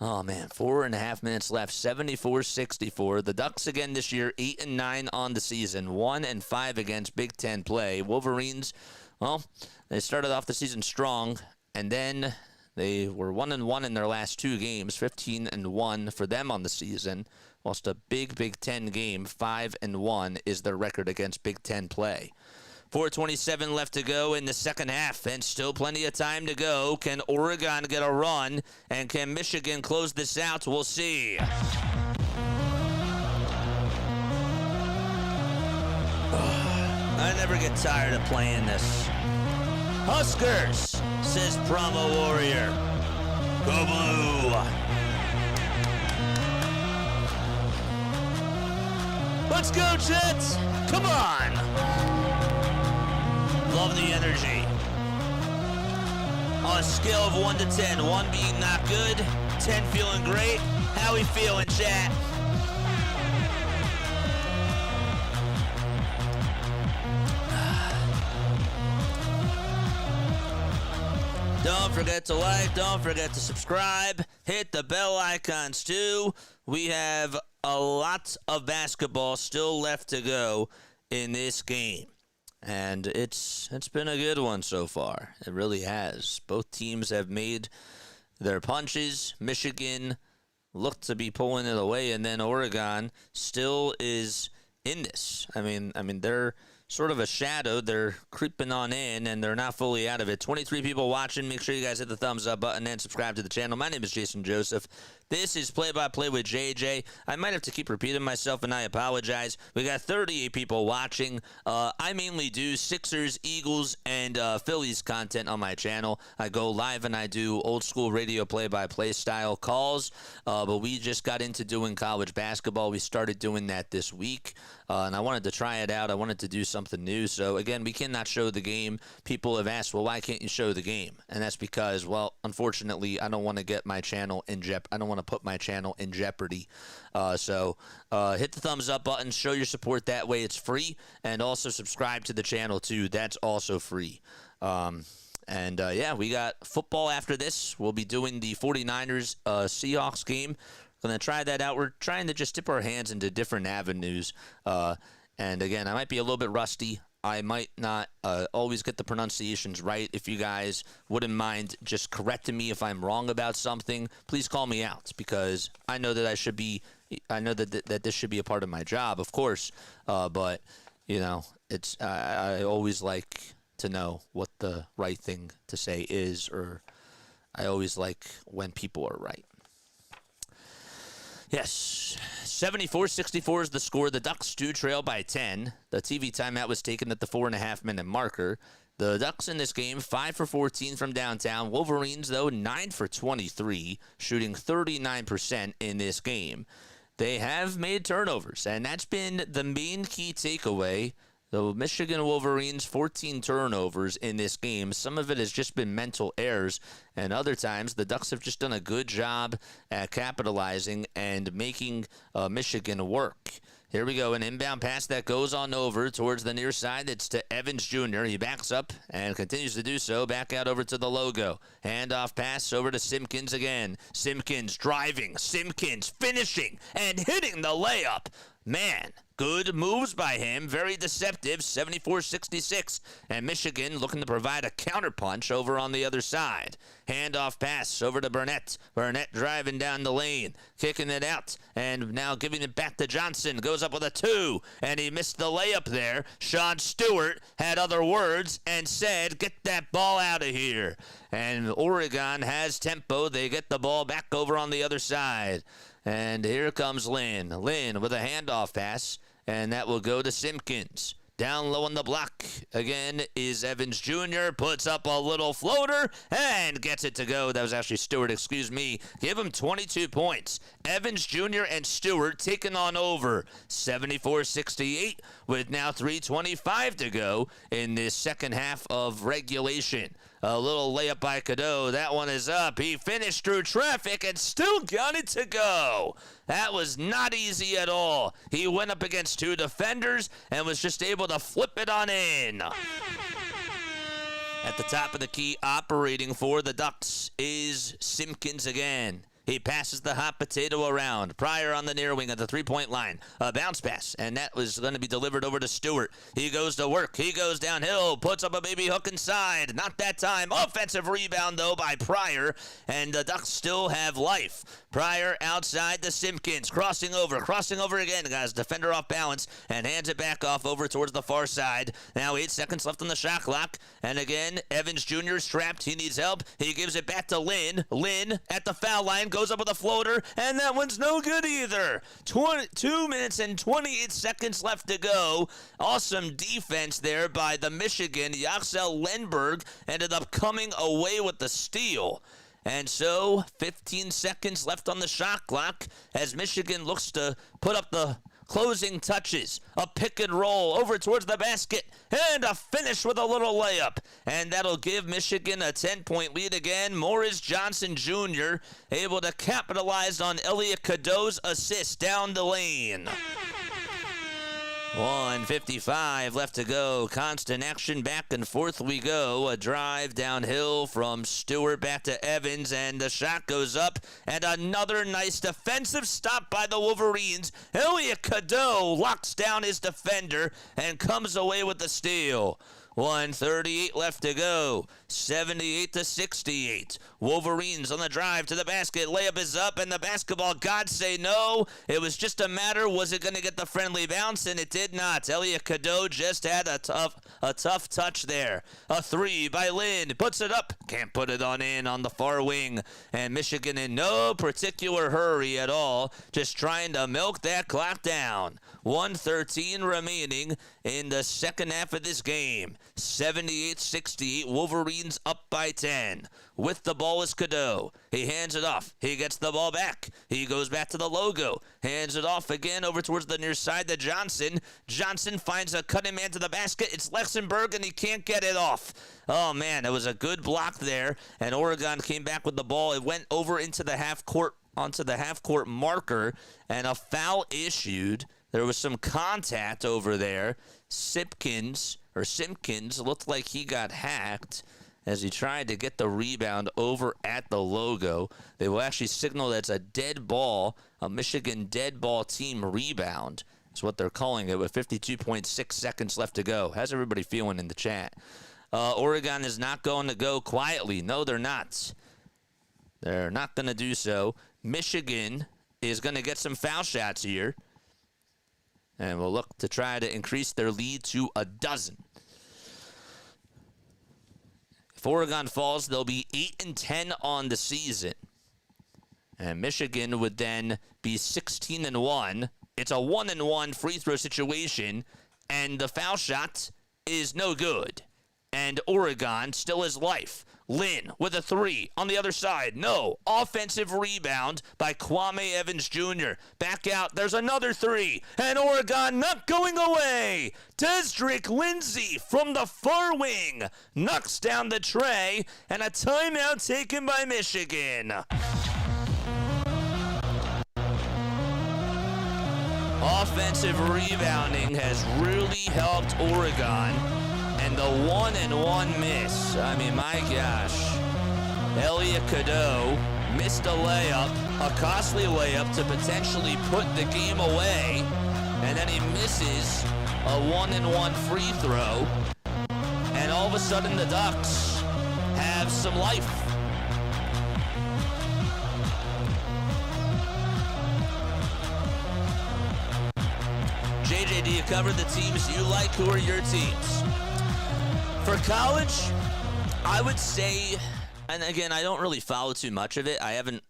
Oh, man, 4.5 minutes left. 74-64. The Ducks again this year, 8-9 on the season. 1-5 against Big Ten play. Wolverines, well, they started off the season strong. And then They were 1-1 in their last 2 games, 15-1 for them on the season. Whilst a Big Ten game, 5-1 is their record against Big Ten play. 4:27 left to go in the second half, and still plenty of time to go. Can Oregon get a run, and can Michigan close this out? We'll see. I never get tired of playing this. Huskers, says Promo Warrior. Go Blue. Let's go, Jets. Come on. Love the energy. On a scale of 1 to 10, 1 being not good, 10 feeling great. How we feeling, chat? Don't forget to like, don't forget to subscribe, hit the bell icons too. We have a lot of basketball still left to go in this game. And it's been a good one so far. It really has. Both teams have made their punches. Michigan looked to be pulling it away, and then Oregon still is in this. I mean, they're sort of a shadow. They're creeping on in, and they're not fully out of it. 23 people watching. Make sure you guys hit the thumbs up button and subscribe to the channel. My name is Jason Joseph. This is Play-by-Play with JJ. I might have to keep repeating myself, and I apologize. We got 38 people watching. I mainly do Sixers, Eagles, and Phillies content on my channel. I go live, and I do old-school radio play-by-play style calls, but we just got into doing college basketball. We started doing that this week, and I wanted to try it out. I wanted to do something new. So, again, we cannot show the game. People have asked, well, why can't you show the game? And that's because, well, unfortunately, I don't want to get my channel in jeopardy. I don't want to put my channel in jeopardy. So hit the thumbs up button. Show your support that way. It's free. And also subscribe to the channel, too. That's also free. Yeah, we got football after this. We'll be doing the 49ers Seahawks game. Going to try that out. We're trying to just dip our hands into different avenues. And again, I might be a little bit rusty. I might not always get the pronunciations right. If you guys wouldn't mind just correcting me if I'm wrong about something, please call me out, because I know that I know that this should be a part of my job, of course. But you know, it's I always like to know what the right thing to say is, or I always like when people are right. Yes, 74-64 is the score. The Ducks do trail by 10. The TV timeout was taken at the 4.5-minute marker. The Ducks in this game, 5 for 14 from downtown. Wolverines, though, 9 for 23, shooting 39% in this game. They have made turnovers, and that's been the main key takeaway. The Michigan Wolverines, 14 turnovers in this game. Some of it has just been mental errors, and other times the Ducks have just done a good job at capitalizing and making Michigan work. Here we go, an inbound pass that goes on over towards the near side. It's to Evans Jr. He backs up and continues to do so. Back out over to the logo. Handoff pass over to Simpkins again. Simpkins driving. Simpkins finishing and hitting the layup. Man, good moves by him. Very deceptive, 74-66. And Michigan looking to provide a counterpunch over on the other side. Handoff pass over to Burnett. Burnett driving down the lane, kicking it out, and now giving it back to Johnson. Goes up with a 2, and he missed the layup there. Sean Stewart had other words and said, get that ball out of here. And Oregon has tempo. They get the ball back over on the other side. And here comes Lynn. Lynn with a handoff pass, and that will go to Simpkins. Down low on the block again is Evans Jr. Puts up a little floater and gets it to go. That was actually Stewart, excuse me. Give him 22 points. Evans Jr. and Stewart taking on over 74-68 with now 3:25 to go in this second half of regulation. A little layup by Cadeau. That one is up. He finished through traffic and still got it to go. That was not easy at all. He went up against 2 defenders and was just able to flip it on in. At the top of the key, operating for the Ducks is Simpkins again. He passes the hot potato around. Pryor on the near wing at the three-point line. A bounce pass, and that was going to be delivered over to Stewart. He goes to work. He goes downhill, puts up a baby hook inside. Not that time. Offensive rebound, though, by Pryor, and the Ducks still have life. Pryor outside to Simpkins, crossing over again. Guys, defender off balance, and hands it back off over towards the far side. Now 8 seconds left on the shot clock, and again, Evans Jr. is trapped. He needs help. He gives it back to Lynn. Lynn at the foul line, goes up with a floater, and that one's no good either. 2 minutes and 28 seconds left to go. Awesome defense there by the Michigan. Yaxel Lenberg ended up coming away with the steal. And so, 15 seconds left on the shot clock as Michigan looks to put up the closing touches. A pick and roll over towards the basket, and a finish with a little layup. And that'll give Michigan a 10-point lead again. Morris Johnson Jr. able to capitalize on Elliot Cadeau's assist down the lane. 1:55 left to go. Constant action, back and forth we go. A drive downhill from Stewart back to Evans, and the shot goes up. And another nice defensive stop by the Wolverines. Elliot Cadeau locks down his defender and comes away with the steal. 1:38 left to go. 78-68. Wolverines on the drive to the basket. Layup is up, and the basketball gods say no. It was just a matter, was it going to get the friendly bounce? And it did not. Elliot Cadeau just had a tough touch there. A three by Lynn. Puts it up. Can't put it on the far wing. And Michigan in no particular hurry at all. Just trying to milk that clock down. 1:13 remaining in the second half of this game. 78-68. Wolverines up by 10. With the ball is Cadeau. He hands it off. He gets the ball back. He goes back to the logo. Hands it off again over towards the near side to Johnson. Johnson finds a cutting man to the basket. It's Lexenberg, and he can't get it off. Oh, man, it was a good block there, and Oregon came back with the ball. It went over into the onto the half-court marker, and a foul issued. There was some contact over there. Simpkins looked like he got hacked as he tried to get the rebound over at the logo. They will actually signal that's a dead ball, a Michigan dead ball team rebound. That's what they're calling it with 52.6 seconds left to go. How's everybody feeling in the chat? Oregon is not going to go quietly. No, they're not. They're not going to do so. Michigan is going to get some foul shots here, and will look to try to increase their lead to 12. If Oregon falls, they'll be 8-10 on the season. And Michigan would then be 16-1. It's a 1-1 free throw situation, and the foul shot is no good. And Oregon still has life. Lynn with a three on the other side. No. Offensive rebound by Kwame Evans Jr. Back out. There's another three. And Oregon not going away. Desdrick Lindsay from the far wing knocks down the tray. And a timeout taken by Michigan. Offensive rebounding has really helped Oregon. And the 1-and-1 miss. I mean, my gosh. Elliot Cadeau missed a layup, a costly layup to potentially put the game away. And then he misses a 1-and-1 free throw. And all of a sudden the Ducks have some life. JJ, do you cover the teams you like? Who are your teams? For college, I would say, and again, I don't really follow too much of it. I'm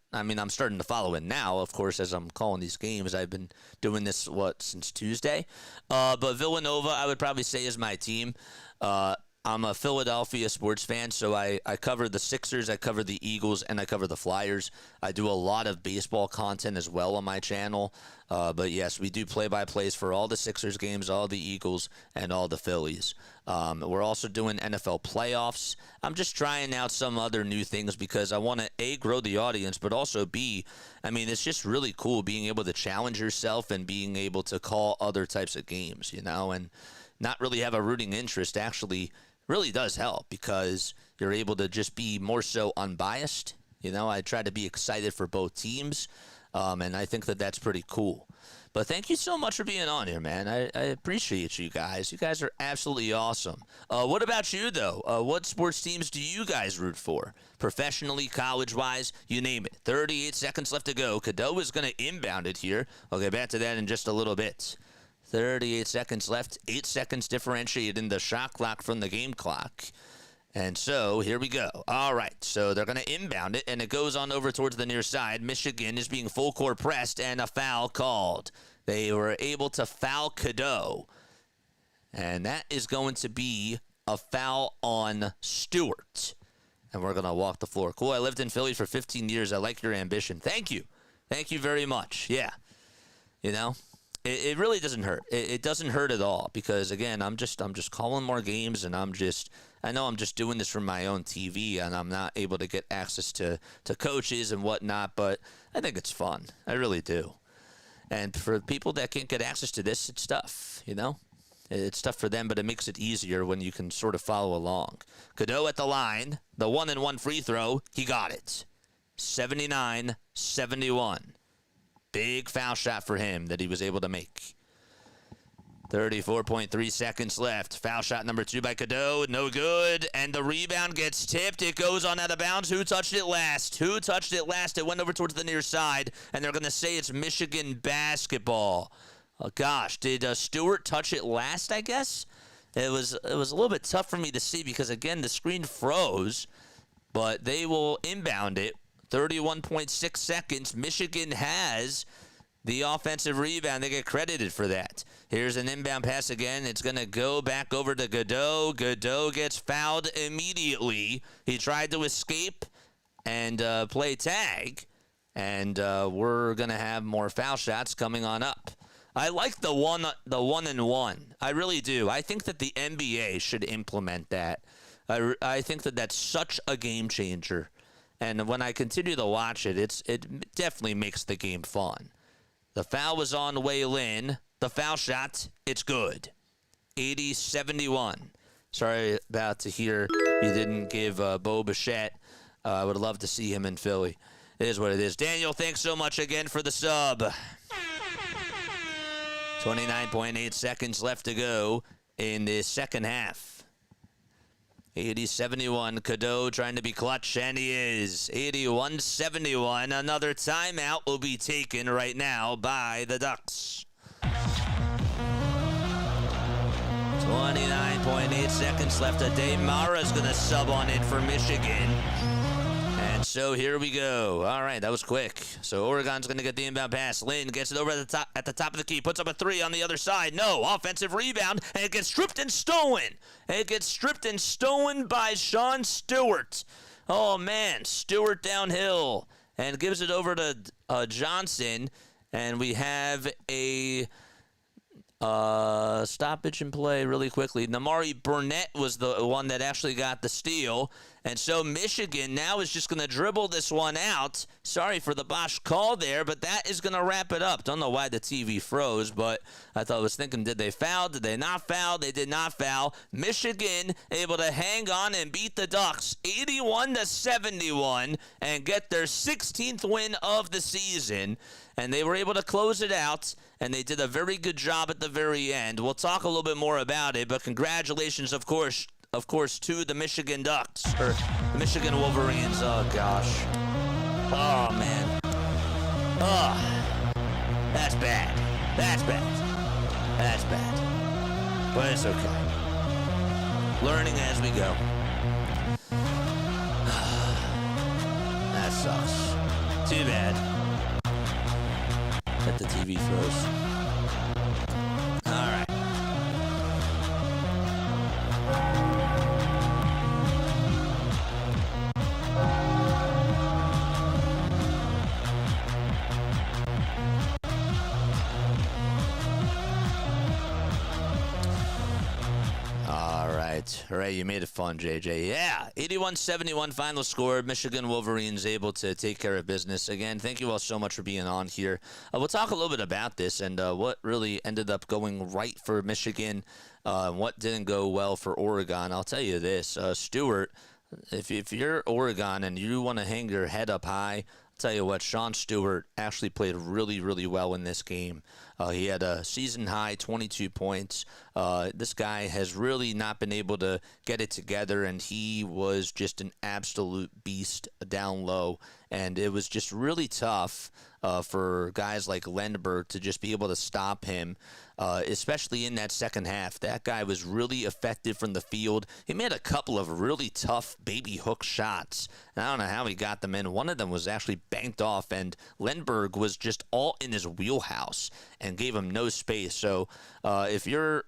starting to follow it now, of course, as I'm calling these games. I've been doing this, since Tuesday? But Villanova, I would probably say, is my team. I'm a Philadelphia sports fan, so I cover the Sixers, I cover the Eagles, and I cover the Flyers. I do a lot of baseball content as well on my channel. But yes, we do play-by-plays for all the Sixers games, all the Eagles, and all the Phillies. We're also doing NFL playoffs. I'm just trying out some other new things because I want to, A, grow the audience, but also, B, it's just really cool being able to challenge yourself and being able to call other types of games, and not really have a rooting interest actually really does help because you're able to just be more so unbiased, I try to be excited for both teams, and I think that that's pretty cool. But thank you so much for being on here, man. I appreciate you guys. You guys are absolutely awesome. What about you, though? What sports teams do you guys root for? Professionally, college-wise, you name it. 38 seconds left to go. Cadeau is going to inbound it here. I'll get back to that in just a little bit. 38 seconds left. 8 seconds differentiated in the shot clock from the game clock. And so, here we go. All right, so they're going to inbound it, and it goes on over towards the near side. Michigan is being full court pressed, and a foul called. They were able to foul Cadeau, and that is going to be a foul on Stewart. And we're going to walk the floor. Cool, I lived in Philly for 15 years. I like your ambition. Thank you. Thank you very much. Yeah, It really doesn't hurt. It doesn't hurt at all because, again, I'm just calling more games, and I know I'm just doing this from my own TV, and I'm not able to get access to coaches and whatnot, but I think it's fun. I really do. And for people that can't get access to this, it's tough, It's tough for them, but it makes it easier when you can sort of follow along. Cadeau at the line, the 1-and-1 free throw, he got it. 79-71. Big foul shot for him that he was able to make. 34.3 seconds left. Foul shot number 2 by Cadeau. No good. And the rebound gets tipped. It goes on out of bounds. Who touched it last? It went over towards the near side. And they're going to say it's Michigan basketball. Oh, gosh. Did Stewart touch it last, I guess? It was a little bit tough for me to see because, again, the screen froze. But they will inbound it. 31.6 seconds. Michigan has the offensive rebound. They get credited for that. Here's an inbound pass again. It's going to go back over to Cadeau. Cadeau gets fouled immediately. He tried to escape and play tag. And we're going to have more foul shots coming on up. I like the 1-and-1. I really do. I think that the NBA should implement that. I think that that's such a game changer. And when I continue to watch it, it definitely makes the game fun. The foul was on Wei Lin. The foul shot, it's good. 80-71. Sorry about to hear you didn't give Bo Bichette. I would love to see him in Philly. It is what it is. Daniel, thanks so much again for the sub. 29.8 seconds left to go in the second half. 80-71, Cadeau trying to be clutch, and he is. 81-71, another timeout will be taken right now by the Ducks. 29.8 seconds left. Ade Mara's going to sub on in for Michigan. And so here we go. All right, that was quick. So Oregon's going to get the inbound pass. Lin gets it over at the top of the key. Puts up a 3 on the other side. No, offensive rebound, and it gets stripped and stolen. By Sean Stewart. Oh, man, Stewart downhill and gives it over to Johnson. And we have a stoppage in play really quickly. Namari Burnett was the one that actually got the steal. And so Michigan now is just going to dribble this one out. Sorry for the Bosch call there, but that is going to wrap it up. Don't know why the TV froze, but I was thinking, did they foul? Did they not foul? They did not foul. Michigan able to hang on and beat the Ducks 81-71 and get their 16th win of the season. And they were able to close it out, and they did a very good job at the very end. We'll talk a little bit more about it, but congratulations, of course, to the Michigan Ducks, or the Michigan Wolverines. Oh, gosh. Oh, man. Oh, that's bad. But it's okay. Learning as we go. That sucks. Too bad that the TV froze. All right. All right, you made it fun, JJ. Yeah, 81-71 final score. Michigan Wolverines able to take care of business. Again, thank you all so much for being on here. We'll talk a little bit about this and what really ended up going right for Michigan, what didn't go well for Oregon. I'll tell you this, Stewart, if you're Oregon and you want to hang your head up high, I'll tell you what, Sean Stewart actually played really, really well in this game. He had a season-high 22 points. This guy has really not been able to get it together, and he was just an absolute beast down low. And it was just really tough for guys like Lindbergh to just be able to stop him, especially in that second half. That guy was really effective from the field. He made a couple of really tough baby hook shots. And I don't know how he got them in. One of them was actually banked off, and Lindbergh was just all in his wheelhouse and gave him no space. So if you're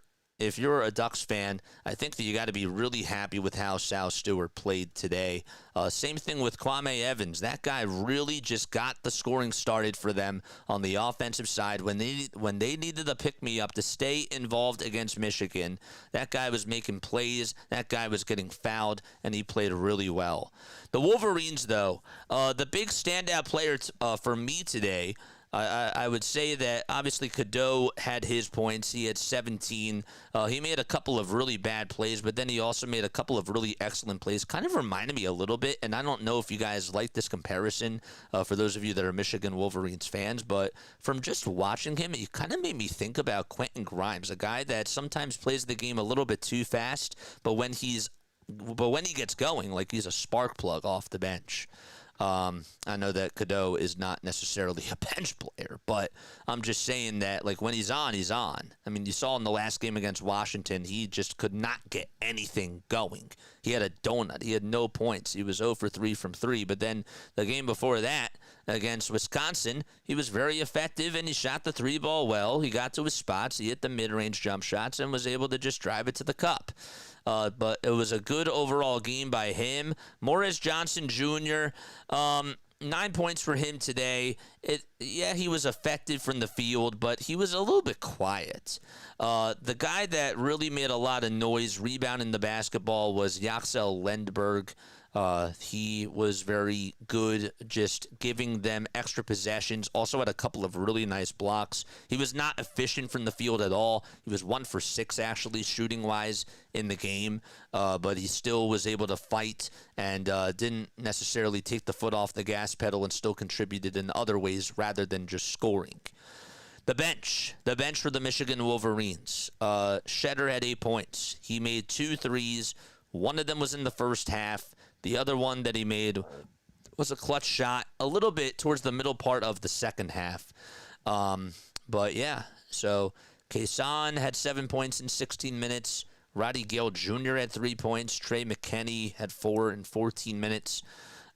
a Ducks fan, I think that you got to be really happy with how Sal Stewart played today. Same thing with Kwame Evans. That guy really just got the scoring started for them on the offensive side when they needed a pick-me-up to stay involved against Michigan. That guy was making plays. That guy was getting fouled, and he played really well. The Wolverines, though, the big standout player for me today, I would say that obviously Cadeau had his points. He had 17. He made a couple of really bad plays, but then he also made a couple of really excellent plays. Kind of reminded me a little bit, and I don't know if you guys like this comparison for those of you that are Michigan Wolverines fans, but from just watching him, it kind of made me think about Quentin Grimes, a guy that sometimes plays the game a little bit too fast, but when he gets going, like he's a spark plug off the bench. I know that Cadeau is not necessarily a bench player, but I'm just saying that, like, when he's on, he's on. I mean, you saw in the last game against Washington, he just could not get anything going. He had a donut. He had no points. He was 0 for 3 from 3, but then the game before that against Wisconsin, he was very effective, and he shot the 3-ball well. He got to his spots. He hit the mid-range jump shots and was able to just drive it to the cup. But it was a good overall game by him. Morris Johnson Jr., 9 points for him today. He was effective from the field, but he was a little bit quiet. The guy that really made a lot of noise rebounding the basketball was Yaxel Lindbergh. He was very good, just giving them extra possessions. Also had a couple of really nice blocks. He was not efficient from the field at all. He was 1 for 6, actually, shooting-wise in the game. But he still was able to fight and didn't necessarily take the foot off the gas pedal and still contributed in other ways rather than just scoring. The bench for the Michigan Wolverines. Shedder had 8 points. He made 2 threes. One of them was in the first half. The other one that he made was a clutch shot a little bit towards the middle part of the second half. But yeah, so Kason had 7 points in 16 minutes. Roddy Gale Jr. had 3 points. Trey McKinney had 4 in 14 minutes.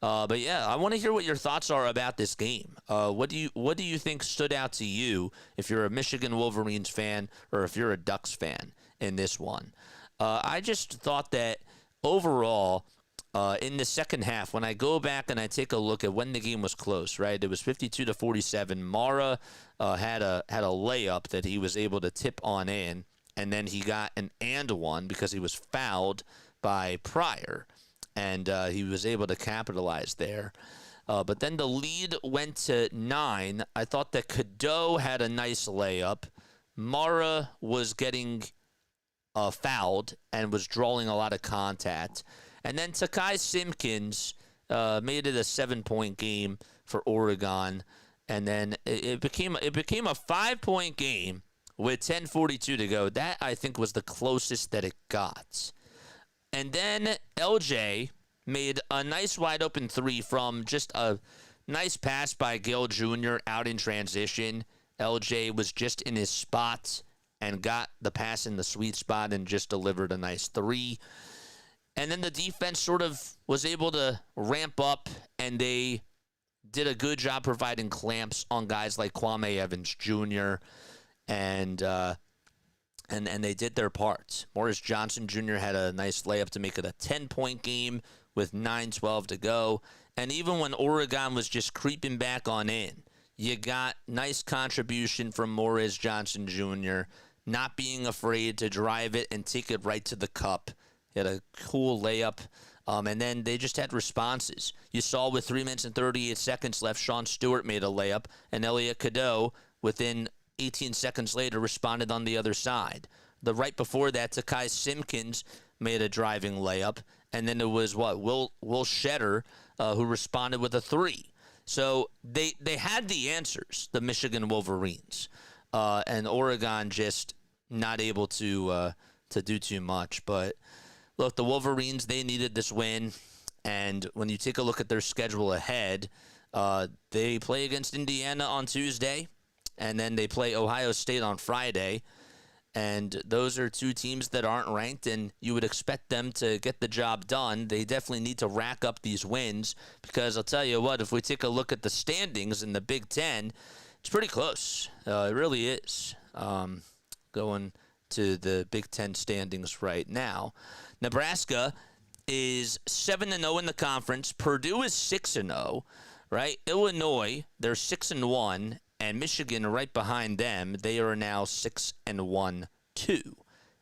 But yeah, I want to hear what your thoughts are about this game. What do you think stood out to you if you're a Michigan Wolverines fan or if you're a Ducks fan in this one? I just thought that overall, in the second half, when I go back and I take a look at when the game was close, right? It was 52-47. Mara had a layup that he was able to tip on in, and then he got an and one because he was fouled by Pryor, and he was able to capitalize there. But then the lead went to 9. I thought that Cadeau had a nice layup. Mara was getting fouled and was drawing a lot of contact. And then Takai Simpkins made it a 7-point game for Oregon, and then it became a 5-point game with 10:42 to go. That, I think, was the closest that it got. And then LJ made a nice wide open 3 from just a nice pass by Gale Jr. out in transition. LJ was just in his spot and got the pass in the sweet spot and just delivered a nice 3. And then the defense sort of was able to ramp up, and they did a good job providing clamps on guys like Kwame Evans Jr. And they did their part. Morris Johnson Jr. had a nice layup to make it a 10-point game with 9:12 to go. And even when Oregon was just creeping back on in, you got nice contribution from Morris Johnson Jr., not being afraid to drive it and take it right to the cup. He had a cool layup, and then they just had responses. You saw with 3 minutes and 38 seconds left, Sean Stewart made a layup, and Elliot Cadeau, within 18 seconds later, responded on the other side. The right before that, Takai Simpkins made a driving layup. And then it was, Will Shetter, who responded with a three. So they had the answers, the Michigan Wolverines. And Oregon just not able to do too much. But, look, the Wolverines, they needed this win. And when you take a look at their schedule ahead, they play against Indiana on Tuesday, and then they play Ohio State on Friday. And those are two teams that aren't ranked, and you would expect them to get the job done. They definitely need to rack up these wins because I'll tell you what, if we take a look at the standings in the Big Ten, it's pretty close. It really is. Going to the Big Ten standings right now. Nebraska is 7-0 in the conference. Purdue is 6-0, right? Illinois, they're 6-1. And Michigan right behind them, they are now 6-1 too,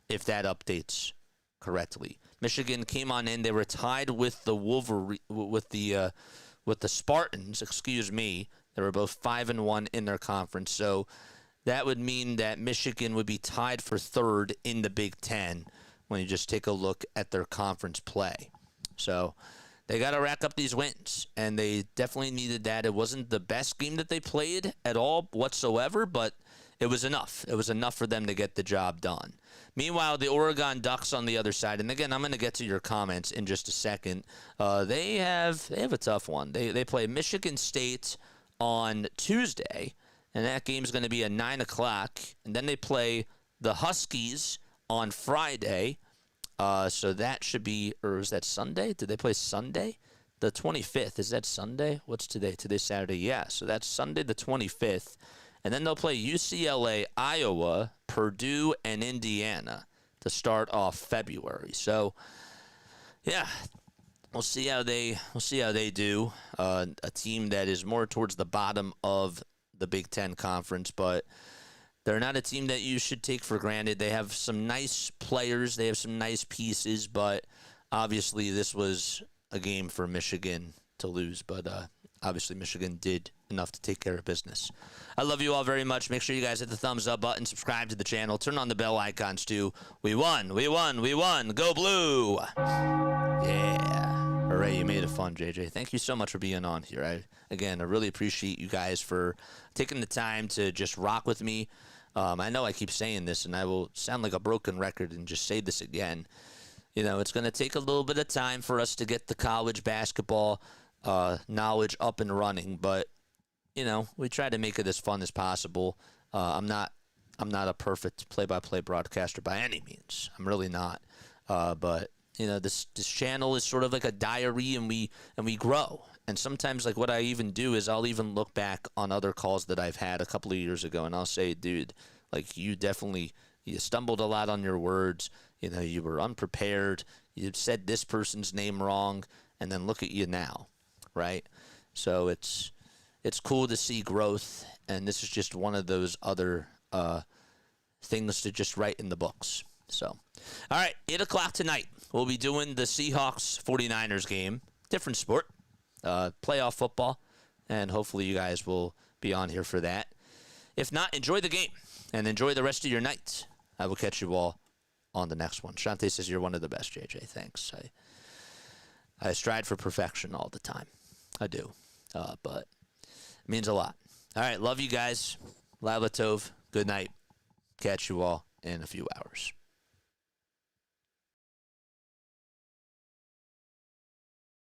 if that updates correctly. Michigan came on in; they were tied with the Spartans. Excuse me, they were both 5-1 in their conference. So that would mean that Michigan would be tied for third in the Big Ten when you just take a look at their conference play. So they got to rack up these wins, and they definitely needed that. It wasn't the best game that they played at all whatsoever, but it was enough. It was enough for them to get the job done. Meanwhile, the Oregon Ducks on the other side, and again, I'm going to get to your comments in just a second. They have a tough one. They play Michigan State on Tuesday, and that game's going to be at 9 o'clock. And then they play the Huskies on Friday. So that should be, or is that Sunday? Did they play Sunday? The 25th. Is that Sunday? What's today? Today's Saturday. Yeah, so that's Sunday the 25th. And then they'll play UCLA, Iowa, Purdue, and Indiana to start off February. So, yeah, we'll see how they do. A team that is more towards the bottom of the Big Ten Conference, but they're not a team that you should take for granted. They have some nice players. They have some nice pieces, but obviously this was a game for Michigan to lose. But obviously Michigan did enough to take care of business. I love you all very much. Make sure you guys hit the thumbs up button, subscribe to the channel, turn on the bell icons too. We won. Go Blue. Yeah. Hooray, you made it fun, JJ. Thank you so much for being on here. I really appreciate you guys for taking the time to just rock with me. I know I keep saying this, and I will sound like a broken record and just say this again. You know, it's going to take a little bit of time for us to get the college basketball knowledge up and running, but, you know, we try to make it as fun as possible. I'm not a perfect play-by-play broadcaster by any means. I'm really not. But, you know, this channel is sort of like a diary, and we grow. And sometimes, like, what I even do is I'll even look back on other calls that I've had a couple of years ago, and I'll say, dude, like, you stumbled a lot on your words. You know, you were unprepared. You said this person's name wrong, and then look at you now, right? So it's cool to see growth, and this is just one of those other things to just write in the books. So, all right, 8 o'clock tonight, we'll be doing the Seahawks 49ers game. Different sport. Playoff football, and hopefully you guys will be on here for that. If not, enjoy the game and enjoy the rest of your night. I will catch you all on the next one. Shante says you're one of the best, JJ. Thanks. I strive for perfection all the time. I do. But it means a lot. All right, love you guys. Laila Tov. Good night. Catch you all in a few hours.